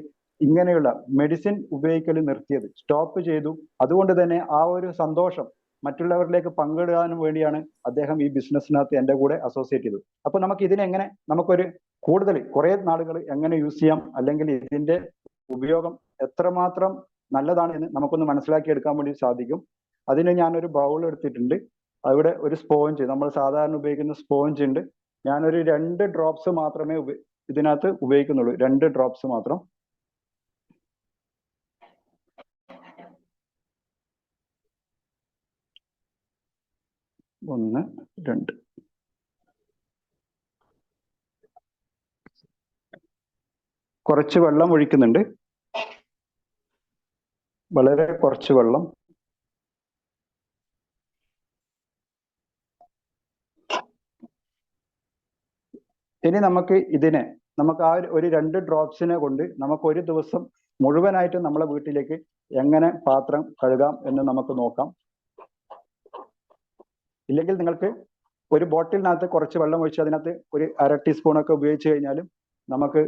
Speaker 2: ഇങ്ങനെയുള്ള മെഡിസിൻ ഉപയോഗിക്കൽ നിർത്തിയത്, സ്റ്റോപ്പ് ചെയ്തു. അതുകൊണ്ട് തന്നെ ആ ഒരു സന്തോഷം മറ്റുള്ളവരിലേക്ക് പങ്കിടാനും വേണ്ടിയാണ് അദ്ദേഹം ഈ ബിസിനസ്സിനകത്ത് എൻ്റെ കൂടെ അസോസിയേറ്റ് ചെയ്തത്. അപ്പൊ നമുക്ക് ഇതിനെങ്ങനെ നമുക്കൊരു കൂടുതൽ കുറെ നാളുകൾ എങ്ങനെ യൂസ് ചെയ്യാം, അല്ലെങ്കിൽ ഇതിന്റെ ഉപയോഗം എത്രമാത്രം നല്ലതാണ് എന്ന് നമുക്കൊന്ന് മനസ്സിലാക്കി എടുക്കാൻ വേണ്ടി സാധിക്കും. അതിന് ഞാനൊരു ബൗൾ എടുത്തിട്ടുണ്ട്. അവിടെ ഒരു സ്പോഞ്ച്, നമ്മൾ സാധാരണ ഉപയോഗിക്കുന്ന സ്പോഞ്ച് ഉണ്ട്. ഞാനൊരു 2 ഡ്രോപ്സ് മാത്രമേ ഇതിനകത്ത് ഉപയോഗിക്കുന്നുള്ളൂ. 2 ഡ്രോപ്സ് മാത്രം. ഒന്ന്, 2. കുറച്ച് വെള്ളം ഒഴിക്കുന്നുണ്ട്, വളരെ കുറച്ച് വെള്ളം. ഇനി നമുക്ക് ആ ഒരു 2 ഡ്രോപ്സിനെ കൊണ്ട് നമുക്ക് ഒരു ദിവസം മുഴുവനായിട്ട് നമ്മളെ വീട്ടിലേക്ക് എങ്ങനെ പാത്രം കഴുകാം എന്ന് നമുക്ക് നോക്കാം. ഇല്ലെങ്കിൽ നിങ്ങൾക്ക് ഒരു ബോട്ടിലിനകത്ത് കുറച്ച് വെള്ളം ഒഴിച്ച് അതിനകത്ത് ഒരു 1/2 ടീസ്പൂൺ ഒക്കെ ഉപയോഗിച്ച് കഴിഞ്ഞാലും നമുക്ക്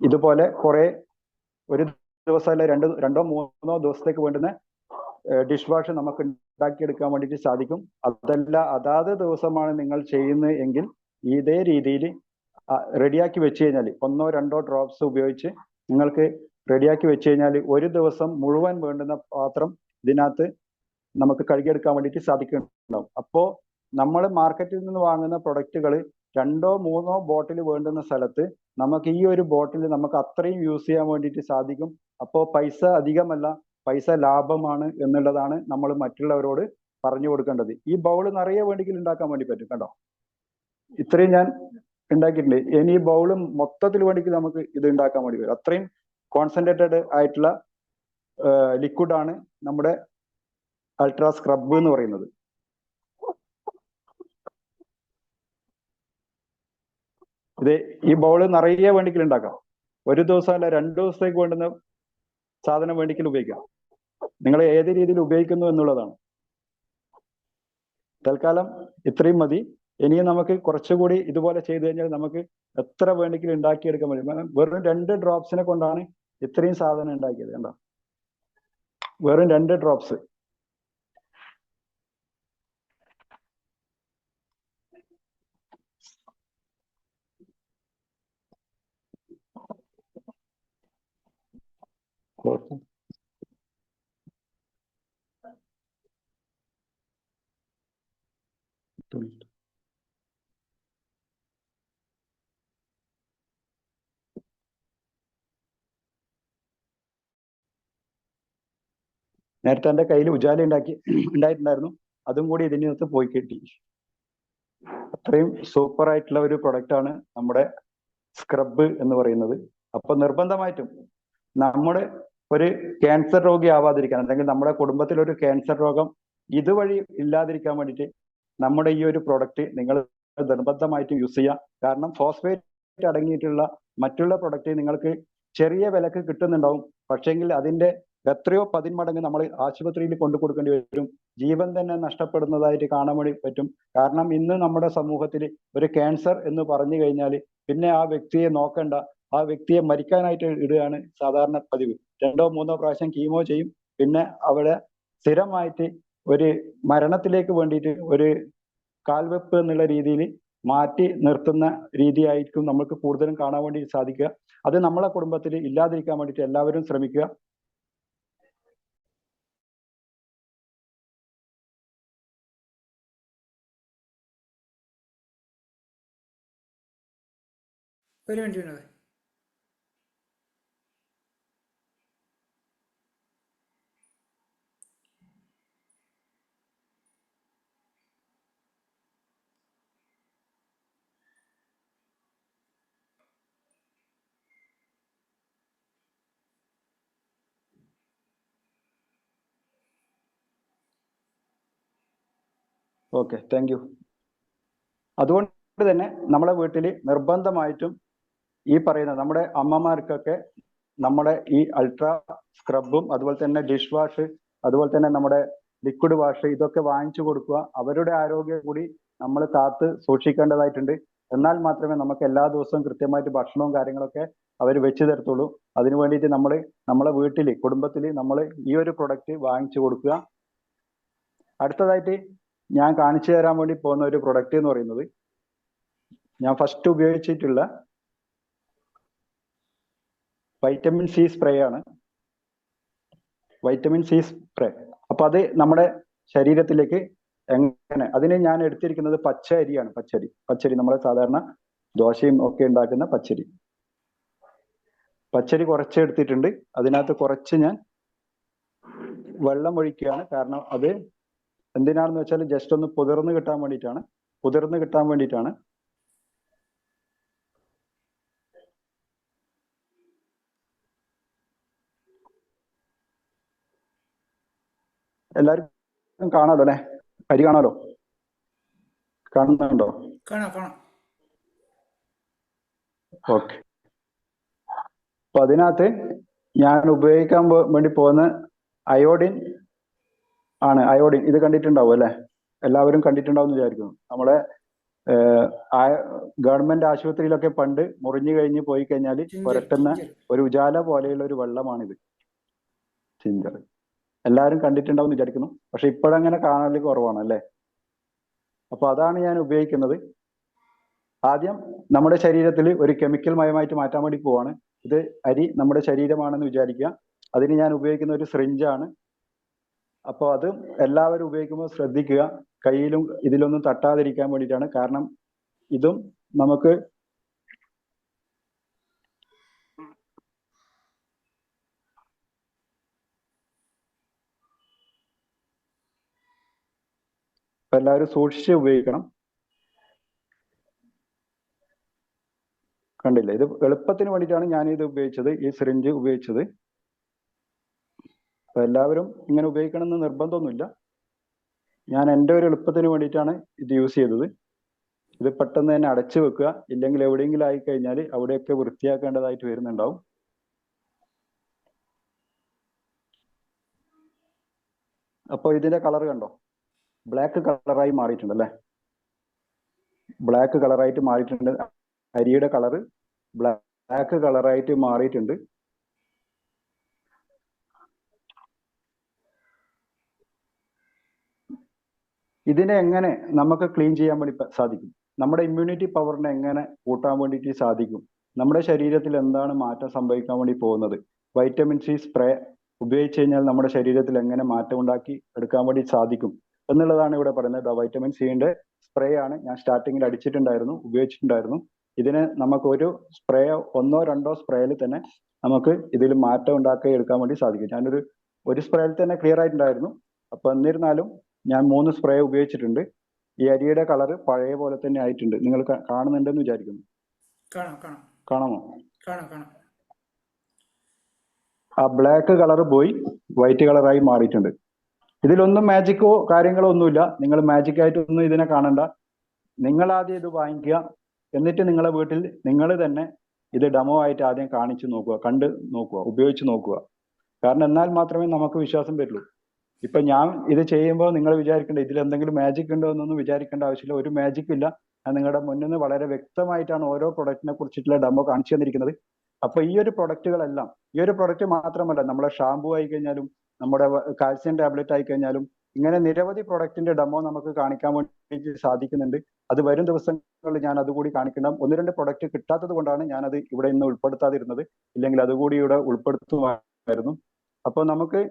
Speaker 2: ഇതുപോലെ കുറെ ഒരു ദിവസം അല്ല 2-3 ദിവസത്തേക്ക് വേണ്ടുന്ന ഡിഷ് വാഷ് നമുക്ക് ഉണ്ടാക്കിയെടുക്കാൻ വേണ്ടിയിട്ട് സാധിക്കും. അതല്ല അതാത് ദിവസമാണ് നിങ്ങൾ ചെയ്യുന്നത് എങ്കിൽ ഇതേ രീതിയിൽ റെഡിയാക്കി വെച്ച് കഴിഞ്ഞാൽ 1-2 ഡ്രോപ്സ് ഉപയോഗിച്ച് നിങ്ങൾക്ക് റെഡിയാക്കി വെച്ച് കഴിഞ്ഞാൽ ഒരു ദിവസം മുഴുവൻ വേണ്ടുന്ന പാത്രം ഇതിനകത്ത് നമുക്ക് കഴുകിയെടുക്കാൻ വേണ്ടിയിട്ട് സാധിക്കുന്നുണ്ടാവും. അപ്പോൾ നമ്മൾ മാർക്കറ്റിൽ നിന്ന് വാങ്ങുന്ന പ്രൊഡക്റ്റുകൾ 2-3 ബോട്ടിൽ വേണ്ടുന്ന സ്ഥലത്ത് നമുക്ക് ഈ ഒരു ബോട്ടിൽ നമുക്ക് അത്രയും യൂസ് ചെയ്യാൻ വേണ്ടിയിട്ട് സാധിക്കും. അപ്പോൾ പൈസ അധികമല്ല, പൈസ ലാഭമാണ് എന്നുള്ളതാണ് നമ്മൾ മറ്റുള്ളവരോട് പറഞ്ഞു കൊടുക്കേണ്ടത്. ഈ ബൗള് നിറയെ വേണമെങ്കിൽ ഉണ്ടാക്കാൻ വേണ്ടി പറ്റും. കണ്ടോ, ഇത്രയും ഞാൻ ഉണ്ടാക്കിയിട്ടുണ്ട്. ഇനി ഈ ബൗള് മൊത്തത്തിൽ വേണമെങ്കിൽ നമുക്ക് ഇത് ഉണ്ടാക്കാൻ വേണ്ടി വരും. അത്രയും കോൺസെൻട്രേറ്റഡ് ആയിട്ടുള്ള ലിക്വിഡാണ് നമ്മുടെ അൾട്രാ സ്ക്രബ് എന്ന് പറയുന്നത്. ഇത് ഈ ബൗള് നിറയെ വേണമെങ്കിൽ ഉണ്ടാക്കാം. ഒരു ദിവസം അല്ല 2 ദിവസത്തേക്ക് വേണ്ടുന്ന സാധനം വേണമെങ്കിൽ ഉപയോഗിക്കാം. നിങ്ങൾ ഏത് രീതിയിൽ ഉപയോഗിക്കുന്നു എന്നുള്ളതാണ്. തൽക്കാലം ഇത്രയും മതി. ഇനിയും നമുക്ക് കുറച്ചുകൂടി ഇതുപോലെ ചെയ്തു കഴിഞ്ഞാൽ നമുക്ക് എത്ര വേണമെങ്കിലും ഉണ്ടാക്കിയെടുക്കാൻ പറ്റും. വെറും 2 ഡ്രോപ്സിനെ കൊണ്ടാണ് ഇത്രയും സാധനം ഉണ്ടാക്കിയത്. കണ്ടോ, വെറും 2 ഡ്രോപ്സ്. നേരത്തെ എൻ്റെ കയ്യിൽ ഉജാല ഉണ്ടായിട്ടുണ്ടായിരുന്നു, അതും കൂടി ഇതിനകത്ത് പോയി കിട്ടി. അത്രയും സൂപ്പർ ആയിട്ടുള്ള ഒരു പ്രൊഡക്റ്റ് ആണ് നമ്മുടെ സ്ക്രബ് എന്ന് പറയുന്നത്. അപ്പൊ നിർബന്ധമായിട്ടും നമ്മുടെ ഒരു ക്യാൻസർ രോഗി ആവാതിരിക്കാൻ, അല്ലെങ്കിൽ നമ്മുടെ കുടുംബത്തിൽ ഒരു ക്യാൻസർ രോഗം ഇതുവഴി ഇല്ലാതിരിക്കാൻ വേണ്ടിയിട്ട് നമ്മുടെ ഈ ഒരു പ്രൊഡക്റ്റ് നിങ്ങൾ നിർബന്ധമായിട്ടും യൂസ് ചെയ്യാം. കാരണം ഫോസ്ഫേറ്റ് അടങ്ങിയിട്ടുള്ള മറ്റുള്ള പ്രൊഡക്റ്റ് നിങ്ങൾക്ക് ചെറിയ വിലക്ക് കിട്ടുന്നുണ്ടാവും, പക്ഷെങ്കിൽ അതിന്റെ എത്രയോ 10 മടങ്ങ് നമ്മൾ ആശുപത്രിയിൽ കൊണ്ടു കൊടുക്കേണ്ടി വരും. ജീവൻ തന്നെ നഷ്ടപ്പെടുന്നതായിട്ട് കാണാൻ വേണ്ടി പറ്റും. കാരണം ഇന്ന് നമ്മുടെ സമൂഹത്തിൽ ഒരു ക്യാൻസർ എന്ന് പറഞ്ഞു കഴിഞ്ഞാൽ പിന്നെ ആ വ്യക്തിയെ നോക്കണ്ട, ആ വ്യക്തിയെ മരിക്കാനായിട്ട് ഇടുകയാണ് സാധാരണ പതിവ്. 2-3 പ്രാവശ്യം കീമോ ചെയ്യും. പിന്നെ അവിടെ സ്ഥിരമായിട്ട് ഒരു മരണത്തിലേക്ക് വേണ്ടിയിട്ട് ഒരു കാൽവെപ്പ് എന്നുള്ള രീതിയിൽ മാറ്റി നിർത്തുന്ന രീതിയായിരിക്കും നമുക്ക് കൂടുതലും കാണാൻ വേണ്ടി സാധിക്കുക. അത് നമ്മളെ കുടുംബത്തിൽ ഇല്ലാതിരിക്കാൻ വേണ്ടിയിട്ട് എല്ലാവരും ശ്രമിക്കുക.
Speaker 3: ഒരു മിനിറ്റ് വിനോദേ.
Speaker 2: Okay, thank you. അതുകൊണ്ട് തന്നെ നമ്മളെ വീട്ടിൽ നിർബന്ധമായിട്ടും ഈ പറയുന്ന നമ്മുടെ അമ്മമാർക്കൊക്കെ നമ്മുടെ ഈ അൾട്രാ സ്ക്രബും അതുപോലെ തന്നെ ഡിഷ് വാഷ് അതുപോലെ തന്നെ നമ്മുടെ ലിക്വിഡ് വാഷ് ഇതൊക്കെ വാങ്ങിച്ചു കൊടുക്കുക. അവരുടെ ആരോഗ്യം കൂടി നമ്മൾ കാത്ത് സൂക്ഷിക്കേണ്ടതായിട്ടുണ്ട്. എന്നാൽ മാത്രമേ നമുക്ക് എല്ലാ ദിവസവും കൃത്യമായിട്ട് ഭക്ഷണവും കാര്യങ്ങളൊക്കെ അവർ വെച്ച് തരത്തുള്ളൂ. അതിനു വേണ്ടിയിട്ട് നമ്മൾ നമ്മളെ വീട്ടിൽ കുടുംബത്തിൽ നമ്മൾ ഈ ഒരു പ്രൊഡക്റ്റ് വാങ്ങിച്ചു കൊടുക്കുക. അടുത്തതായിട്ട് ഞാൻ കാണിച്ചു തരാൻ വേണ്ടി പോകുന്ന ഒരു പ്രൊഡക്റ്റ് എന്ന് പറയുന്നത് ഞാൻ ഫസ്റ്റ് ഉപയോഗിച്ചിട്ടുള്ള വൈറ്റമിൻ സി സ്പ്രേ ആണ്. Vitamin C spray. അപ്പൊ അത് നമ്മുടെ ശരീരത്തിലേക്ക് എങ്ങനെ, അതിന് ഞാൻ എടുത്തിരിക്കുന്നത് പച്ച അരിയാണ്. പച്ചരി നമ്മളെ സാധാരണ ദോശയും ഒക്കെ ഉണ്ടാക്കുന്ന പച്ചരി കുറച്ച് എടുത്തിട്ടുണ്ട്. അതിനകത്ത് കുറച്ച് ഞാൻ വെള്ളം ഒഴിക്കുകയാണ്. കാരണം അത് എന്തിനാണെന്ന് വെച്ചാൽ ജസ്റ്റ് ഒന്ന് കുതിർന്ന് കിട്ടാൻ വേണ്ടിയിട്ടാണ്. എല്ലാവർക്കും കാണാലോ അല്ലെ? അരി കാണാലോ? കാണുന്നുണ്ടോ?
Speaker 3: കാണാം.
Speaker 2: ഓക്കെ. അപ്പൊ അതിനകത്ത് ഞാൻ ഉപയോഗിക്കാൻ വേണ്ടി പോകുന്ന അയോഡിൻ ആണ്. അയോഡിൻ ഇത് കണ്ടിട്ടുണ്ടാവും അല്ലെ? എല്ലാവരും കണ്ടിട്ടുണ്ടാവും എന്ന് വിചാരിക്കുന്നു. നമ്മളെ ഗവൺമെന്റ് ആശുപത്രിയിലൊക്കെ പണ്ട് മുറിഞ്ഞു കഴിഞ്ഞ് പോയി കഴിഞ്ഞാൽ പുരട്ടുന്ന ഒരു ഉജാല പോലെയുള്ള ഒരു വെള്ളമാണിത്, ജിഞ്ചർ. എല്ലാവരും കണ്ടിട്ടുണ്ടാവും എന്ന് വിചാരിക്കുന്നു. പക്ഷെ ഇപ്പോഴങ്ങനെ കാണൽ കുറവാണ് അല്ലെ? അപ്പൊ അതാണ് ഞാൻ ഉപയോഗിക്കുന്നത്. ആദ്യം നമ്മുടെ ശരീരത്തിൽ ഒരു കെമിക്കൽ മയമായിട്ട് മാറ്റാൻ വേണ്ടി പോവാണ്. ഇത് അരി നമ്മുടെ ശരീരമാണെന്ന് വിചാരിക്കുക. അതിന് ഞാൻ ഉപയോഗിക്കുന്ന ഒരു സിറിഞ്ചാണ്. അപ്പോൾ അത് എല്ലാവരും ഉപയോഗിക്കുമ്പോൾ ശ്രദ്ധിക്കുക, കയ്യിലും ഇതിലൊന്നും തട്ടാതിരിക്കാൻ വേണ്ടിയിട്ടാണ്. കാരണം ഇതും നമുക്ക് എല്ലാവരും സൂക്ഷിച്ച് ഉപയോഗിക്കണം. കണ്ടില്ല, ഇത് എളുപ്പത്തിന് വേണ്ടിയിട്ടാണ് ഞാൻ ഇത് ഉപയോഗിച്ചത്, ഈ സിറിഞ്ച് ഉപയോഗിച്ചത്. അപ്പൊ എല്ലാവരും ഇങ്ങനെ ഉപയോഗിക്കണം എന്ന് നിർബന്ധമൊന്നുമില്ല. ഞാൻ എൻ്റെ ഒരു എളുപ്പത്തിന് വേണ്ടിയിട്ടാണ് ഇത് യൂസ് ചെയ്തത്. ഇത് പെട്ടെന്ന് തന്നെ അടച്ചു വെക്കുക, ഇല്ലെങ്കിൽ എവിടെയെങ്കിലും ആയി കഴിഞ്ഞാൽ അവിടെയൊക്കെ വൃത്തിയാക്കേണ്ടതായിട്ട് വരുന്നുണ്ടാവും. അപ്പോൾ ഇതിന്റെ കളർ കണ്ടോ? ബ്ലാക്ക് കളറായി മാറിയിട്ടുണ്ട് അല്ലെ? ബ്ലാക്ക് കളറായിട്ട് മാറിയിട്ടുണ്ട്. അരിയുടെ കളറ് ബ്ലാക്ക് കളറായിട്ട് മാറിയിട്ടുണ്ട്. ഇതിനെ എങ്ങനെ നമുക്ക് ക്ലീൻ ചെയ്യാൻ വേണ്ടി സാധിക്കും? നമ്മുടെ ഇമ്മ്യൂണിറ്റി പവറിനെ എങ്ങനെ കൂട്ടാൻ വേണ്ടിയിട്ട് സാധിക്കും? നമ്മുടെ ശരീരത്തിൽ എന്താണ് മാറ്റം സംഭവിക്കാൻ വേണ്ടി പോകുന്നത്? വൈറ്റമിൻ സി സ്പ്രേ ഉപയോഗിച്ച് കഴിഞ്ഞാൽ നമ്മുടെ ശരീരത്തിൽ എങ്ങനെ മാറ്റം ഉണ്ടാക്കി എടുക്കാൻ വേണ്ടി സാധിക്കും എന്നുള്ളതാണ് ഇവിടെ പറയുന്നത്. വൈറ്റമിൻ സിന്റെ സ്പ്രേ ആണ്. ഞാൻ സ്റ്റാർട്ടിങ്ങിൽ ഉപയോഗിച്ചിട്ടുണ്ടായിരുന്നു. ഇതിന് നമുക്ക് ഒരു സ്പ്രേ, 1-2 സ്പ്രേയിൽ തന്നെ നമുക്ക് ഇതിൽ മാറ്റം ഉണ്ടാക്കി എടുക്കാൻ വേണ്ടി സാധിക്കും. ഒരു സ്പ്രേയിൽ തന്നെ ക്ലിയർ ആയിട്ടുണ്ടായിരുന്നു. അപ്പൊ എന്നിരുന്നാലും ഞാൻ 3 സ്പ്രേ ഉപയോഗിച്ചിട്ടുണ്ട്. ഈ അരിയുടെ കളറ് പഴയ പോലെ തന്നെ ആയിട്ടുണ്ട്. നിങ്ങൾ കാണുന്നുണ്ടെന്ന് വിചാരിക്കുന്നു. കാണാമോ? ആ ബ്ലാക്ക് കളർ പോയി വൈറ്റ് കളറായി മാറിയിട്ടുണ്ട്. ഇതിലൊന്നും മാജിക്കോ കാര്യങ്ങളോ ഒന്നുമില്ല. നിങ്ങൾ മാജിക് ആയിട്ടൊന്നും ഇതിനെ കാണണ്ട. നിങ്ങൾ ആദ്യം ഇത് വാങ്ങിക്കുക, എന്നിട്ട് നിങ്ങളെ വീട്ടിൽ നിങ്ങൾ തന്നെ ഇത് ഡെമോ ആയിട്ട് ആദ്യം കാണിച്ചു നോക്കുക, കണ്ട് നോക്കുക, ഉപയോഗിച്ച് നോക്കുക. കാരണം എന്നാൽ മാത്രമേ നമുക്ക് വിശ്വാസം വരുള്ളൂ. ഇപ്പൊ ഞാൻ ഇത് ചെയ്യുമ്പോൾ നിങ്ങൾ വിചാരിക്കേണ്ട ഇതിൽ എന്തെങ്കിലും മാജിക് ഉണ്ടോ എന്നൊന്നും വിചാരിക്കേണ്ട ആവശ്യമില്ല. ഒരു മാജിക് ഇല്ല. ഞാൻ നിങ്ങളുടെ മുന്നിൽ നിന്ന് വളരെ വ്യക്തമായിട്ടാണ് ഓരോ പ്രൊഡക്റ്റിനെ കുറിച്ചിട്ടുള്ള ഡെമോ കാണിച്ചു തന്നിരിക്കുന്നത്. അപ്പൊ ഈ ഒരു പ്രൊഡക്റ്റുകളെല്ലാം, ഈ ഒരു പ്രൊഡക്റ്റ് മാത്രമല്ല, നമ്മുടെ ഷാമ്പു ആയി കഴിഞ്ഞാലും നമ്മുടെ കാൽസ്യം ടാബ്ലറ്റ് ആയി കഴിഞ്ഞാലും ഇങ്ങനെ നിരവധി പ്രൊഡക്റ്റിന്റെ ഡെമോ നമുക്ക് കാണിക്കാൻ വേണ്ടി സാധിക്കുന്നുണ്ട്. അത് വരും ദിവസങ്ങളിൽ ഞാൻ അതുകൂടി കാണിക്കണം. 1-2 പ്രൊഡക്റ്റ് കിട്ടാത്തത് കൊണ്ടാണ് ഞാനത് ഇവിടെ ഇന്ന് ഉൾപ്പെടുത്താതിരുന്നത്. ഇല്ലെങ്കിൽ അതുകൂടി ഇവിടെ ഉൾപ്പെടുത്തുമായിരുന്നു. അപ്പോൾ നമുക്ക്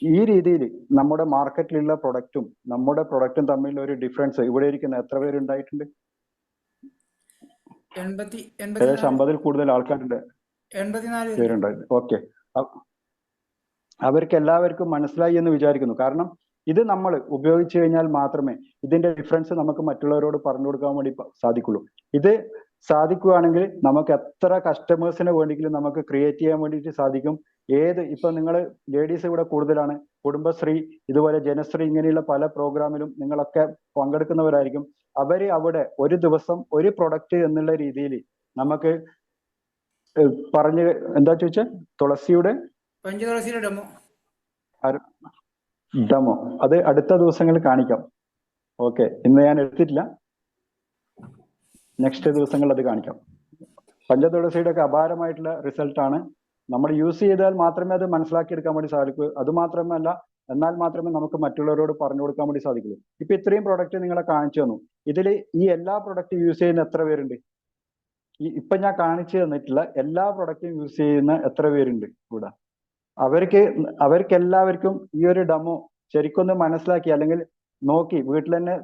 Speaker 2: ഈ രീതിയിൽ നമ്മുടെ മാർക്കറ്റിലുള്ള പ്രൊഡക്റ്റും നമ്മുടെ പ്രൊഡക്റ്റും തമ്മിലുള്ള ഒരു ഡിഫറൻസ് ഇവിടെ ഇരിക്കുന്ന എത്ര പേരുണ്ടായിട്ടുണ്ട്? ഏകദേശം 50-ൽ കൂടുതൽ ആൾക്കാരുണ്ട്.
Speaker 3: 84
Speaker 2: പേരുണ്ടായിരുന്നു. ഓക്കെ, അവർക്ക് എല്ലാവർക്കും മനസ്സിലായി എന്ന് വിചാരിക്കുന്നു. കാരണം ഇത് നമ്മൾ ഉപയോഗിച്ചു കഴിഞ്ഞാൽ മാത്രമേ ഇതിന്റെ ഡിഫറൻസ് നമുക്ക് മറ്റുള്ളവരോട് പറഞ്ഞു കൊടുക്കാൻ വേണ്ടി സാധിക്കുള്ളൂ. ഇത് സാധിക്കുകയാണെങ്കിൽ നമുക്ക് എത്ര കസ്റ്റമേഴ്സിനെ വേണമെങ്കിലും നമുക്ക് ക്രിയേറ്റ് ചെയ്യാൻ വേണ്ടിയിട്ട് സാധിക്കും. ഇപ്പൊ നിങ്ങൾ ലേഡീസ് ഇവിടെ കൂടുതലാണ്. കുടുംബശ്രീ, ഇതുപോലെ ജനശ്രീ, ഇങ്ങനെയുള്ള പല പ്രോഗ്രാമിലും നിങ്ങളൊക്കെ പങ്കെടുക്കുന്നവരായിരിക്കും. അവര് അവിടെ ഒരു ദിവസം ഒരു പ്രൊഡക്റ്റ് എന്നുള്ള രീതിയിൽ നമുക്ക് പറഞ്ഞ് എന്താ ചോദിച്ചാ, തുളസിയുടെ
Speaker 3: പഞ്ചതുളസിയുടെ ഡെമോ
Speaker 2: ഡെമോ അത് അടുത്ത ദിവസങ്ങളിൽ കാണിക്കാം. ഓക്കെ, ഇന്ന് ഞാൻ എടുത്തിട്ടില്ല, നെക്സ്റ്റ് ദിവസങ്ങളിൽ അത് കാണിക്കാം. പഞ്ചതുളസിയുടെ ഒക്കെ അപാരമായിട്ടുള്ള റിസൾട്ടാണ്. നമ്മൾ യൂസ് ചെയ്താൽ മാത്രമേ അത് മനസ്സിലാക്കിയെടുക്കാൻ വേണ്ടി സാധിക്കൂ. അത് മാത്രമല്ല, എന്നാൽ മാത്രമേ നമുക്ക് മറ്റുള്ളവരോട് പറഞ്ഞു കൊടുക്കാൻ വേണ്ടി സാധിക്കുള്ളൂ. ഇപ്പൊ ഇത്രയും പ്രൊഡക്റ്റ് നിങ്ങളെ കാണിച്ചു തന്നു. ഇതിൽ ഈ എല്ലാ പ്രൊഡക്റ്റ് യൂസ് ചെയ്യുന്ന എത്ര പേരുണ്ട്? ഇപ്പൊ ഞാൻ കാണിച്ചു തന്നിട്ടുള്ള എല്ലാ പ്രൊഡക്റ്റും യൂസ് ചെയ്യുന്ന എത്ര പേരുണ്ട് ഇവിടെ? അവർക്ക് എല്ലാവർക്കും ഈ ഒരു ഡെമോ ശരിക്കൊന്ന് മനസ്സിലാക്കി, അല്ലെങ്കിൽ നോക്കി വീട്ടിൽ തന്നെ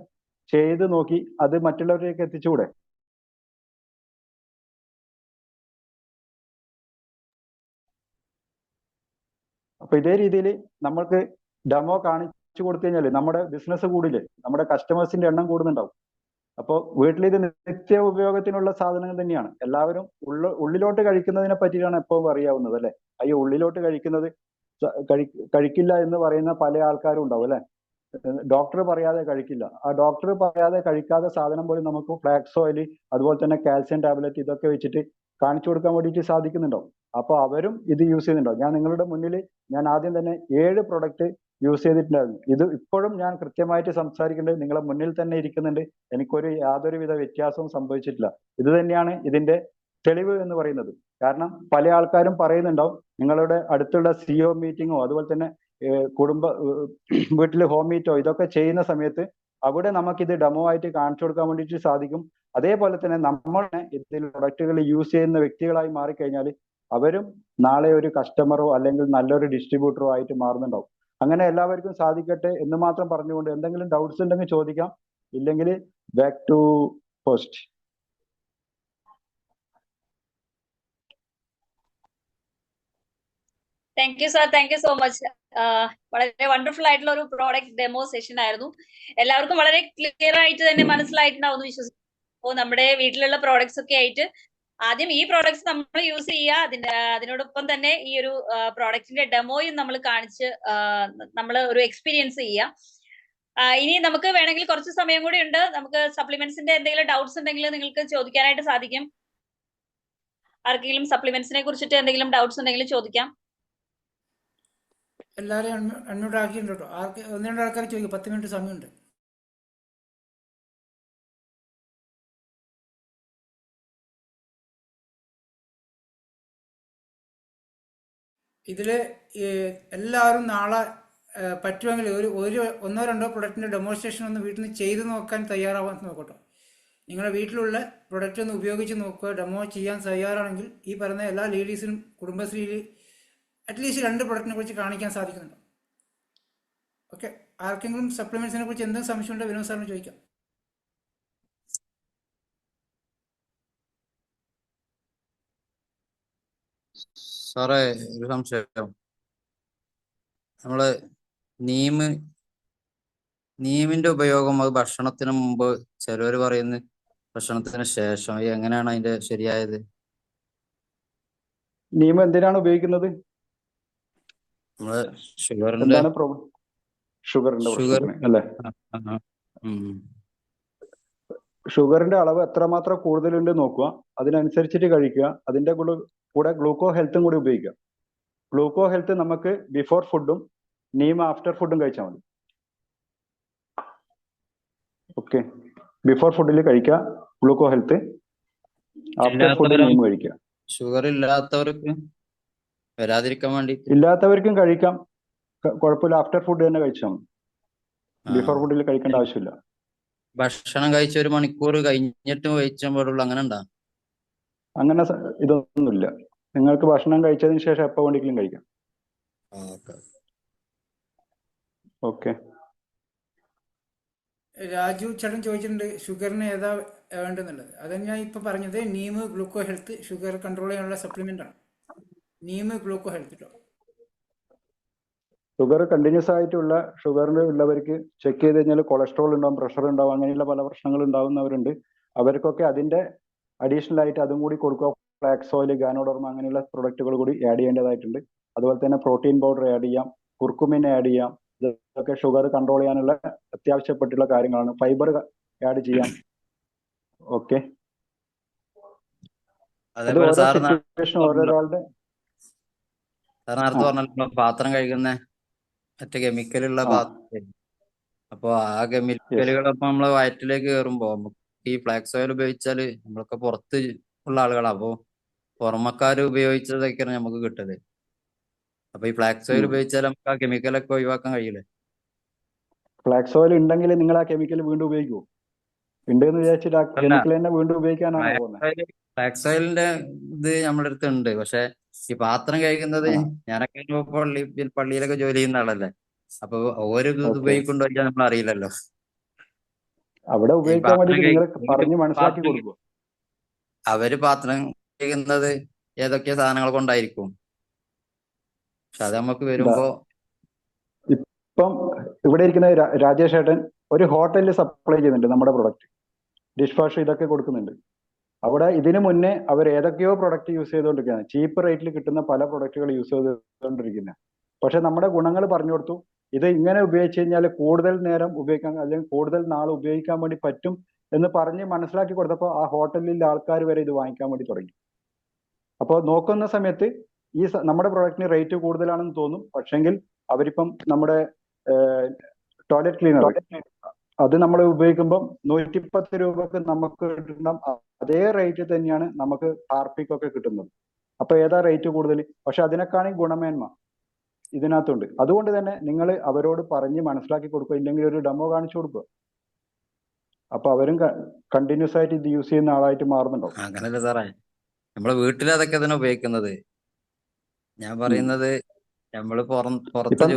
Speaker 2: ചെയ്ത് നോക്കി അത് മറ്റുള്ളവരിലേക്ക് എത്തിച്ചുകൂടെ? അപ്പൊ ഇതേ രീതിയിൽ നമ്മൾക്ക് ഡെമോ കാണിച്ചു കൊടുത്തു കഴിഞ്ഞാൽ നമ്മുടെ ബിസിനസ് കൂടില്ലേ, നമ്മുടെ കസ്റ്റമേഴ്സിന്റെ എണ്ണം കൂടുന്നുണ്ടാവും. അപ്പോൾ വീട്ടിൽ ഇത് നിത്യ ഉപയോഗത്തിനുള്ള സാധനങ്ങൾ തന്നെയാണ്. എല്ലാവരും ഉള്ളിലോട്ട് കഴിക്കുന്നതിനെ പറ്റിയാണ് എപ്പോഴും അറിയാവുന്നത് അല്ലെ. അയ്യോ, ഉള്ളിലോട്ട് കഴിക്കുന്നത് കഴിക്കില്ല എന്ന് പറയുന്ന പല ആൾക്കാരും ഉണ്ടാവും അല്ലെ. ഡോക്ടർ പറയാതെ കഴിക്കില്ല. ആ ഡോക്ടർ പറയാതെ കഴിക്കാത്ത സാധനം പോലും നമുക്ക് ഫ്ലാക്സ് ഓയിൽ, അതുപോലെ തന്നെ കാൽസ്യം ടാബ്ലറ്റ്, ഇതൊക്കെ വെച്ചിട്ട് കാണിച്ചു കൊടുക്കാൻ വേണ്ടിയിട്ട് സാധിക്കുന്നുണ്ടാവും. അപ്പൊ അവരും ഇത് യൂസ് ചെയ്യുന്നുണ്ടാവും. ഞാൻ നിങ്ങളുടെ മുന്നിൽ ഞാൻ ആദ്യം തന്നെ 7 പ്രൊഡക്റ്റ് യൂസ് ചെയ്തിട്ടുണ്ടായിരുന്നു. ഇത് ഇപ്പോഴും ഞാൻ കൃത്യമായിട്ട് സംസാരിക്കേണ്ടത് നിങ്ങളെ മുന്നിൽ തന്നെ ഇരിക്കുന്നുണ്ട്. എനിക്കൊരു യാതൊരുവിധ വ്യത്യാസവും സംഭവിച്ചിട്ടില്ല. ഇത് തന്നെയാണ് ഇതിന്റെ തെളിവ് എന്ന് പറയുന്നത്. കാരണം പല ആൾക്കാരും പറയുന്നുണ്ടാവും നിങ്ങളുടെ അടുത്തുള്ള CEO മീറ്റിങ്ങോ അതുപോലെ തന്നെ വീട്ടിൽ ഹോം മീറ്റോ ഇതൊക്കെ ചെയ്യുന്ന സമയത്ത് അവിടെ നമുക്കിത് ഡെമോ ആയിട്ട് കാണിച്ചു കൊടുക്കാൻ വേണ്ടിയിട്ട് സാധിക്കും. അതേപോലെ തന്നെ നമ്മൾ ഇതിൽ പ്രൊഡക്റ്റുകൾ യൂസ് ചെയ്യുന്ന വ്യക്തികളായി മാറിക്കഴിഞ്ഞാൽ അവരും നാളെ ഒരു കസ്റ്റമറോ അല്ലെങ്കിൽ നല്ലൊരു ഡിസ്ട്രിബ്യൂട്ടറോ ആയിട്ട് മാറുന്നുണ്ടാവും. അങ്ങനെ എല്ലാവർക്കും സാധിക്കട്ടെ എന്ന് മാത്രം പറഞ്ഞുകൊണ്ട് എന്തെങ്കിലും ഡൗട്ട്സ് ഉണ്ടെങ്കിൽ ചോദിക്കാം, ഇല്ലെങ്കിൽ back to post.
Speaker 1: Thank you sir, thank you so much. വളരെ വണ്ടർഫുൾ ആയിട്ടുള്ള ഒരു പ്രോഡക്റ്റ് ഡെമോ സെഷൻ ആയിരുന്നു. എല്ലാവർക്കും വളരെ ക്ലിയർ ആയിട്ട് തന്നെ മനസ്സിലായിട്ടുണ്ടാവും എന്ന് വിശ്വസിക്കുന്നു. അപ്പോൾ നമ്മുടെ വീട്ടിലുള്ള പ്രോഡക്ട്സ് ഒക്കെ ആയിട്ട് ആദ്യം ഈ പ്രോഡക്ട്സ് നമ്മൾ യൂസ് ചെയ്യുക, അതിനോടൊപ്പം തന്നെ ഈ ഒരു പ്രോഡക്റ്റിന്റെ ഡെമോയും നമ്മൾ കാണിച്ച് നമ്മൾ ഒരു എക്സ്പീരിയൻസ് ചെയ്യുക. ഇനി നമുക്ക് വേണമെങ്കിൽ കുറച്ച് സമയം കൂടി ഉണ്ട്. നമുക്ക് സപ്ലിമെന്റ്സിന്റെ എന്തെങ്കിലും ഡൗട്ട്സ് ഉണ്ടെങ്കിൽ നിങ്ങൾക്ക് ചോദിക്കാനായിട്ട് സാധിക്കും. ആർക്കെങ്കിലും സപ്ലിമെന്റ്സിനെ കുറിച്ചിട്ട് എന്തെങ്കിലും ഡൗട്ട്സ് ഉണ്ടെങ്കിൽ ചോദിക്കാം.
Speaker 3: എല്ലാവരെയും അൺമ്യൂട്ട് ആക്കിയിട്ടുണ്ട് കേട്ടോ. ഒന്ന് രണ്ട് ആൾക്കാർ ചോദിക്കും. 10 മിനിറ്റ് സമയമുണ്ട്. ഇതില് എല്ലാവരും നാളെ പറ്റുമെങ്കിൽ ഒന്നോ രണ്ടോ പ്രൊഡക്റ്റിന്റെ ഡെമോൺസ്ട്രേഷൻ ഒന്ന് വീട്ടിൽ നിന്ന് ചെയ്ത് നോക്കാൻ തയ്യാറാവാൻ നോക്കട്ടോ. നിങ്ങളുടെ വീട്ടിലുള്ള പ്രൊഡക്റ്റ് ഒന്ന് ഉപയോഗിച്ച് നോക്കുക. ഡെമോ ചെയ്യാൻ തയ്യാറാണെങ്കിൽ ഈ പറയുന്ന എല്ലാ ലേഡീസിനും കുടുംബശ്രീയിൽ അറ്റ്ലീസ്റ്റ് 2 പ്രൊഡക്റ്റിനെ കുറിച്ച് കാണിക്കാൻ സാധിക്കുന്നുണ്ട്. ഓക്കെ, ആർക്കെങ്കിലും സപ്ലിമെന്റ്സിനെ കുറിച്ച് എന്തെങ്കിലും സംശയമുണ്ടോ വിനോദ് സാറിന് ചോദിക്കാം.
Speaker 4: സാറേ, ഒരു സംശയം. നമ്മള് നീമിന്റെ ഉപയോഗം അത് ഭക്ഷണത്തിന് മുമ്പ്, ചിലവർ പറയുന്നു ഭക്ഷണത്തിന് ശേഷം. എങ്ങനെയാണ് അതിന്റെ ശരിയായത്?
Speaker 2: നീം എന്തിനാണ് ഉപയോഗിക്കുന്നത്?
Speaker 4: നമ്മള് ഷുഗറിന്റെ
Speaker 2: എന്താണ് പ്രോബ്ലം? ഷുഗറിന്റെ പ്രശ്നത്തിന് അല്ലേ? ഷുഗറിന്റെ അളവ് എത്രമാത്രം കൂടുതലുണ്ട് നോക്കുക, അതിനനുസരിച്ചിട്ട് കഴിക്കുക. അതിന്റെ കൂടെ ഗ്ലൂക്കോ ഹെൽത്തും കൂടി ഉപയോഗിക്കുക. ഗ്ലൂക്കോ ഹെൽത്ത് നമുക്ക് ബിഫോർ ഫുഡും നീം ആഫ്റ്റർ ഫുഡും കഴിച്ചാൽ മതി. ഓക്കെ, ബിഫോർ ഫുഡിൽ കഴിക്കുക gluco health, after food Neem കഴിക്കുക.
Speaker 4: ഷുഗർ ഇല്ലാത്തവർക്ക് വരാതിരിക്കാൻ വേണ്ടി
Speaker 2: ഇല്ലാത്തവർക്കും കഴിക്കാം, കുഴപ്പമില്ല. ആഫ്റ്റർ ഫുഡ് തന്നെ കഴിച്ചാൽ മതി, ബിഫോർ ഫുഡിൽ കഴിക്കേണ്ട ആവശ്യമില്ല.
Speaker 4: ഭക്ഷണം കഴിച്ച 1 മണിക്കൂർ കഴിഞ്ഞിട്ട് കഴിച്ചാൽ പാടുള്ളൂ, അങ്ങനെ ഉണ്ടാ?
Speaker 2: അങ്ങനെ ഇതൊന്നുമില്ല. നിങ്ങൾക്ക് ഭക്ഷണം കഴിച്ചതിന് ശേഷം എപ്പോ വേണമെങ്കിലും കഴിക്കാം. ഓക്കെ.
Speaker 3: രാജു ചേട്ടൻ ചോദിച്ചിട്ടുണ്ട് ഷുഗറിന് ഏതാ വേണ്ടെന്നുള്ളത്. അത് ഞാൻ ഇപ്പൊ പറഞ്ഞത് Neem gluco health sugar control ചെയ്യാനുള്ള സപ്ലിമെന്റ് ആണ്. നീം ഗ്ലൂക്കോ ഹെൽത്ത് കേട്ടോ.
Speaker 2: ഷുഗർ കണ്ടിന്യൂസ് ആയിട്ടുള്ള ഷുഗറിന് ഉള്ളവർക്ക് ചെക്ക് ചെയ്ത് കഴിഞ്ഞാൽ കൊളസ്ട്രോൾ ഉണ്ടാവും, പ്രഷർ ഉണ്ടാവും, അങ്ങനെയുള്ള പല പ്രശ്നങ്ങൾ ഉണ്ടാവുന്നവരുണ്ട്. അവർക്കൊക്കെ അതിന്റെ അഡീഷണൽ ആയിട്ട് അതും കൂടി കൊടുക്കുക. ഫ്ലാക്സ് ഓയിൽ, ഗാനോഡർമ അങ്ങനെയുള്ള പ്രൊഡക്റ്റുകൾ കൂടി ആഡ് ചെയ്യേണ്ടതായിട്ടുണ്ട്. അതുപോലെ തന്നെ പ്രോട്ടീൻ പൗഡർ ആഡ് ചെയ്യാം. കുർക്കുമിൻ ആഡ് ചെയ്യാം. ഇതൊക്കെ ഷുഗർ കൺട്രോൾ ചെയ്യാനുള്ള അത്യാവശ്യപ്പെട്ടുള്ള കാര്യങ്ങളാണ്. ഫൈബർ ആഡ് ചെയ്യാം. ഓക്കെ, അത്
Speaker 4: അതേപോലെ
Speaker 2: ഓരോ
Speaker 4: സാർ
Speaker 2: സിറ്റുവേഷൻ ഓരോരാളുടെ
Speaker 4: നേരത്തെ പറഞ്ഞല്ലോ പാത്രം കഴുകുന്ന മറ്റേ കെമിക്കലുള്ള
Speaker 2: ആ
Speaker 4: പാത്രം. അപ്പൊ ആ
Speaker 2: യെസ്
Speaker 4: കെമിക്കലുകൾ അപ്പൊ നമ്മളെ വയറ്റിലേക്ക് കയറുമ്പോ നമുക്ക് ഈ ഫ്ലാക്സ് ഓയിൽ ഉപയോഗിച്ചാല് നമ്മളൊക്കെ പുറത്ത് ഉള്ള ആളുകളാ, അപ്പൊ പുറമക്കാര് ഉപയോഗിച്ചതൊക്കെയാണ് നമുക്ക് കിട്ടത്. അപ്പൊ ഈ ഫ്ലാക്സ് ഓയിൽ ഉപയോഗിച്ചാൽ നമുക്ക് ആ കെമിക്കലൊക്കെ ഒഴിവാക്കാൻ കഴിയില്ലേ?
Speaker 2: ഫ്ലാക്സ് ഓയിൽ ഉണ്ടെങ്കിൽ നിങ്ങൾ ആ കെമിക്കൽ വീണ്ടും ഉപയോഗിക്കുമോ? ഉണ്ടെന്ന് വിചാരിച്ചിട്ട് ആ
Speaker 4: അല്ല,
Speaker 2: കെമിക്കൽ തന്നെ വീണ്ടും ഉപയോഗിക്കാനാണോ പോകുന്നത്?
Speaker 4: ഫ്ലാക്സ് ഓയിലിന്റെ ഇത് നമ്മുടെ അടുത്ത് ഉണ്ട്. പക്ഷെ ഈ പാത്രം കഴുകുന്നത്
Speaker 2: ആ
Speaker 4: ഞാനൊക്കെ ഇപ്പൊ പള്ളിയിലൊക്കെ ജോലി ചെയ്യുന്ന ആളല്ലേ. അപ്പൊ ഓരോ ഇത്
Speaker 2: ഓക്കെ,
Speaker 4: ഉപയോഗിക്കൊണ്ടോ ഇല്ല നമ്മൾ അറിയില്ലല്ലോ.
Speaker 2: അവിടെ
Speaker 4: ഈ
Speaker 2: ഉപയോഗിക്കാൻ
Speaker 4: പാത്രം
Speaker 2: വേണ്ടിയിട്ട് നിങ്ങൾ പറഞ്ഞ് മനസ്സിലാക്കി
Speaker 4: പാത്രം
Speaker 2: കൊടുക്കുക.
Speaker 4: അവര് പാത്രം കഴുകുന്നത് ഏതൊക്കെ സാധനങ്ങൾ കൊണ്ടായിരിക്കും. പക്ഷെ അത് നമുക്ക്
Speaker 2: എന്താ
Speaker 4: വരുമ്പോ
Speaker 2: ഇപ്പം ഇവിടെ ഇരിക്കുന്ന രാജേഷ് ഏട്ടൻ ഒരു ഹോട്ടലിൽ സപ്ലൈ ചെയ്യുന്നുണ്ട് നമ്മുടെ പ്രൊഡക്റ്റ്, ഡിഷ് വാഷ് ഇതൊക്കെ കൊടുക്കുന്നുണ്ട്. അവിടെ ഇതിനു മുന്നേ അവർ ഏതൊക്കെയോ പ്രൊഡക്റ്റ് യൂസ് ചെയ്തുകൊണ്ടിരിക്കുകയാണ്. ചീപ്പ് റേറ്റിൽ കിട്ടുന്ന പല പ്രൊഡക്റ്റുകൾ യൂസ് ചെയ്തുകൊണ്ടിരിക്കുന്നത്. പക്ഷെ നമ്മുടെ ഗുണങ്ങൾ പറഞ്ഞു കൊടുത്തു. ഇത് ഇങ്ങനെ ഉപയോഗിച്ച് കഴിഞ്ഞാൽ കൂടുതൽ നേരം ഉപയോഗിക്കാൻ അല്ലെങ്കിൽ കൂടുതൽ നാൾ ഉപയോഗിക്കാൻ വേണ്ടി പറ്റും എന്ന് പറഞ്ഞ് മനസ്സിലാക്കി കൊടുത്തപ്പോൾ ആ ഹോട്ടലിലെ ആൾക്കാർ വരെ ഇത് വാങ്ങിക്കാൻ വേണ്ടി തുടങ്ങി. അപ്പോൾ നോക്കുന്ന സമയത്ത് ഈ നമ്മുടെ പ്രൊഡക്റ്റിന് റേറ്റ് കൂടുതലാണെന്ന് തോന്നും. പക്ഷെങ്കിൽ അവരിപ്പം നമ്മുടെ ടോയ്ലറ്റ് ക്ലീനർ അത് നമ്മൾ ഉപയോഗിക്കുമ്പോൾ 110 രൂപക്ക് നമുക്ക് കിട്ടുന്ന അതേ റേറ്റ് തന്നെയാണ് നമുക്ക് ഹാർപ്പിക്കൊക്കെ കിട്ടുന്നത്. അപ്പൊ ഏതാ റേറ്റ് കൂടുതൽ? പക്ഷെ അതിനേക്കാളും ഗുണമേന്മ ഇതിനകത്തുണ്ട്. അതുകൊണ്ട് തന്നെ നിങ്ങൾ അവരോട് പറഞ്ഞ് മനസ്സിലാക്കി കൊടുക്കുക, ഇല്ലെങ്കിൽ ഒരു ഡെമോ കാണിച്ചു കൊടുക്കുക. അപ്പൊ അവരും കണ്ടിന്യൂസ് ആയിട്ട് ഇത് യൂസ് ചെയ്യുന്ന ആളായിട്ട് മാറുന്നുണ്ടാവും.
Speaker 4: അങ്ങനല്ല സാറേ, നമ്മളെ വീട്ടിൽ അതൊക്കെ തന്നെ ഉപയോഗിക്കുന്നത്. ഞാൻ പറയുന്നത് നമ്മള് പുറത്ത്
Speaker 2: ഇപ്പം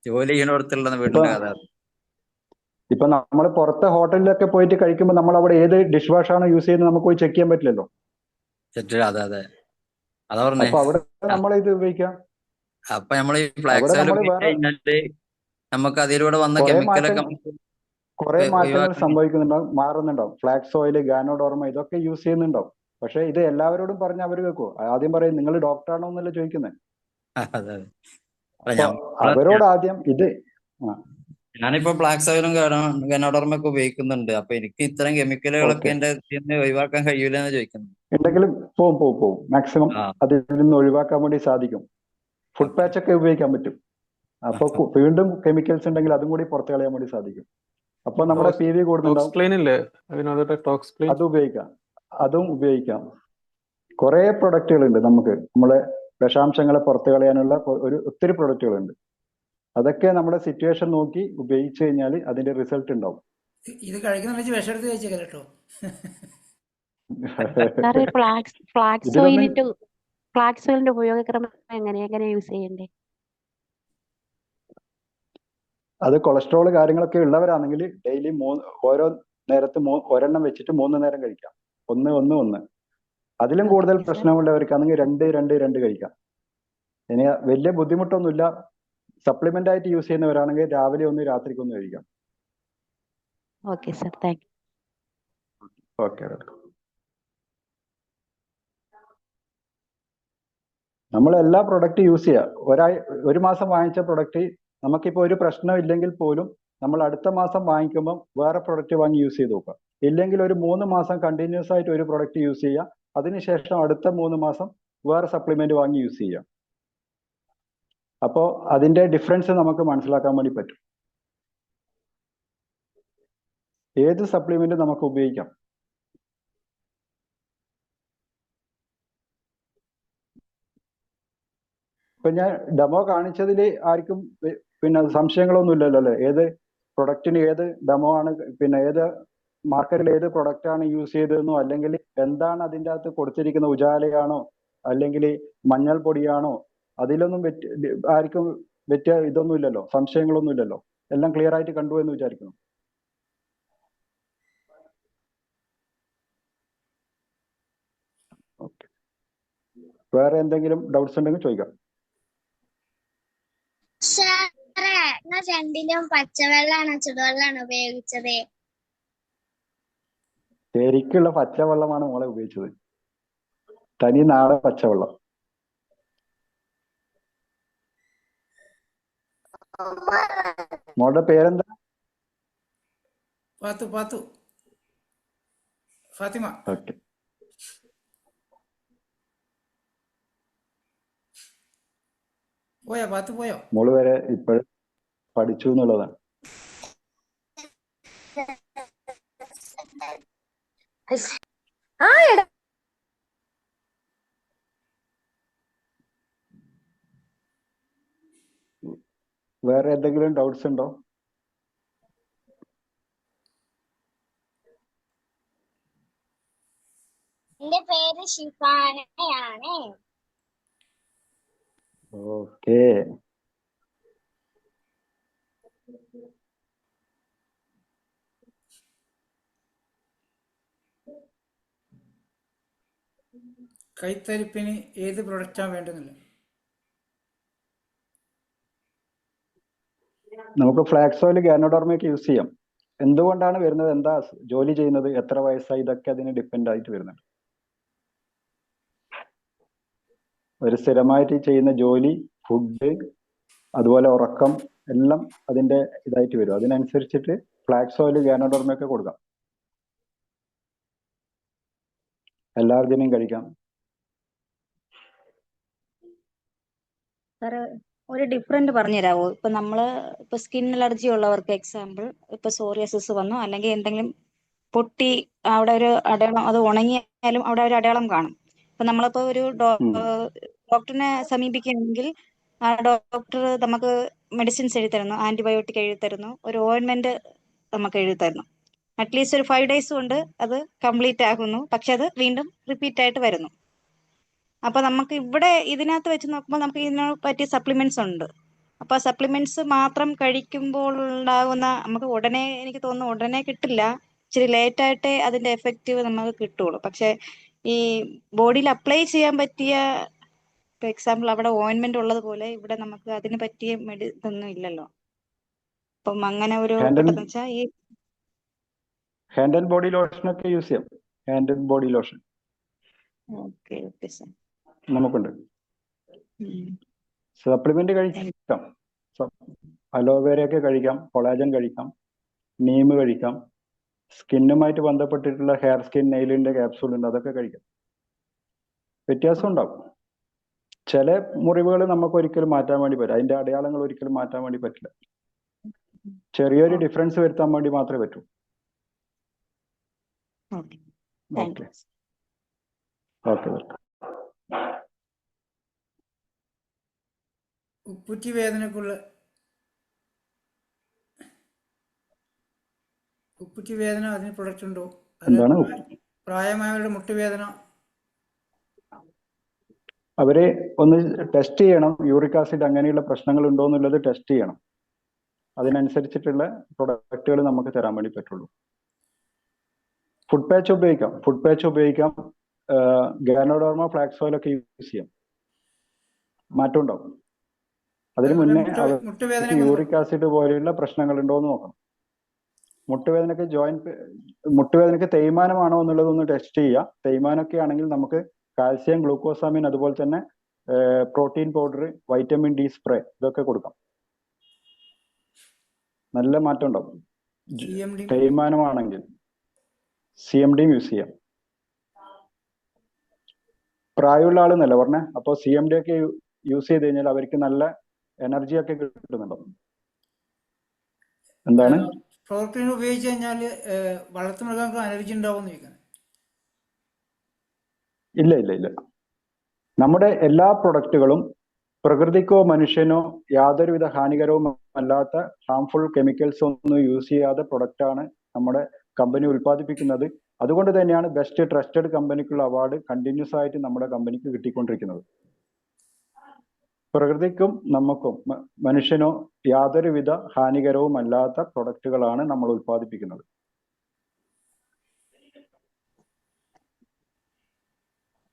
Speaker 4: ജോലി ചെയ്യുന്നിടത്തുള്ള
Speaker 2: ഇപ്പൊ
Speaker 4: വീടിന്റെ കഥ.
Speaker 2: ഇപ്പൊ നമ്മൾ പുറത്തെ ഹോട്ടലിലൊക്കെ പോയിട്ട് കഴിക്കുമ്പോൾ നമ്മൾ അവിടെ ഏത് ഡിഷ് വാഷ് ആണ് യൂസ് ചെയ്യുന്നത് നമുക്ക് പോയി ചെക്ക് ചെയ്യാൻ പറ്റില്ലല്ലോ.
Speaker 4: അതെ അതെ, അതാ പറഞ്ഞേ.
Speaker 2: അപ്പൊ അവിടെ നമ്മൾ ഇത് ഉപയോഗിക്കാം.
Speaker 4: അപ്പൊ നമ്മൾ ഈ
Speaker 2: അവിടെ
Speaker 4: ഫ്ലാക്സ് ഓയിൽ
Speaker 2: നമ്മൾ
Speaker 4: ഉപയോഗിച്ച്
Speaker 2: വേറെ
Speaker 4: കഴിഞ്ഞാല് നമുക്ക് അതിലൂടെ വന്ന
Speaker 2: കുറെ
Speaker 4: കെമിക്കലൊക്കെ
Speaker 2: മാറ്റങ്ങൾ
Speaker 4: ഒഴിവാക്കാൻ.
Speaker 2: സംഭവിക്കുന്നുണ്ടാവും, മാറുന്നുണ്ടാവും. ഫ്ലാക്സ് ഓയിൽ, ഗാനോഡോർമ ഇതൊക്കെ യൂസ് ചെയ്യുന്നുണ്ടാവും. പക്ഷെ ഇത് എല്ലാവരോടും പറഞ്ഞ് അവർ കേൾക്കുമോ? ആദ്യം പറയും നിങ്ങൾ ഡോക്ടറാണോ എന്നല്ല ചോദിക്കുന്നത്.
Speaker 4: അതെ അതെ.
Speaker 2: അപ്പൊ അവരോട് ആദ്യം ഇത്
Speaker 4: ഞാനിപ്പോ ഫ്ലാക്സ് ഓയിലും ഗനോഡർമൊക്കെ ഉപയോഗിക്കുന്നുണ്ട്. അപ്പൊ എനിക്ക് ഇത്തരം കെമിക്കലുകളൊക്കെ
Speaker 2: ഓക്കെ
Speaker 4: എന്റെ ഇതിന്ന് ഒഴിവാക്കാൻ കഴിയൂല എന്ന് ചോദിക്കുന്നത്.
Speaker 2: ഉണ്ടെങ്കിലും പോവും മാക്സിമം
Speaker 4: ആ
Speaker 2: അതിൽ നിന്ന് ഒഴിവാക്കാൻ വേണ്ടി സാധിക്കും. Food
Speaker 4: okay.
Speaker 2: പാച്ച് ഒക്കെ ഉപയോഗിക്കാൻ പറ്റും. അപ്പൊ വീണ്ടും കെമിക്കൽസ് ഉണ്ടെങ്കിൽ അതും കൂടി പുറത്ത് കളയാൻ വേണ്ടി സാധിക്കും. അപ്പൊ നമ്മുടെ PV കൂടുന്നുണ്ടാവും. അത് ഉപയോഗിക്കാം, അതും ഉപയോഗിക്കാം. കുറെ പ്രൊഡക്റ്റുകളുണ്ട് നമുക്ക്, നമ്മളെ വിഷാംശങ്ങളെ പുറത്ത് കളയാനുള്ള ഒത്തിരി പ്രൊഡക്റ്റുകളുണ്ട്. അതൊക്കെ നമ്മുടെ സിറ്റുവേഷൻ നോക്കി ഉപയോഗിച്ചു കഴിഞ്ഞാൽ അതിന്റെ റിസൾട്ട് ഉണ്ടാവും.
Speaker 3: ഇത് കഴിക്കുന്ന വെച്ച് വിഷമെടുത്ത് കഴിച്ചേക്കാം കേട്ടോ.
Speaker 5: സാറേ ഫ്ലാക്സ്
Speaker 2: ഇതിലൊന്നും
Speaker 5: ഓയിലിന്റെ ഉപയോഗക്രമം എങ്ങനെ യൂസ് ചെയ്യണ്ടേ?
Speaker 2: അത് കൊളസ്ട്രോൾ കാര്യങ്ങളൊക്കെ ഉള്ളവരാണെങ്കിൽ ഡെയിലി ഓരോ നേരത്ത് ഒരെണ്ണം വെച്ചിട്ട് 3 നേരം കഴിക്കാം. ഒന്ന് അതിലും കൂടുതൽ
Speaker 5: ഓക്കെ സാർ.
Speaker 2: പ്രശ്നമുള്ളവർക്കാണെങ്കിൽ 2 കഴിക്കാം. ഇനി വലിയ ബുദ്ധിമുട്ടൊന്നുമില്ല. സപ്ലിമെന്റ് ആയിട്ട് യൂസ് ചെയ്യുന്നവരാണെങ്കിൽ രാവിലെ 1 രാത്രിക്ക് 1 കഴിക്കാം.
Speaker 5: Okay sir, thank you.
Speaker 2: Okay, നമ്മൾ എല്ലാ പ്രൊഡക്റ്റ് യൂസ് ചെയ്യുക. ഒരു മാസം വാങ്ങിച്ച പ്രൊഡക്റ്റ് നമുക്കിപ്പോൾ ഒരു പ്രശ്നം ഇല്ലെങ്കിൽ പോലും നമ്മൾ അടുത്ത മാസം വാങ്ങിക്കുമ്പോൾ വേറെ പ്രൊഡക്റ്റ് വാങ്ങി യൂസ് ചെയ്ത് നോക്കുക. ഇല്ലെങ്കിൽ ഒരു 3 മാസം കണ്ടിന്യൂസ് ആയിട്ട് ഒരു പ്രൊഡക്റ്റ് യൂസ് ചെയ്യുക. അതിനുശേഷം അടുത്ത 3 മാസം വേറെ സപ്ലിമെന്റ് വാങ്ങി യൂസ് ചെയ്യുക. അപ്പോൾ അതിന്റെ ഡിഫറൻസ് നമുക്ക് മനസ്സിലാക്കാൻ വേണ്ടി പറ്റും. ഏത് സപ്ലിമെന്റ് നമുക്ക് ഉപയോഗിക്കാം. ഇപ്പൊ ഞാൻ ഡെമോ കാണിച്ചതിൽ ആർക്കും പിന്നെ സംശയങ്ങളൊന്നും ഇല്ലല്ലോ അല്ലേ? ഏത് പ്രൊഡക്റ്റിന് ഏത് ഡെമോ ആണ്, പിന്നെ ഏത് മാർക്കറ്റിൽ ഏത് പ്രൊഡക്റ്റ് ആണ് യൂസ് ചെയ്തതെന്നോ, അല്ലെങ്കിൽ എന്താണ് അതിൻ്റെ അകത്ത് കൊടുത്തിരിക്കുന്ന, ഉജാലയാണോ അല്ലെങ്കിൽ മഞ്ഞൾ പൊടിയാണോ, അതിലൊന്നും ആർക്കും ഇതൊന്നും ഇല്ലല്ലോ, സംശയങ്ങളൊന്നും ഇല്ലല്ലോ. എല്ലാം ക്ലിയർ ആയിട്ട് കണ്ടു എന്ന് വിചാരിക്കുന്നു. ഓക്കെ, വേറെ എന്തെങ്കിലും ഡൗട്ട്സ് ഉണ്ടെങ്കിൽ ചോദിക്കാം.
Speaker 6: രണ്ടിനും പച്ചവെള്ളാണോ ചുടുവെള്ളാണോ ഉപയോഗിച്ചത്?
Speaker 2: ശരിക്കുള്ള പച്ചവെള്ളമാണ് മോളെ ഉപയോഗിച്ചത്. തനി നാടൻ പച്ചവെള്ളം. മോളുടെ പേരെന്താ?
Speaker 3: പാത്തു പാത്തു ഫാത്തിമ.
Speaker 2: ഓക്കെ.
Speaker 3: പോയോ പാത്തു പോയോ?
Speaker 2: മോള് വരെ ഇപ്പോഴും പഠിച്ചു എന്നുള്ളതാണ്. വേറെ എന്തെങ്കിലും ഡൗട്ട്സ് ഉണ്ടോ?
Speaker 6: എന്റെ പേര് ഷിഫാനയാണ്.
Speaker 2: ഓക്കെ.
Speaker 3: കൈത്തരിപ്പിന് ഏത് പ്രൊഡക്റ്റാണ് വേണ്ടുന്നില്ല.
Speaker 2: നമുക്ക് ഫ്ലാക്സ് ഓയിൽ ഗാനോഡർമയൊക്കെ യൂസ് ചെയ്യാം. എന്തുകൊണ്ടാണ് വരുന്നത്, എന്താ ജോലി ചെയ്യുന്നത്, എത്ര വയസ്സായി, ഇതൊക്കെ അതിന് ഡിപ്പെൻഡ് ആയിട്ട് വരുന്നുണ്ട്. ഒരു സ്ഥിരമായിട്ട് ചെയ്യുന്ന ജോലി, ഫുഡ്, അതുപോലെ ഉറക്കം എല്ലാം അതിന്റെ ഇതായിട്ട് വരും. അതിനനുസരിച്ചിട്ട് ഫ്ലാക്സ് ഓയിൽ ഗാനോഡർമയൊക്കെ കൊടുക്കാം. എല്ലാവർക്കും കഴിക്കാം.
Speaker 7: സാറ് ഒരു ഡിഫറൻറ്റ് പറഞ്ഞു തരാമോ? ഇപ്പൊ നമ്മള് ഇപ്പൊ സ്കിൻ അലർജി ഉള്ളവർക്ക് എക്സാമ്പിൾ ഇപ്പൊ സോറിയാസിസ് വന്നു, അല്ലെങ്കിൽ എന്തെങ്കിലും പൊട്ടി അവിടെ ഒരു അടയാളം, അത് ഉണങ്ങിയാലും അവിടെ ഒരു അടയാളം കാണും. ഇപ്പൊ നമ്മളിപ്പോ ഒരു ഡോക്ടറിനെ സമീപിക്കുകയാണെങ്കിൽ ആ ഡോക്ടർ നമുക്ക് മെഡിസിൻസ് എഴുതി തരുന്നു, ആന്റിബയോട്ടിക് എഴുതി തരുന്നു, ഒരു ഓയിൻമെന്റ് നമുക്ക് എഴുതി തരുന്നു. അറ്റ്ലീസ്റ്റ് ഒരു 5 days കൊണ്ട് അത് കംപ്ലീറ്റ് ആകുന്നു, പക്ഷെ അത് വീണ്ടും റിപ്പീറ്റ് ആയിട്ട് വരുന്നു. അപ്പൊ നമുക്ക് ഇവിടെ ഇതിനകത്ത് വെച്ച് നോക്കുമ്പോൾ നമുക്ക് ഇതിനെ പറ്റിയ സപ്ലിമെന്റ്സ് ഉണ്ട്. അപ്പൊ ആ സപ്ലിമെന്റ്സ് മാത്രം കഴിക്കുമ്പോൾ ഉണ്ടാകുന്ന നമുക്ക് ഉടനെ, എനിക്ക് തോന്നുന്നു ഉടനെ കിട്ടില്ല, ഇച്ചിരി ലേറ്റ് ആയിട്ടേ അതിന്റെ എഫക്റ്റീവ് നമുക്ക് കിട്ടുള്ളൂ. പക്ഷെ ഈ ബോഡിയിൽ അപ്ലൈ ചെയ്യാൻ പറ്റിയ, ഇപ്പൊ എക്സാമ്പിൾ അവിടെ ഓയിൻമെന്റ് ഉള്ളത് പോലെ ഇവിടെ നമുക്ക് അതിന് പറ്റിയ ഇതൊന്നും ഇല്ലല്ലോ. അപ്പം അങ്ങനെ ഒരു പെട്ടെന്ന് വെച്ചാൽ ഈ
Speaker 2: ഹാൻഡ് ആൻഡ് ബോഡി ലോഷൻ ഒക്കെ യൂസ് ചെയ്യാം. Hand and body lotion
Speaker 7: okay okay sir.
Speaker 2: നമുക്കുണ്ട്. സപ്ലിമെന്റ് കഴിക്കാം. അലോവേരയൊക്കെ കഴിക്കാം, കൊളാജൻ കഴിക്കാം, നീം കഴിക്കാം. സ്കിന്നുമായിട്ട് ബന്ധപ്പെട്ടിട്ടുള്ള ഹെയർ സ്കിൻ നെയിലിന്റെ ക്യാപ്സൂൾ ഉണ്ട്, അതൊക്കെ കഴിക്കാം. വ്യത്യാസം ഉണ്ടാവും. ചില മുറിവുകൾ നമുക്ക് ഒരിക്കലും മാറ്റാൻ വേണ്ടി പറ്റില്ല, അതിന്റെ അടയാളങ്ങൾ ഒരിക്കലും മാറ്റാൻ വേണ്ടി പറ്റില്ല. ചെറിയൊരു ഡിഫറൻസ് വരുത്താൻ വേണ്ടി മാത്രമേ പറ്റൂ.
Speaker 7: Okay
Speaker 2: okay okay.
Speaker 3: ഉപ്പുറ്റി വേദനക്കുള്ള ഉപ്പുറ്റി വേദന അതിന് പ്രൊഡക്റ്റ് ഉണ്ടോ?
Speaker 2: എന്താണ്?
Speaker 3: പ്രായമായവരുടെ മുട്ടുവേദന
Speaker 2: അവരെ ഒന്ന് ടെസ്റ്റ് ചെയ്യണം. യൂറിക് ആസിഡ് അങ്ങനെയുള്ള പ്രശ്നങ്ങൾ ഉണ്ടോ എന്നുള്ളത് ടെസ്റ്റ് ചെയ്യണം. അതിനനുസരിച്ചിട്ടുള്ള പ്രൊഡക്റ്റുകൾ നമുക്ക് തരാൻ വേണ്ടി പറ്റുള്ളൂ. ഫുഡ് പാച്ച് ഉപയോഗിക്കാം. ഗാനോഡർമ, ഫ്ലാക്സ് ഓയിൽ ഒക്കെ യൂസ് ചെയ്യാം. മാറ്റം ഉണ്ടാവും. അതിന് മുന്നേ അവർക്ക് യൂറിക് ആസിഡ് പോലെയുള്ള പ്രശ്നങ്ങൾ ഉണ്ടോ എന്ന് നോക്കണം. മുട്ടുവേദനക്ക് തേയ്മാനമാണോ എന്നുള്ളത് ഒന്ന് ടെസ്റ്റ് ചെയ്യുക. തേയ്മാനമൊക്കെ ആണെങ്കിൽ നമുക്ക് കാൽസ്യം, ഗ്ലൂക്കോസാമിൻ, അതുപോലെ തന്നെ protein powder, vitamin D spray, ഇതൊക്കെ കൊടുക്കാം. നല്ല മാറ്റം ഉണ്ടാവും. തേയ്മാനമാണെങ്കിൽ CMD യൂസ് ചെയ്യാം. പ്രായമുള്ള ആളെന്നല്ല പറഞ്ഞേ, അപ്പോൾ CMD ഒക്കെ യൂസ് ചെയ്ത് കഴിഞ്ഞാൽ അവർക്ക് നല്ല എനർജി ഒക്കെ കിട്ടുന്നുണ്ടോ? എന്താണ്?
Speaker 3: പ്രോട്ടീൻ ഉപയോഗിച്ച് കഴിഞ്ഞാൽ വളർത്തുമൃഗങ്ങൾക്ക് അലർജി ഉണ്ടാവുമെന്ന് ചോദിക്കുന്നത്.
Speaker 2: ഇല്ല. നമ്മുടെ എല്ലാ പ്രൊഡക്റ്റുകളും പ്രകൃതിക്കോ മനുഷ്യനോ യാതൊരുവിധ ഹാനികരവും അല്ലാത്ത ഹാംഫുൾ കെമിക്കൽസ് ഒന്നും യൂസ് ചെയ്യാതെ പ്രൊഡക്റ്റാണ് നമ്മുടെ കമ്പനി ഉൽപ്പാദിപ്പിക്കുന്നത്. അതുകൊണ്ട് തന്നെയാണ് ബെസ്റ്റ് ട്രസ്റ്റഡ് കമ്പനിക്കുള്ള അവാർഡ് കണ്ടിന്യൂസ് ആയിട്ട് നമ്മുടെ കമ്പനിക്ക് കിട്ടിക്കൊണ്ടിരിക്കുന്നത്. പ്രകൃതിക്കും നമുക്കും മനുഷ്യനോ യാതൊരുവിധ ഹാനികരവും അല്ലാത്ത പ്രൊഡക്റ്റുകളാണ് നമ്മൾ ഉൽപ്പാദിപ്പിക്കുന്നത്.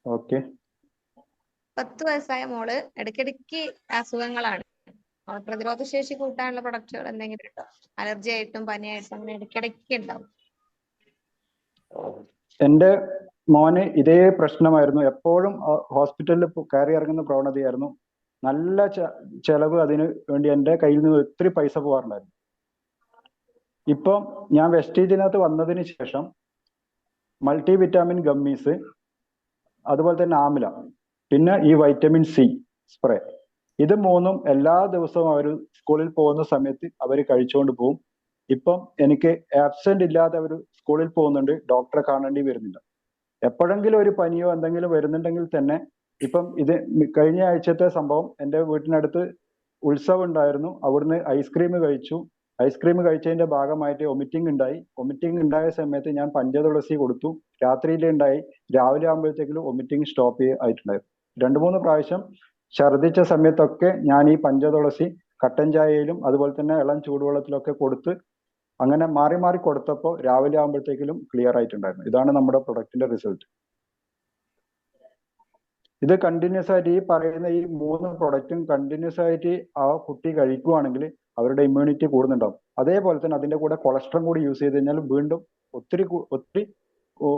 Speaker 2: ഓക്കെ.
Speaker 8: 10 വയസ്സായ മോള് ഇടയ്ക്കിടയ്ക്ക് അസുഖങ്ങളാണ്. പ്രതിരോധ ശേഷി കൂട്ടാനുള്ള പ്രൊഡക്റ്റുകൾ എന്തെങ്കിലും ഉണ്ടോ? അലർജി ആയിട്ടും പനിയായിട്ടും അങ്ങനെ ഇടയ്ക്കിടയ്ക്ക് ഉണ്ടാവും.
Speaker 2: എൻ്റെ മോന് ഇതേ പ്രശ്നമായിരുന്നു. എപ്പോഴും ഹോസ്പിറ്റലിൽ കയറി ഇറങ്ങുന്ന പ്രവണതയായിരുന്നു. നല്ല ചെലവ് അതിന് വേണ്ടി എൻ്റെ കയ്യിൽ നിന്ന് ഒത്തിരി പൈസ പോകാറുണ്ടായിരുന്നു. ഇപ്പം ഞാൻ വെസ്റ്റീജിനകത്ത് വന്നതിന് ശേഷം മൾട്ടി വിറ്റാമിൻ ഗമ്മീസ്, അതുപോലെ തന്നെ ആംല, പിന്നെ ഈ വൈറ്റമിൻ സി സ്പ്രേ, ഇത് മൂന്നും എല്ലാ ദിവസവും അവർ സ്കൂളിൽ പോകുന്ന സമയത്ത് അവർ കഴിച്ചുകൊണ്ട് പോകും. ഇപ്പം എനിക്ക് ആബ്സെന്റ് ഇല്ലാതെ അവർ സ്കൂളിൽ പോകുന്നുണ്ട്, ഡോക്ടറെ കാണേണ്ടി വരുന്നില്ല. എപ്പോഴെങ്കിലും ഒരു പനിയോ എന്തെങ്കിലും വരുന്നുണ്ടെങ്കിൽ തന്നെ, ഇപ്പം ഇത് കഴിഞ്ഞ ആഴ്ചത്തെ സംഭവം, എൻ്റെ വീട്ടിനടുത്ത് ഉത്സവം ഉണ്ടായിരുന്നു, അവിടുന്ന് ഐസ്ക്രീം കഴിച്ചു. ഐസ്ക്രീം കഴിച്ചതിന്റെ ഭാഗമായിട്ട് വൊമിറ്റിംഗ് ഉണ്ടായി. വൊമിറ്റിംഗ് ഉണ്ടായ സമയത്ത് ഞാൻ പഞ്ചതുളസി കൊടുത്തു. രാത്രിയിൽ ഉണ്ടായി, രാവിലെ ആകുമ്പോഴത്തേക്കും വൊമിറ്റിംഗ് സ്റ്റോപ്പ് ആയിട്ടുണ്ടായിരുന്നു. 2-3 പ്രാവശ്യം ഛർദ്ദിച്ച സമയത്തൊക്കെ ഞാൻ ഈ പഞ്ചതുളസി കട്ടൻ ചായയിലും അതുപോലെ തന്നെ ഇളം ചൂടുവെള്ളത്തിലൊക്കെ കൊടുത്ത് അങ്ങനെ മാറി മാറി കൊടുത്തപ്പോൾ രാവിലെ ആകുമ്പോഴത്തേക്കും ക്ലിയർ ആയിട്ടുണ്ടായിരുന്നു. ഇതാണ് നമ്മുടെ പ്രൊഡക്റ്റിന്റെ റിസൾട്ട്. ഇത് കണ്ടിന്യൂസ് ആയിട്ട് ഈ പറയുന്ന ഈ 3 പ്രൊഡക്റ്റും കണ്ടിന്യൂസ് ആയിട്ട് ആ കുട്ടി കഴിക്കുവാണെങ്കിൽ അവരുടെ ഇമ്മ്യൂണിറ്റി കൂടുന്നുണ്ടാവും. അതേപോലെ തന്നെ അതിന്റെ കൂടെ കൊളസ്ട്രോൾ കൂടി യൂസ് ചെയ്ത് കഴിഞ്ഞാൽ വീണ്ടും ഒത്തിരി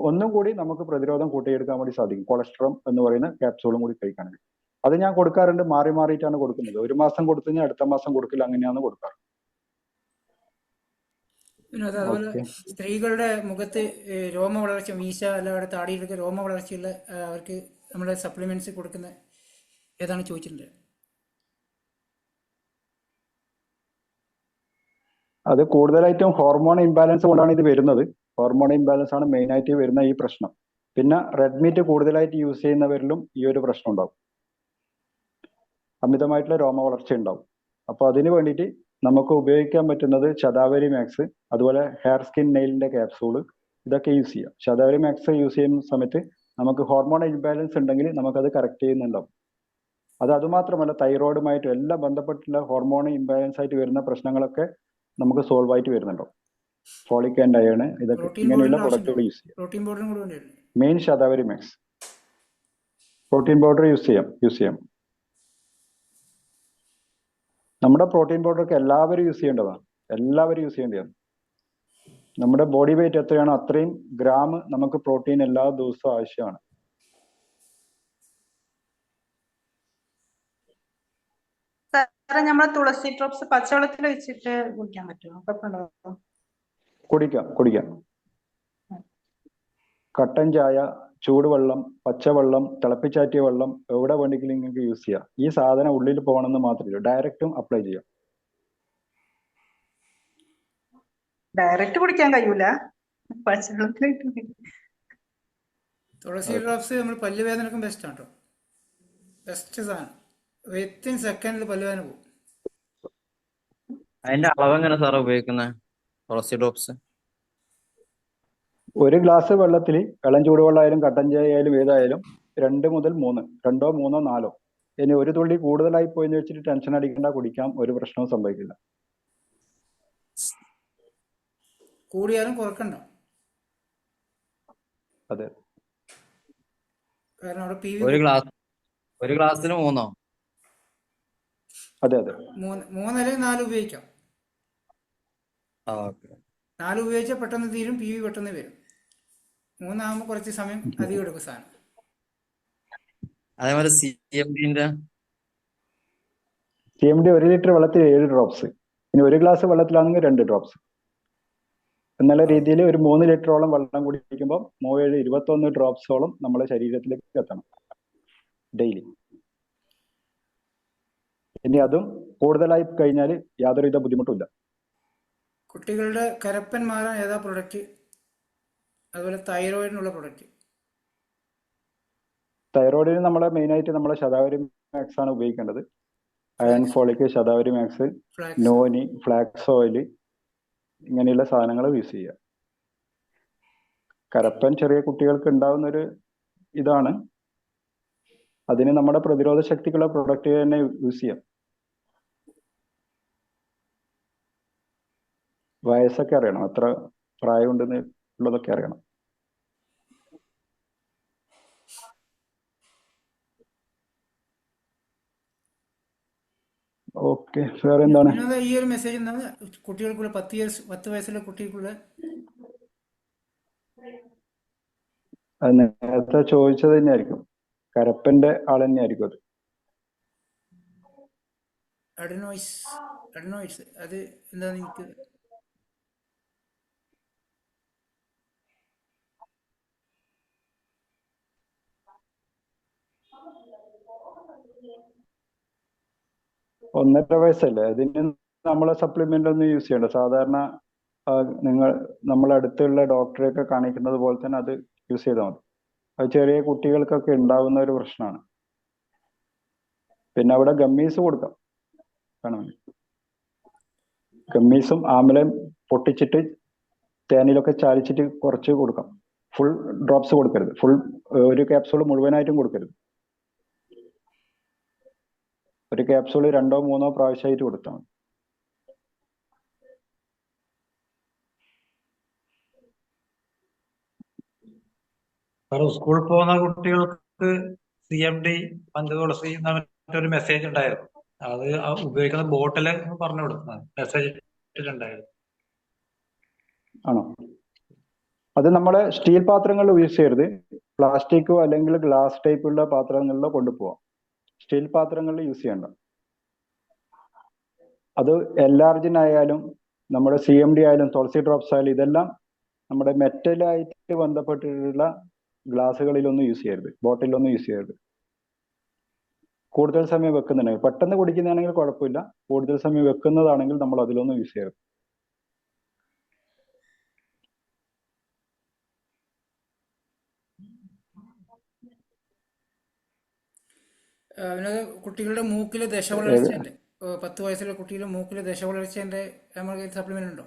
Speaker 2: ഒന്നും കൂടി നമുക്ക് പ്രതിരോധം കൂട്ടിയെടുക്കാൻ വേണ്ടി സാധിക്കും. കൊളസ്ട്രോൾ എന്ന് പറയുന്ന ക്യാപ്സൂളും കൂടി കഴിക്കുകയാണെങ്കിൽ അത് ഞാൻ കൊടുക്കാറുണ്ട്. മാറി മാറിയിട്ടാണ് കൊടുക്കുന്നത്. ഒരു മാസം കൊടുത്തു കഴിഞ്ഞാൽ അടുത്ത മാസം കൊടുക്കില്ല, അങ്ങനെയാണ് കൊടുക്കാറ്.
Speaker 3: പിന്നെ അതുപോലെ സ്ത്രീകളുടെ മുഖത്ത് രോമ വളർച്ച, മീശ അല്ലാതെ താടിയിലൊക്കെ രോമ വളർച്ചയുള്ള അവർക്ക് നമ്മുടെ സപ്ലിമെന്റ്സ് കൊടുക്കുന്ന ഏതാണ് ചോദിച്ചിട്ടുണ്ട്.
Speaker 2: അത് കൂടുതലായിട്ടും ഹോർമോൺ ഇംബാലൻസ് കൊണ്ടാണ് ഇത് വരുന്നത്. ഹോർമോൺ ഇംബാലൻസ് ആണ് മെയിൻ ആയിട്ട് വരുന്ന ഈ പ്രശ്നം. പിന്നെ റെഡ് മീറ്റ് കൂടുതലായിട്ട് യൂസ് ചെയ്യുന്നവരിലും ഈ ഒരു പ്രശ്നം ഉണ്ടാവും, അമിതമായിട്ടുള്ള രോമ വളർച്ച ഉണ്ടാവും. അപ്പൊ അതിന് വേണ്ടിയിട്ട് നമുക്ക് ഉപയോഗിക്കാൻ പറ്റുന്നത് ശതാവരി മാക്സ്, അതുപോലെ ഹെയർ സ്കിൻ നെയിലിന്റെ ക്യാപ്സൂള്, ഇതൊക്കെ യൂസ് ചെയ്യാം. ശതാവരി മാക്സ് യൂസ് ചെയ്യുന്ന സമയത്ത് നമുക്ക് ഹോർമോൺ ഇംബാലൻസ് ഉണ്ടെങ്കിൽ നമുക്കത് കറക്റ്റ് ചെയ്യുന്നുണ്ടാവും. അതുമാത്രമല്ല, തൈറോയിഡുമായിട്ടും എല്ലാം ബന്ധപ്പെട്ടുള്ള ഹോർമോൺ ഇംബാലൻസ് ആയിട്ട് വരുന്ന പ്രശ്നങ്ങളൊക്കെ നമുക്ക് സോൾവ് ആയിട്ട് വരുന്നുണ്ടോ. ഫോളിക് ആൻഡ് അയൺ, ഇതൊക്കെ ഇങ്ങനെയുള്ള പ്രൊഡക്റ്റുകൾ യൂസ് ചെയ്യാം. Main Shatavari Max. Protein powder use ചെയ്യാം. നമ്മുടെ പ്രോട്ടീൻ പൗഡർ ഒക്കെ എല്ലാവരും യൂസ് ചെയ്യേണ്ടതാണ്. നമ്മുടെ ബോഡി വെയിറ്റ് എത്രയാണോ അത്രയും ഗ്രാം നമുക്ക് പ്രോട്ടീൻ എല്ലാ ദിവസവും ആവശ്യമാണ്.
Speaker 9: നമ്മളെ തുളസി ഡ്രോപ്സ് പച്ചവെള്ളത്തിൽ വെച്ചിട്ട് കുടിക്കാൻ പറ്റുമോ? കുഴപ്പമുണ്ടോ?
Speaker 2: കുടിക്കാം. കട്ടൻ ചായ, ചൂടുവെള്ളം, പച്ചവെള്ളം, തിളപ്പിച്ചാറ്റിയ വെള്ളം, എവിടെ വേണമെങ്കിലും നിങ്ങൾക്ക് യൂസ് ചെയ്യാം. ഈ സാധനം ഉള്ളിൽ പോകണമെന്ന് മാത്രമല്ല, ഡയറക്റ്റും അപ്ലൈ ചെയ്യാം.
Speaker 9: ഡയറക്റ്റ് കുടിക്കാൻ കഴിയൂല, പച്ചവെള്ളത്തിൽ.
Speaker 3: തുളസി ഡ്രോപ്സ് നമ്മൾ പല്ലുവേദനക്കും ബെസ്റ്റ് ആണ് കേട്ടോ. ബെസ്റ്റ് സാധനം. വിത്തിൻ സെക്കൻഡിൽ പല്ലുവേദന പോകും.
Speaker 4: അതിന്റെ അളവ് എങ്ങനെ സാറാ ഉപയോഗിക്കുന്നത് തുളസി ഡ്രോപ്സ്?
Speaker 2: 1 ഗ്ലാസ് വെള്ളത്തിൽ ഇളം ചൂടുവെള്ളമായാലും കട്ടൻ ചായ ആയാലും ഏതായാലും 2 മുതൽ 3, 2 3 4. ഇനി ഒരു തുള്ളി കൂടുതലായി പോയെന്ന് വെച്ചിട്ട് ടെൻഷൻ അടിക്കേണ്ട, കുടിക്കാം, ഒരു പ്രശ്നവും സംഭവിക്കില്ല.
Speaker 3: കൂടിയാലും കുറക്കണ്ട.
Speaker 2: അതെ.
Speaker 3: കാരണം അവിടെ
Speaker 4: ഒരു ഗ്ലാസ്സിന് 3?
Speaker 2: അതെ.
Speaker 3: 3 അല്ലെങ്കിൽ 4 ഉപയോഗിക്കാം. 4 ഉപയോഗിച്ചാൽ പെട്ടെന്ന് തീരും, PV പെട്ടെന്ന് വരും. 3 ആകുമ്പോൾ കുറച്ച് സമയം അധികം എടുക്കും സാധനം.
Speaker 4: അതേപോലെ CMD
Speaker 2: 1 ലിറ്റർ വെള്ളത്തിൽ 7 ഡ്രോപ്സ്. ഇനി 1 ഗ്ലാസ് വെള്ളത്തിലാണെങ്കിൽ 2 ഡ്രോപ്സ് എന്നുള്ള രീതിയിൽ ഒരു 3 ലിറ്ററോളം വെള്ളം കുടിക്കുമ്പോൾ 21 ഡ്രോപ്സോളം നമ്മുടെ ശരീരത്തിലേക്ക് എത്തണം ഡെയിലി. ഇനി അതും കൂടുതലായി കഴിഞ്ഞാൽ യാതൊരുവിധ ബുദ്ധിമുട്ടുമില്ല.
Speaker 3: കുട്ടികളുടെ കരപ്പൻ മാറാൻ ഏതാ പ്രൊഡക്റ്റ്? അതുപോലെ തൈറോയിഡിനുള്ള പ്രൊഡക്റ്റ്?
Speaker 2: തൈറോയിഡിന് നമ്മളെ മെയിനായിട്ട് നമ്മളെ ശതാവരി മാക്സ് ആണ് ഉപയോഗിക്കേണ്ടത്. Iron folic, Shatavari Max, noni, flax oil, ഇങ്ങനെയുള്ള സാധനങ്ങൾ യൂസ് ചെയ്യുക. കരപ്പൻ ചെറിയ കുട്ടികൾക്ക് ഉണ്ടാവുന്ന ഒരു ഇതാണ്. അതിന് നമ്മുടെ പ്രതിരോധ ശക്തിക്കുള്ള പ്രൊഡക്റ്റ് തന്നെ യൂസ് ചെയ്യാം. വയസ്സൊക്കെ അറിയണം, എത്ര പ്രായമുണ്ടെന്ന് ഉള്ളതൊക്കെ അറിയണം. ഓക്കെ, വേറെ എന്താണ്?
Speaker 3: ഈ ഒരു മെസ്സേജ് എന്താണ് കുട്ടികൾക്കുള്ള 10 വയസ്സുള്ള കുട്ടികൾക്കുള്ള?
Speaker 2: അത് നേരത്തെ ചോദിച്ചത് തന്നെയായിരിക്കും, കരപ്പന്റെ ആൾ തന്നെയായിരിക്കും അത്.
Speaker 3: അഡനോയിഡ്സ് അത് എന്താന്ന് എനിക്ക്
Speaker 2: ഒന്നര വയസ്സല്ലേ, അതിന് നമ്മളെ സപ്ലിമെന്റ് ഒന്നും യൂസ് ചെയ്യണ്ട. സാധാരണ നിങ്ങൾ നമ്മളെ അടുത്തുള്ള ഡോക്ടറെയൊക്കെ കാണിക്കുന്നത് പോലെ തന്നെ അത് യൂസ് ചെയ്താൽ മതി. അത് ചെറിയ കുട്ടികൾക്കൊക്കെ ഉണ്ടാവുന്ന ഒരു പ്രശ്നമാണ്. പിന്നെ അവിടെ ഗമ്മീസ് കൊടുക്കാം, വേണമെങ്കിൽ ഗമ്മീസും ആംലയും പൊട്ടിച്ചിട്ട് തേനിലൊക്കെ ചാലിച്ചിട്ട് കുറച്ച് കൊടുക്കാം. ഫുൾ ഡ്രോപ്സ് കൊടുക്കരുത്, ഒരു ക്യാപ്സൂൾ മുഴുവനായിട്ടും കൊടുക്കരുത്. ഒരു ക്യാപ്സൂൾ 2 or 3 പ്രാവശ്യമായിട്ട് കൊടുത്താൽ മതി.
Speaker 10: സ്കൂളിൽ പോകുന്ന കുട്ടികൾക്ക് CMD പഞ്ചതുളസി എന്ന മറ്റൊരു മെസ്സേജ് ഉണ്ടായിരുന്നു. അത് ഉപയോഗിക്കുന്ന ബോട്ടില് പറഞ്ഞു കൊടുക്കുന്നത് മെസ്സേജ് ഇട്ടിട്ടുണ്ടായിരുന്നു.
Speaker 2: ആണോ? അത് നമ്മളെ സ്റ്റീൽ പാത്രങ്ങളിൽ യൂസ് ചെയ്യരുത്. പ്ലാസ്റ്റിക്കോ അല്ലെങ്കിൽ ഗ്ലാസ് ടൈപ്പുള്ള പാത്രങ്ങളിലോ കൊണ്ടുപോവാം. സ്റ്റീൽ പാത്രങ്ങളിൽ യൂസ് ചെയ്യണ്ട. അത് LRGN ആയാലും നമ്മുടെ CMD ആയാലും തുളസി ഡ്രോപ്സ് ആയാലും ഇതെല്ലാം നമ്മുടെ മെറ്റലായിട്ട് ബന്ധപ്പെട്ടിട്ടുള്ള ഗ്ലാസ്സുകളിലൊന്നും യൂസ് ചെയ്യരുത്, ബോട്ടിലൊന്നും യൂസ് ചെയ്യരുത്. കൂടുതൽ സമയം വെക്കുന്നുണ്ടെങ്കിൽ, പെട്ടെന്ന് കുടിക്കുന്നതാണെങ്കിൽ കുഴപ്പമില്ല. കൂടുതൽ സമയം വെക്കുന്നതാണെങ്കിൽ നമ്മൾ അതിലൊന്നും യൂസ് ചെയ്യരുത്.
Speaker 3: അതിനകത്ത് കുട്ടികളുടെ മൂക്കിലെ ദശവളർച്ചേൻ്റെ 10 വയസ്സുള്ള കുട്ടികളുടെ മൂക്കിലെ ദശവളർച്ചേൻ്റെ നമ്മുടെ സപ്ലിമെന്റ് ഉണ്ടോ?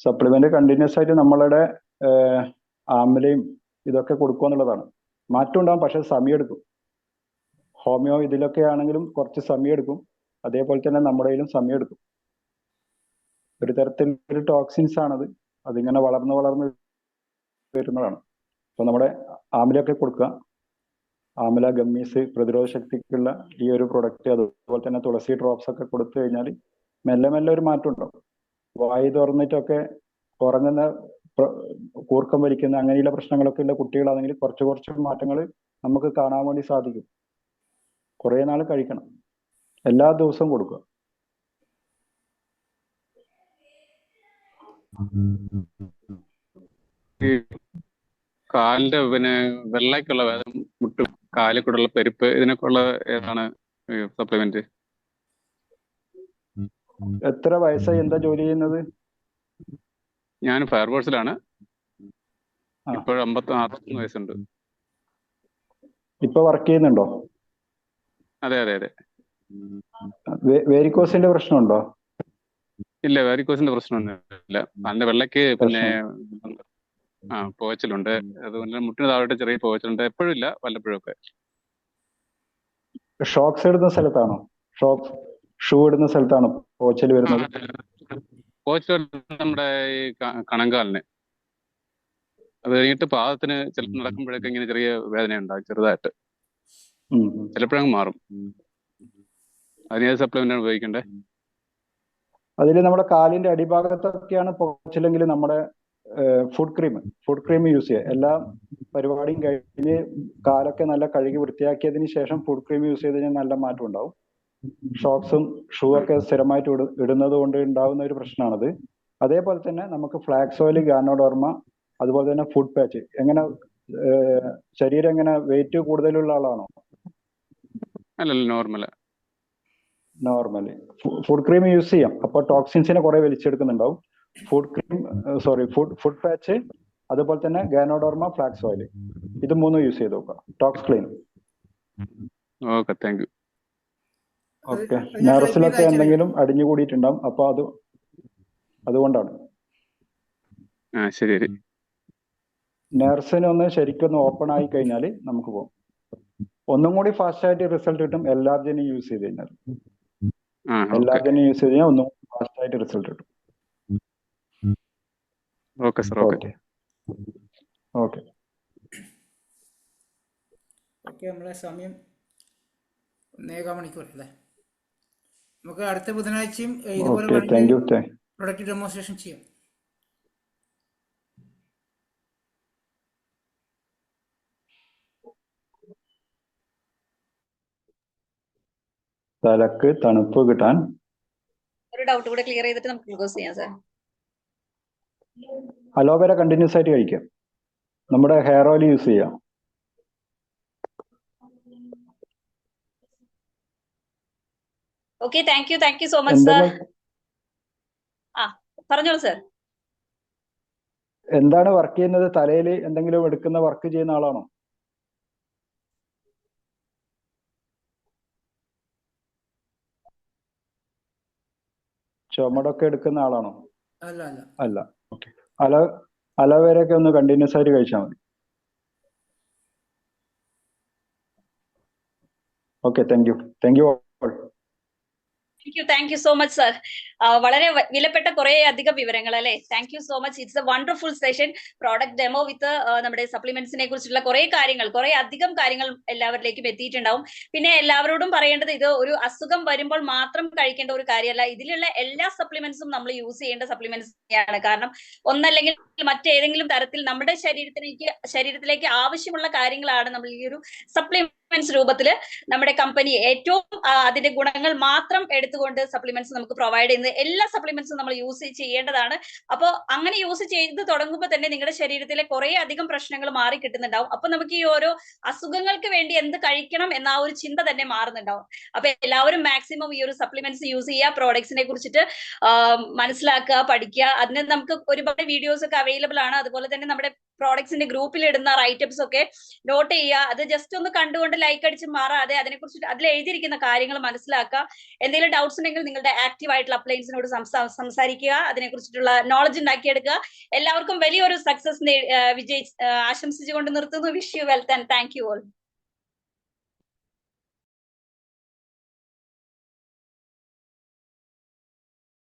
Speaker 2: സപ്ലിമെന്റ് കണ്ടിന്യൂസ് ആയിട്ട് നമ്മളുടെ ആംലയും ഇതൊക്കെ കൊടുക്കുക എന്നുള്ളതാണ്. മാറ്റം ഉണ്ടാകും, പക്ഷെ സമയമെടുക്കും. ഹോമിയോ ഇതിലൊക്കെ ആണെങ്കിലും കുറച്ച് സമയമെടുക്കും. അതേപോലെ തന്നെ നമ്മുടെ കയ്യിലും സമയമെടുക്കും. ഒരു തരത്തിലൊരു ടോക്സിൻസ് ആണത്. അതിങ്ങനെ വളർന്ന് വരുന്നതാണ്. അപ്പൊ നമ്മുടെ ആംലയൊക്കെ കൊടുക്കുക. ആംല ഗമ്മീസ്, പ്രതിരോധ ശക്തിക്കുള്ള ഈ ഒരു പ്രൊഡക്റ്റ്, അതുപോലെ തന്നെ തുളസി ഡ്രോപ്സ് ഒക്കെ കൊടുത്തു കഴിഞ്ഞാൽ മെല്ലെ മെല്ലെ ഒരു മാറ്റം ഉണ്ടാവും. വായി തുറന്നിട്ടൊക്കെ ഉറങ്ങുന്ന, കൂർക്കം വലിക്കുന്ന അങ്ങനെയുള്ള പ്രശ്നങ്ങളൊക്കെ ഉള്ള കുട്ടികളാണെങ്കിൽ കുറച്ച് മാറ്റങ്ങൾ നമുക്ക് കാണാൻ വേണ്ടി സാധിക്കും. കുറെ നാൾ കഴിക്കണം, എല്ലാ ദിവസവും കൊടുക്കുക.
Speaker 11: ഈ കാലിന്റെ വെള്ളയ്ക്കുള്ള വേദന, മുട്ട്, കാലിൽ കൂടെയുള്ള പെരുപ്പ്, ഇതിനൊക്കെ ഉള്ള ഏതാണ് സപ്ലിമെന്റ്?
Speaker 2: എത്ര വയസ്സായി? എന്താ ജോലി ചെയ്യുന്നത്?
Speaker 11: ഞാൻ ഫയർഫോഴ്സിലാണ്. ഇപ്പോൾ 56 വയസ്സുണ്ട്.
Speaker 2: ഇപ്പൊ വർക്ക് ചെയ്യുന്നുണ്ടോ?
Speaker 11: അതെ.
Speaker 2: വേരിക്കോസിന്റെ പ്രശ്നമുണ്ടോ?
Speaker 11: ഇല്ല, വാരിക്കോസിന്റെ പ്രശ്നമൊന്നുമില്ല. കാലിന്റെ വെള്ളയ്ക്ക് പോവച്ചിലുണ്ട്. അതുപോലെ മുട്ടിന് താഴോട്ട് ചെറിയ പോവച്ചിലുണ്ട്. എപ്പോഴും ഇല്ല, വല്ലപ്പോഴും ഒക്കെ.
Speaker 2: ഷോക്സ് ഇടുന്ന സ്ഥലത്താണോ? ഷൂ ഇടുന്ന സ്ഥലത്താണോ പോവച്ചൽ വരുന്നത്?
Speaker 11: പോവച്ചിൽ നമ്മുടെ ഈ കണങ്കാലിന്, അത് കഴിഞ്ഞിട്ട് പാദത്തിന് ചിലപ്പോൾ നടക്കുമ്പോഴൊക്കെ ഇങ്ങനെ ചെറിയ വേദന ഉണ്ടാകും, ചെറുതായിട്ട്. ചിലപ്പോഴങ്ങ് മാറും. അതിന് ഏത് സപ്ലിമെന്റാണ് ഉപയോഗിക്കേണ്ടത്?
Speaker 2: അതിൽ നമ്മുടെ കാലിന്റെ അടിഭാഗത്തൊക്കെയാണ് പോവച്ചിലെങ്കിൽ നമ്മുടെ ഫുഡ് ക്രീം യൂസ് ചെയ്യുക. എല്ലാ പരിപാടിയും കഴിഞ്ഞ് കാലൊക്കെ നല്ല കഴുകി വൃത്തിയാക്കിയതിന് ശേഷം ഫുഡ് ക്രീം യൂസ് ചെയ്ത് കഴിഞ്ഞാൽ നല്ല മാറ്റം ഉണ്ടാവും. ഷോക്സും ഷൂ ഒക്കെ സ്ഥിരമായിട്ട് ഇടുന്നത് കൊണ്ട് ഉണ്ടാകുന്ന ഒരു പ്രശ്നമാണത്. അതേപോലെ തന്നെ നമുക്ക് ഫ്ലാക്സ് ഓയിൽ, ഗാനോഡോർമ, അതുപോലെ തന്നെ ഫുഡ് പാച്ച്. എങ്ങനെ ശരീരം എങ്ങനെ വെയിറ്റ് കൂടുതലുള്ള ആളാണോ?
Speaker 11: അല്ലല്ല, നോർമല്.
Speaker 2: ഫുഡ് ക്രീം യൂസ് ചെയ്യാം. അപ്പൊ ടോക്സിൻസിനെ കുറെ വലിച്ചെടുക്കുന്നുണ്ടാവും. ഫുഡ് പാച്ച്, അതുപോലെ തന്നെ ഗാനോഡോർമ, ഫ്ലാക്സ് ഓയിൽ, ഇത് 3 യൂസ് ചെയ്ത് നോക്കാം. Tox Clean.
Speaker 11: Okay, thank you.
Speaker 2: Okay. നെർവ്സിലൊക്കെ എന്തെങ്കിലും അടിഞ്ഞു കൂടിയിട്ടുണ്ടാവും, അപ്പൊ അതുകൊണ്ടാണ്.
Speaker 11: ശരി.
Speaker 2: നെർവ്സിനൊന്ന് ശരിക്കൊന്ന് ഓപ്പൺ ആയി കഴിഞ്ഞാൽ നമുക്ക് പോകും. ഒന്നും കൂടി ഫാസ്റ്റ് ആയിട്ട് റിസൾട്ട് കിട്ടും LRGN യൂസ് ചെയ്ത് കഴിഞ്ഞാൽ. LRGN യൂസ് ചെയ്ത് കഴിഞ്ഞാൽ ഒന്നും ഫാസ്റ്റ് ആയിട്ട് റിസൾട്ട് കിട്ടും.
Speaker 11: Okay sir.
Speaker 2: ഓക്കെ.
Speaker 3: നമ്മളെ സമയം 1.25 മണിക്കൂർ അല്ലേ? നമുക്ക് അടുത്ത ബുധനാഴ്ചയും ഇതുപോലെ പ്രൊഡക്റ്റ് ഡെമോൺസ്ട്രേഷൻ ചെയ്യാം.
Speaker 2: തലക്ക് തണുപ്പ് കിട്ടാൻ
Speaker 1: ഒരു ഡൗട്ട് കൂടെ ക്ലിയർ ചെയ്തിട്ട് നമുക്ക് ഗ്ലൂക്കോസ് ചെയ്യാം സാർ.
Speaker 2: അലോവേര കണ്ടിന്യൂസ് ആയിട്ട് കഴിക്കാം. നമ്മുടെ ഹെയർ ഓയിൽ യൂസ് ചെയ്യാം.
Speaker 1: Okay, thank you so much sir.
Speaker 2: എന്തെങ്കിലും
Speaker 1: പറഞ്ഞോളൂ സാർ.
Speaker 2: എന്താണ് വർക്ക് ചെയ്യുന്നത്? തലയിൽ എന്തെങ്കിലും എടുക്കുന്ന വർക്ക് ചെയ്യുന്ന ആളാണോ? ചുമടൊക്കെ എടുക്കുന്ന ആളാണോ?
Speaker 3: അല്ല അല്ല.
Speaker 2: അല്ല. ഓക്കെ. അലോവേരയൊക്കെ ഒന്ന് കണ്ടിന്യൂസ് ആയിട്ട് കഴിച്ചാൽ മതി. Okay, thank you all.
Speaker 1: Thank you so much sir. വളരെ വിലപ്പെട്ട കുറെ അധികം വിവരങ്ങൾ അല്ലെ. Thank you so much. It's a wonderful session. Product demo with നമ്മുടെ സപ്ലിമെന്റ്സിനെ കുറിച്ചുള്ള കുറെ അധികം കാര്യങ്ങൾ എല്ലാവരിലേക്കും എത്തിയിട്ടുണ്ടാവും. പിന്നെ എല്ലാവരോടും പറയേണ്ടത്, ഇത് ഒരു അസുഖം വരുമ്പോൾ മാത്രം കഴിക്കേണ്ട ഒരു കാര്യമല്ല. ഇതിലുള്ള എല്ലാ സപ്ലിമെന്റ്സും നമ്മൾ യൂസ് ചെയ്യേണ്ട സപ്ലിമെന്റ്സ് ആണ്. കാരണം ഒന്നല്ലെങ്കിൽ മറ്റേതെങ്കിലും തരത്തിൽ നമ്മുടെ ശരീരത്തിലേക്ക് ആവശ്യമുള്ള കാര്യങ്ങളാണ് നമ്മൾ ഈ ഒരു സപ്ലിമെന്റ്സ് രൂപത്തിൽ നമ്മുടെ കമ്പനി ഏറ്റവും അതിന്റെ ഗുണങ്ങൾ മാത്രം എടുത്തുകൊണ്ട് സപ്ലിമെന്റ്സ് നമുക്ക് പ്രൊവൈഡ് ചെയ്യുന്നത്. എല്ലാ സപ്ലിമെന്റ്സും നമ്മൾ യൂസ് ചെയ്യേണ്ടതാണ്. അപ്പോൾ അങ്ങനെ യൂസ് ചെയ്ത് തുടങ്ങുമ്പോൾ തന്നെ നിങ്ങളുടെ ശരീരത്തിലെ കുറെ അധികം പ്രശ്നങ്ങൾ മാറി കിട്ടുന്നുണ്ടാവും. അപ്പൊ നമുക്ക് ഈ ഓരോ അസുഖങ്ങൾക്ക് വേണ്ടി എന്ത് കഴിക്കണം എന്ന ആ ഒരു ചിന്ത തന്നെ മാറുന്നുണ്ടാവും. അപ്പൊ എല്ലാവരും മാക്സിമം ഈ ഒരു സപ്ലിമെന്റ്സ് യൂസ് ചെയ്യുക, പ്രോഡക്ട്സിനെ കുറിച്ചിട്ട് മനസ്സിലാക്കുക, പഠിക്കുക. അതിന് നമുക്ക് ഒരുപാട് വീഡിയോസ് ഒക്കെ അവൈലബിൾ ആണ്. അതുപോലെ തന്നെ നമ്മുടെ പ്രോഡക്ട്സിന്റെ ഗ്രൂപ്പിൽ ഇടുന്ന റൈറ്റപ്സ് ഒക്കെ നോട്ട് ചെയ്യുക. അത് ജസ്റ്റ് ഒന്ന് കണ്ടുകൊണ്ട് ലൈക്ക് അടിച്ച് മാറാതെ അതിനെക്കുറിച്ച് അതിൽ എഴുതിയിരിക്കുന്ന കാര്യങ്ങൾ മനസ്സിലാക്കുക. എന്തെങ്കിലും ഡൗട്ട്സ് ഉണ്ടെങ്കിൽ നിങ്ങളുടെ ആക്റ്റീവ് ആയിട്ടുള്ള അപ്ലയൻസിനോട് സംസാരിക്കുക, അതിനെക്കുറിച്ചിട്ടുള്ള നോളജ് ഉണ്ടാക്കിയെടുക്കുക. എല്ലാവർക്കും വലിയൊരു സക്സസ് ആശംസിച്ചുകൊണ്ട് നിർത്തുന്നു. Wish you wealth and thank you all.